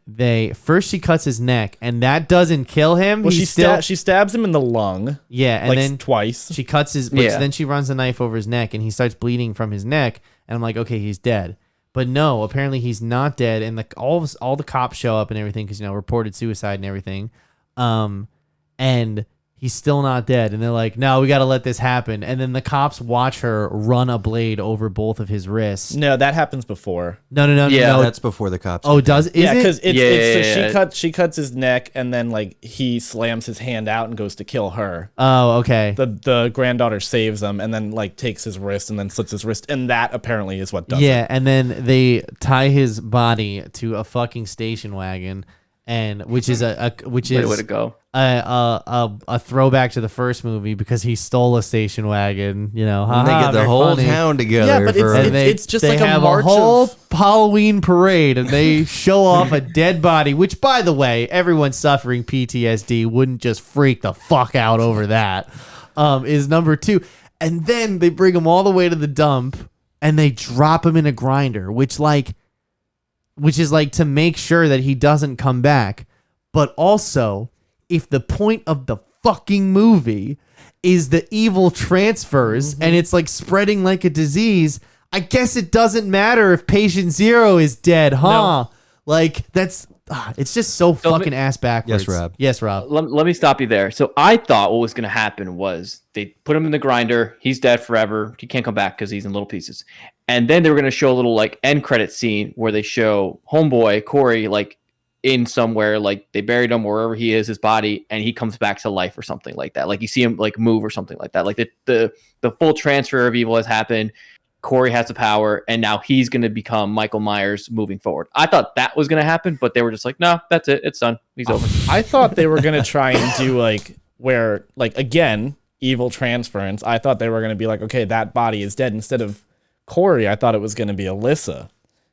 she cuts his neck, and that doesn't kill him. Well, she stabs him in the lung. Yeah, and like then twice. She cuts his. Then she runs the knife over his neck, and he starts bleeding from his neck. And I'm like, okay, he's dead. But no, apparently he's not dead. And all the cops show up and everything because reported suicide and everything. And he's still not dead. And they're like, no, we got to let this happen. And then the cops watch her run a blade over both of his wrists. No, that happens before. No. That's before the cops. Oh, does it? Yeah, because Yeah. she cuts his neck, and then like he slams his hand out and goes to kill her. Oh, okay. The granddaughter saves him, and then like takes his wrist and then slits his wrist, and that apparently is what does Yeah, it. and then they tie his body to a fucking station wagon, and which is way to go. a throwback to the first movie because he stole a station wagon. And they get the whole town together. Yeah, but it's just they like a have march whole of Halloween parade, and they show off a dead body. Which, by the way, everyone suffering PTSD wouldn't just freak the fuck out over that. Is number 2, and then they bring him all the way to the dump, and they drop him in a grinder, which is like to make sure that he doesn't come back. But also, if the point of the fucking movie is the evil transfers and it's like spreading like a disease, I guess it doesn't matter if patient 0 is dead, huh? No. Like it's just so fucking ass backwards. Yes, Rob. Let me stop you there. So I thought what was going to happen was they put him in the grinder. He's dead forever. He can't come back because he's in little pieces. And then they were going to show a little like end credit scene where they show homeboy Corey like in somewhere, like they buried him wherever he is, his body, and he comes back to life or something like that. Like you see him like move or something like that. Like the full transfer of evil has happened. Corey has the power, and now he's going to become Michael Myers moving forward. I thought that was going to happen, but they were just like, no, that's it. It's done. He's over. I thought they were going to try and do like where, like, again, evil transference. I thought they were going to be like, okay, that body is dead. Instead of Corey, I thought it was going to be Alyssa.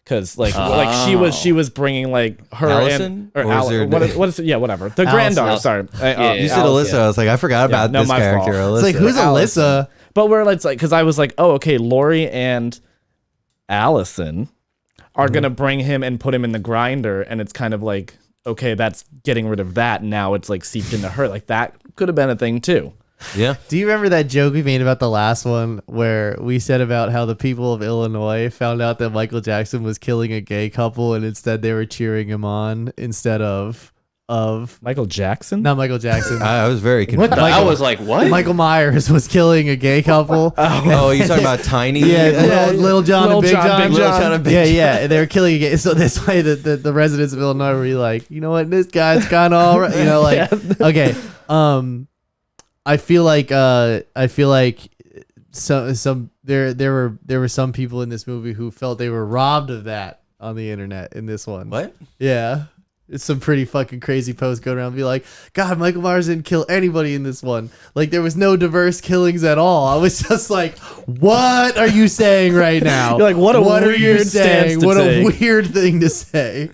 because like she was bringing like her Allison? and Or is there- what is it? Yeah, whatever. The Allison. granddaughter. Sorry, You said Alyssa. I was like, I forgot about no, this my character. fault. Alyssa. It's like, who's Alyssa? But where it's like, because I was like, oh, okay, Laurie and Allyson are gonna bring him and put him in the grinder, and it's kind of like, okay, that's getting rid of that. Now it's like seeped into her. Like that could have been a thing too. Yeah. Do you remember that joke we made about the last one where we said about how the people of Illinois found out that Michael Jackson was killing a gay couple and instead they were cheering him on instead of Michael Jackson? not Michael Jackson. I was very confused. I was like, what? Michael Myers was killing a gay couple. Oh, you talking about Tiny? Yeah, Little John and Big John. Little John and Big Yeah, yeah. They were killing a gay. So that's why the residents of Illinois were like, you know what, this guy's kind of all right. You know, like, okay. I feel like some there were some people in this movie who felt they were robbed of that on the internet in this one. What? Yeah. It's some pretty fucking crazy posts going around and be like, God, Michael Myers didn't kill anybody in this one. Like, there was no diverse killings at all. I was just like, what are you saying right now? You're like, what a are you weird stance saying? to What take. a weird thing to say.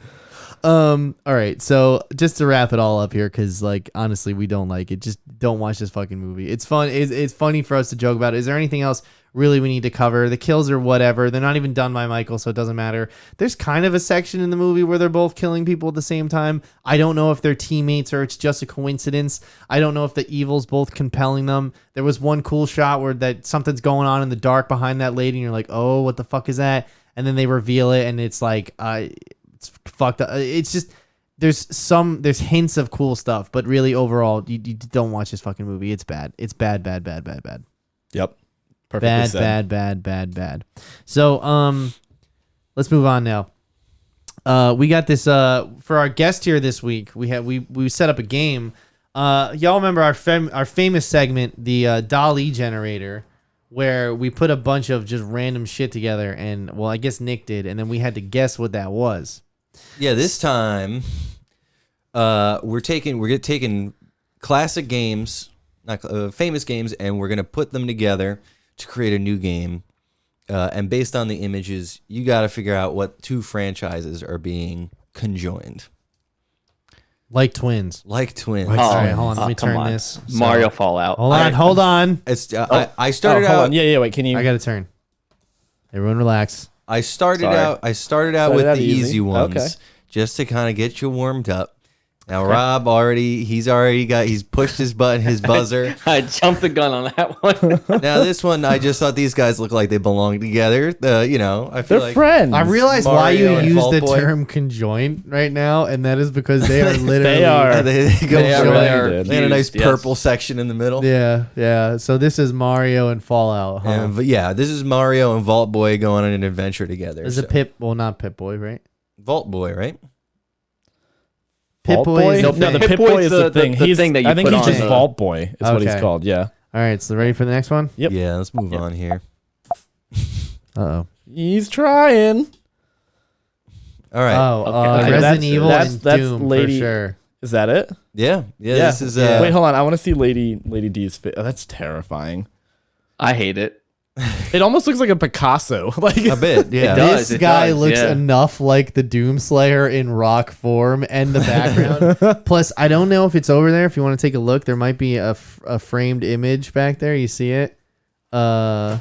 All right, so just to wrap it all up here, because like honestly, we don't like it. Just don't watch this fucking movie. It's fun. It's funny for us to joke about it. Is there anything else really we need to cover? The kills or whatever. They're not even done by Michael, so it doesn't matter. There's kind of a section in the movie where they're both killing people at the same time. I don't know if they're teammates or it's just a coincidence. I don't know if the evil's both compelling them. There was one cool shot where that something's going on in the dark behind that lady, and you're like, oh, what the fuck is that? And then they reveal it, and it's like, it's fucked up. It's just there's hints of cool stuff, but really overall, you don't watch this fucking movie. It's bad. It's bad. Yep. Perfectly said. Bad. So let's move on now. We got this for our guest here this week. We set up a game. Y'all remember our famous segment, the Dall-E generator, where we put a bunch of just random shit together, and well, I guess Nick did, and then we had to guess what that was. Yeah, this time we're taking classic games, not famous games, and we're gonna put them together to create a new game. And based on the images, you got to figure out what two franchises are being conjoined. Like twins. Like twins. Oh, All right, hold on. Let me come turn on. this. Mario Fallout. Hold on. It's I started Hold out. on. Yeah. Wait, can you? I got to turn. Everyone relax. I started Sorry. out with Started the out easy easy. ones, Okay. just to kind of get you warmed up. Now Rob he's pushed his buzzer. I jumped the gun on that one. Now this one, I just thought these guys look like they belong together. I feel They're like friends. I realize why you Mario and use Vault the Boy. term conjoined right now, and that is because they are literally. They are. they go They are for really it. They had a nice fused, yes. purple section in the middle. Yeah. So this is Mario and Fallout, huh? And, this is Mario and Vault Boy going on an adventure together. Is it Pip? Well, not Pip Boy, right? Vault Boy, right? Pip Vault Boy is No, the the thing. Pip Boy is the thing. the thing that you I think put he's on just the- Vault Boy. Is what he's Okay. called. Yeah. All right, so ready for the next one? Yep. Yeah, let's move on here. Uh-oh. He's trying. All right. Oh, Okay. Resident That's- Evil that's- and that's Doom Lady- for sure. Is that it? Yeah. This is Wait, hold on. I want to see Lady D's face. Oh, that's terrifying. I hate it. It almost looks like a Picasso. Like a bit. Yeah. It does. This guy looks yeah. enough like the Doomslayer in rock form and the background. Plus, I don't know if it's over there. If you want to take a look, there might be a framed image back there. You see it? Yeah,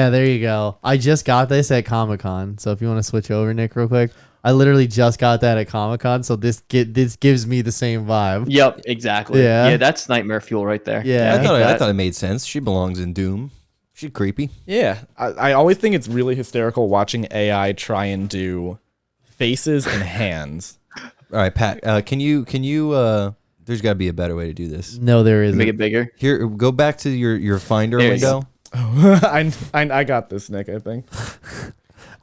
there you go. I just got this at Comic-Con. So if you want to switch over, Nick, real quick. I literally just got that at Comic-Con, so this gives me the same vibe. Yep, exactly. Yeah. Yeah, that's nightmare fuel right there. Yeah. I thought it made sense. She belongs in Doom. She's creepy. Yeah, I always think it's really hysterical watching AI try and do faces and hands. All right, Pat. Can you? There's got to be a better way to do this. No, there isn't. Make it bigger. Here, go back to your Finder There you window. I got this, Nick. I think.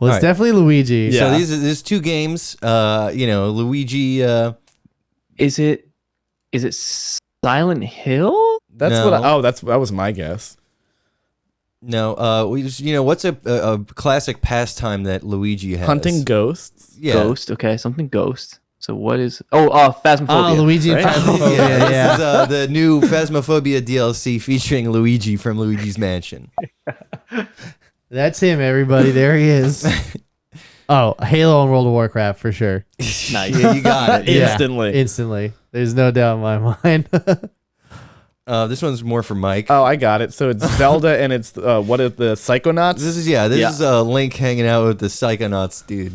Well, it's All right. definitely Luigi. Yeah. So there's two games. Luigi. Is it Silent Hill? That's No. that was my guess. No. We just what's a classic pastime that Luigi has? Hunting ghosts. Yeah. Ghost. Okay, something ghost. So what is? Phasmophobia. Oh, Luigi and right? Phasmophobia. Yeah. This is the new Phasmophobia DLC featuring Luigi from Luigi's Mansion. That's him, everybody. There he is. Oh, Halo and World of Warcraft for sure. Nice. Yeah, you got it. Yeah, Instantly. instantly. There's no doubt in my mind. This one's more for Mike. Oh, I got it. So it's Zelda and it's what is the Psychonauts? This is Link hanging out with the Psychonauts dude.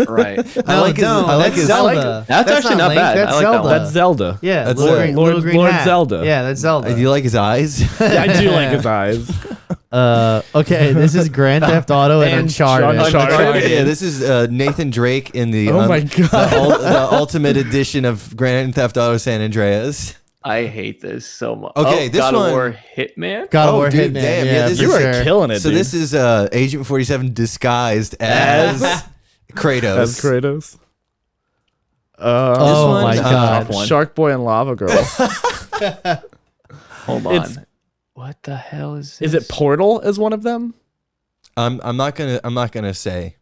Right. I like his. I like his. Zelda. That's actually not Link, bad. That's I like that Zelda. one. That's Zelda. Yeah, That's little Lord- green, little green Lord hat. Zelda. Yeah, that's Zelda. Do you like his eyes? Yeah, I do like his eyes. Okay, this is Grand Theft Auto and And Uncharted. Uncharted. Yeah, this is Nathan Drake in the Oh my God. the ultimate edition of Grand Theft Auto San Andreas. I hate this so much. Okay, this God one- of War Hitman. God of Oh, War dude, Hitman. damn, Yeah, yeah, this for You is- were sure. killing it, So dude. this is Agent 47 disguised as Kratos. As Kratos. Oh one, my tough god. one. Shark Boy and Lava Girl. Hold It's- on. What the hell is this? Is it Portal as one of them? I'm not gonna say.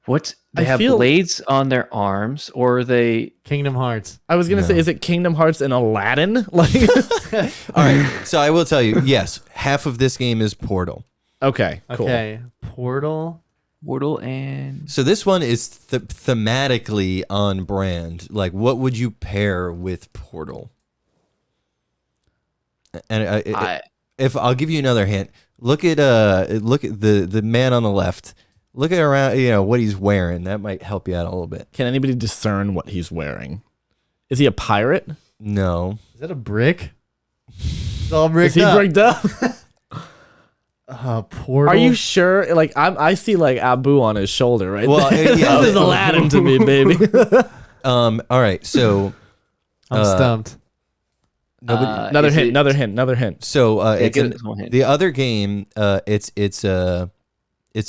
What? They I have feel- blades on their arms, or are they? Kingdom Hearts. I was gonna No. say, is it Kingdom Hearts and Aladdin? Like, All right, so I will tell you, yes, half of this game is Portal. okay, cool. Okay. Portal. Portal and So this one is thematically on brand. Like, what would you pair with Portal? And if I'll give you another hint, look at the man on the left. Look at around, what he's wearing. That might help you out a little bit. Can anybody discern what he's wearing? Is he a pirate? No, Is that a brick? It's all Is bricked he up. bricked up? Portal. Are you sure? Like, I see like Abu on his shoulder, right? Well, there. yeah, This is Aladdin to me, baby. all right. So I'm stumped. Another is hint. it- Another hint. so Yeah, it's give us one hint. the other game. It's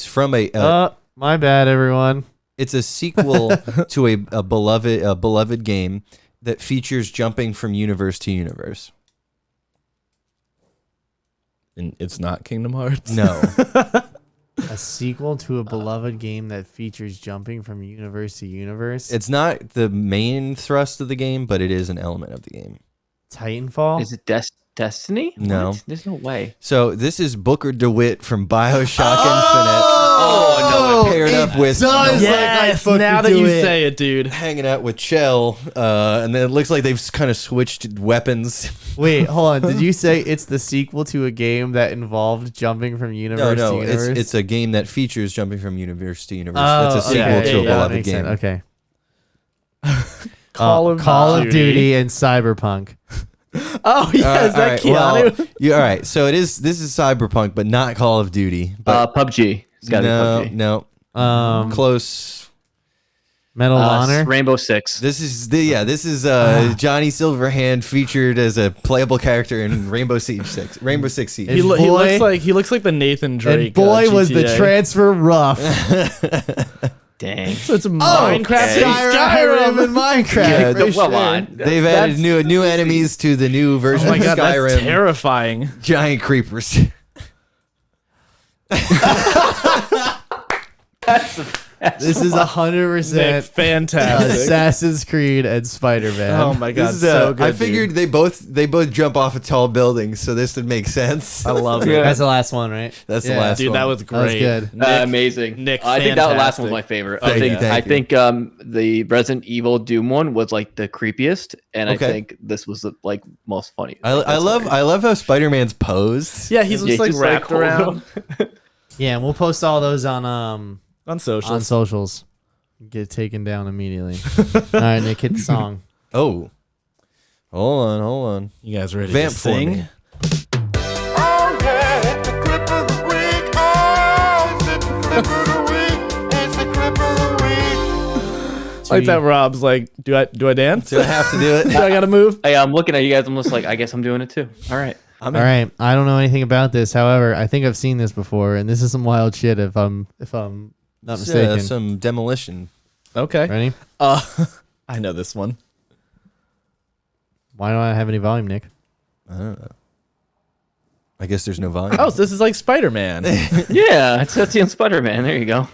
from a My bad, everyone. it's a sequel to a beloved game that features jumping from universe to universe. And it's not Kingdom Hearts. No. A sequel to a beloved game that features jumping from universe to universe. It's not the main thrust of the game, but it is an element of the game. Titanfall. Is it Destiny? No. What? There's no way. So this is Booker DeWitt from BioShock Infinite. Oh, no. Paired up with Yes, now that you say it, dude. hanging out with Chell, and then it looks like they've kind of switched weapons. Wait, hold on. Did you say it's the sequel to a game that involved jumping from universe to universe? it's a game that features jumping from universe to universe. Oh, It's a sequel okay. to a Yeah, beloved makes game. sense. Okay. Call of Duty and Cyberpunk. Oh yeah, is that Keanu? All right. So this is Cyberpunk, but not Call of Duty. But PUBG. It's got to be PUBG. no, Close. Medal of Honor. Rainbow Six. This is Johnny Silverhand featured as a playable character in Rainbow Six Siege. He, And he boy- looks like the Nathan Drake. And boy, was the GTA. transfer rough. Dang. So it's Minecraft okay. and Skyrim. and Minecraft. Yeah, for Come sure. on. They've added new enemies to the new version Oh my of god, that's Skyrim. terrifying. Giant creepers. This is 100% Nick, fantastic. Assassin's Creed and Spider-Man. Oh my god, This is, so good. I figured they both jump off of tall buildings, so this would make sense. I love Yeah. it. That's the last one, right? That's Yeah. the last Dude, one. that was That was great. good. Amazing. Nick, I think that last fantastic. one was my favorite. Thank you, thank I think the Resident Evil Doom one was like the creepiest, and Okay. I think this was the like most funny. I That's love hilarious. I love how Spider-Man's posed. Yeah, he's just like just, wrapped hold around on. Yeah, and we'll post all those on on social. on socials. Get taken down immediately. All right, Nick, hit the song. Oh. Hold on. You guys ready Vamp to for sing? me. Oh yeah, it's the clip of the week. Oh, it's the clip of the week. It's the clip of the week. Like that Rob's like, do I dance? Do I have to do it? Do I gotta move? Hey, I'm looking at you guys. I'm just like, I guess I'm doing it too. All right. All right, I don't know anything about this. However, I think I've seen this before, and this is some wild shit. If I'm not mistaken. Some demolition. Okay. Ready? I know this one. Why don't I have any volume, Nick? I don't know. I guess there's no volume. Oh, so this is like Spider-Man. Yeah, it's on Spider-Man. There you go.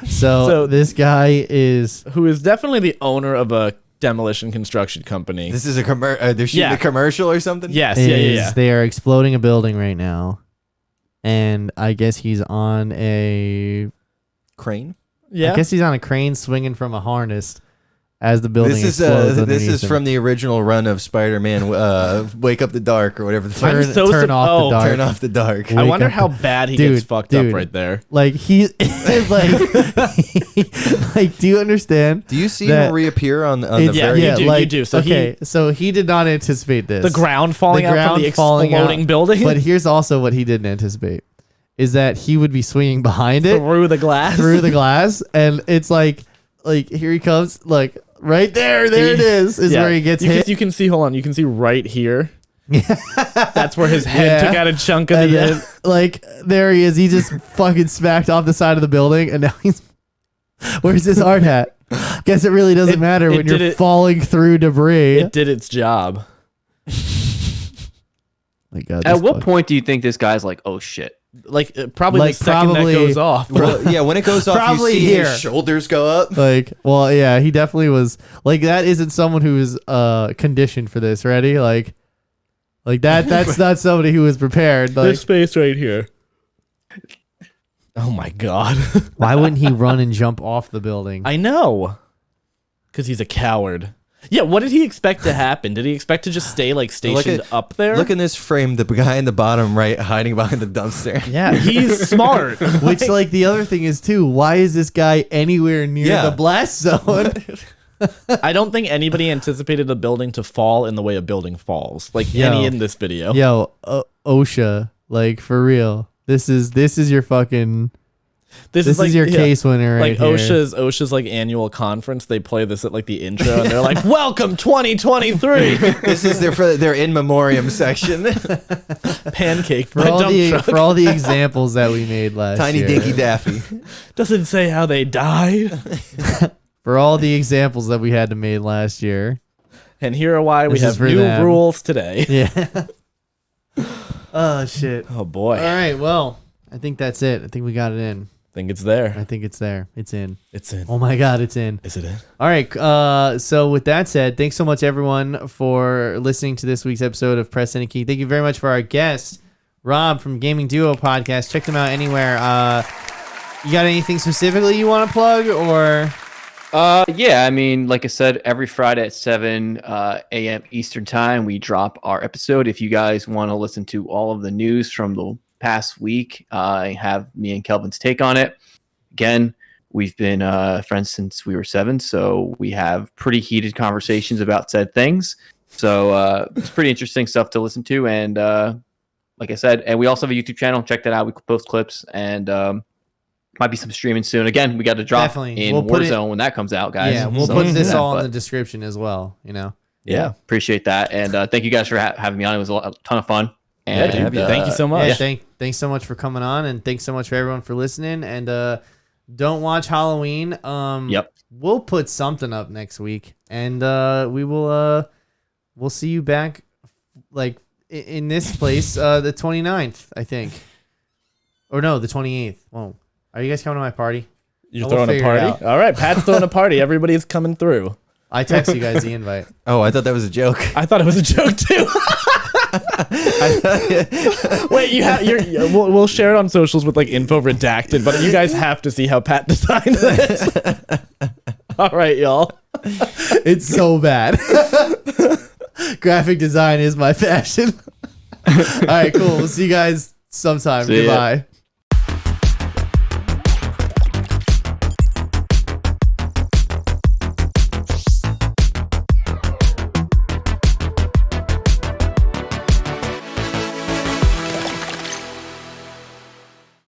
So this guy is Who is definitely the owner of a demolition construction company. This is a they're shooting Yeah. a commercial or something? Yes, is yeah. they are exploding a building right now, and I guess he's on a. Crane. Yeah. I guess he's on a crane swinging from a harness as the building This explodes. is from the original run of Spider-Man. Wake Up the Dark or whatever the fuck. Turn off the dark. Turn off the dark. I Wake wonder up how the- bad he Dude, gets fucked dude. up right there. Like he like do you understand? Do you see that him reappear on the it's- Yeah, very? you do, like, you do. So okay, so he did not anticipate this. The ground falling out from the falling exploding out. building But here's also what he didn't anticipate is that he would be swinging behind it through the glass. through the glass, and it's like here he comes, like right there it is Yeah. where he gets you hit. Can, you can see. Hold on. You can see right here. That's where his head Yeah. took out a chunk of And the. then, like there he is. He just fucking smacked off the side of the building, and now he's. Where's his hard hat? Guess it really doesn't matter when you're falling through debris. It did its job. My God, At this what fuck- point do you think this guy's like, oh shit? Like probably Like, the second probably- that goes off. Well, yeah, when it goes off, you Probably see here. his shoulders go up. Like, well, yeah, he definitely was. Like, that isn't someone who is conditioned for this. Ready? Like that. That's not somebody who was prepared. Like, This space right here. Oh my God. why wouldn't he run and jump off the building? I know. Because he's a coward. Yeah, what did he expect to happen? Did he expect to just stay like stationed up there? Look in this frame, the guy in the bottom right hiding behind the dumpster. Yeah, he's smart. Which, like, the other thing is too. Why is this guy anywhere near Yeah. the blast zone? I don't think anybody anticipated a building to fall in the way a building falls. Like Yo. any in this video. Yo, OSHA, like for real. This is your fucking. This is like, your yeah, case winner right like here. OSHA's like annual conference. They play this at like the intro, and they're like, "Welcome 2023, This is their in memoriam section. pancake for by all dump the truck." for all the examples that we made last Tiny year. Dinky Daffy. Doesn't say how they died. For all the examples that we had to make last year. And here are why we This is have for new them. rules today. Yeah. Oh shit. Oh boy, All right. Well, I think that's it. I think we got it in. I think it's there. I think it's there. It's in. It's in. Oh my God, it's in. Is it in? All right. So with that said, thanks so much everyone for listening to this week's episode of Press Any Key. Thank you very much for our guest, Rob from Gaming Duo Podcast. Check them out anywhere. You got anything specifically you want to plug or? Yeah, I mean, like I said, every Friday at 7 a.m. Eastern Time, we drop our episode. If you guys want to listen to all of the news from the past week, I have me and Kelvin's take on it. Again, we've been friends since we were 7, so we have pretty heated conversations about said things. So it's pretty interesting stuff to listen to. And like I said, and we also have a YouTube channel. Check that out. We post clips and might be some streaming soon. Again, we got to drop Definitely. in We'll put Warzone when that comes out, guys. Yeah, we'll So put this that, all in but- the description as well. You know. Yeah. appreciate that. And thank you guys for having me on. It was a ton of fun. And dude, thank you so much. Yeah, thanks so much for coming on, and thanks so much for everyone for listening. And don't watch Halloween. Yep. We'll put something up next week, and we'll see you back like in this place the 29th, I think, or no, the 28th. Whoa, are you guys coming to my party? You're We'll throwing a figure it party? out. All right, Pat's throwing a party. Everybody's coming through. I text you guys the invite. Oh, I thought that was a joke. I thought it was a joke too. Wait, we'll share it on socials with like info redacted, but you guys have to see how Pat designed this. All right, y'all. It's so bad. Graphic design is my passion. All right, cool. We'll see you guys sometime. See ya. Goodbye.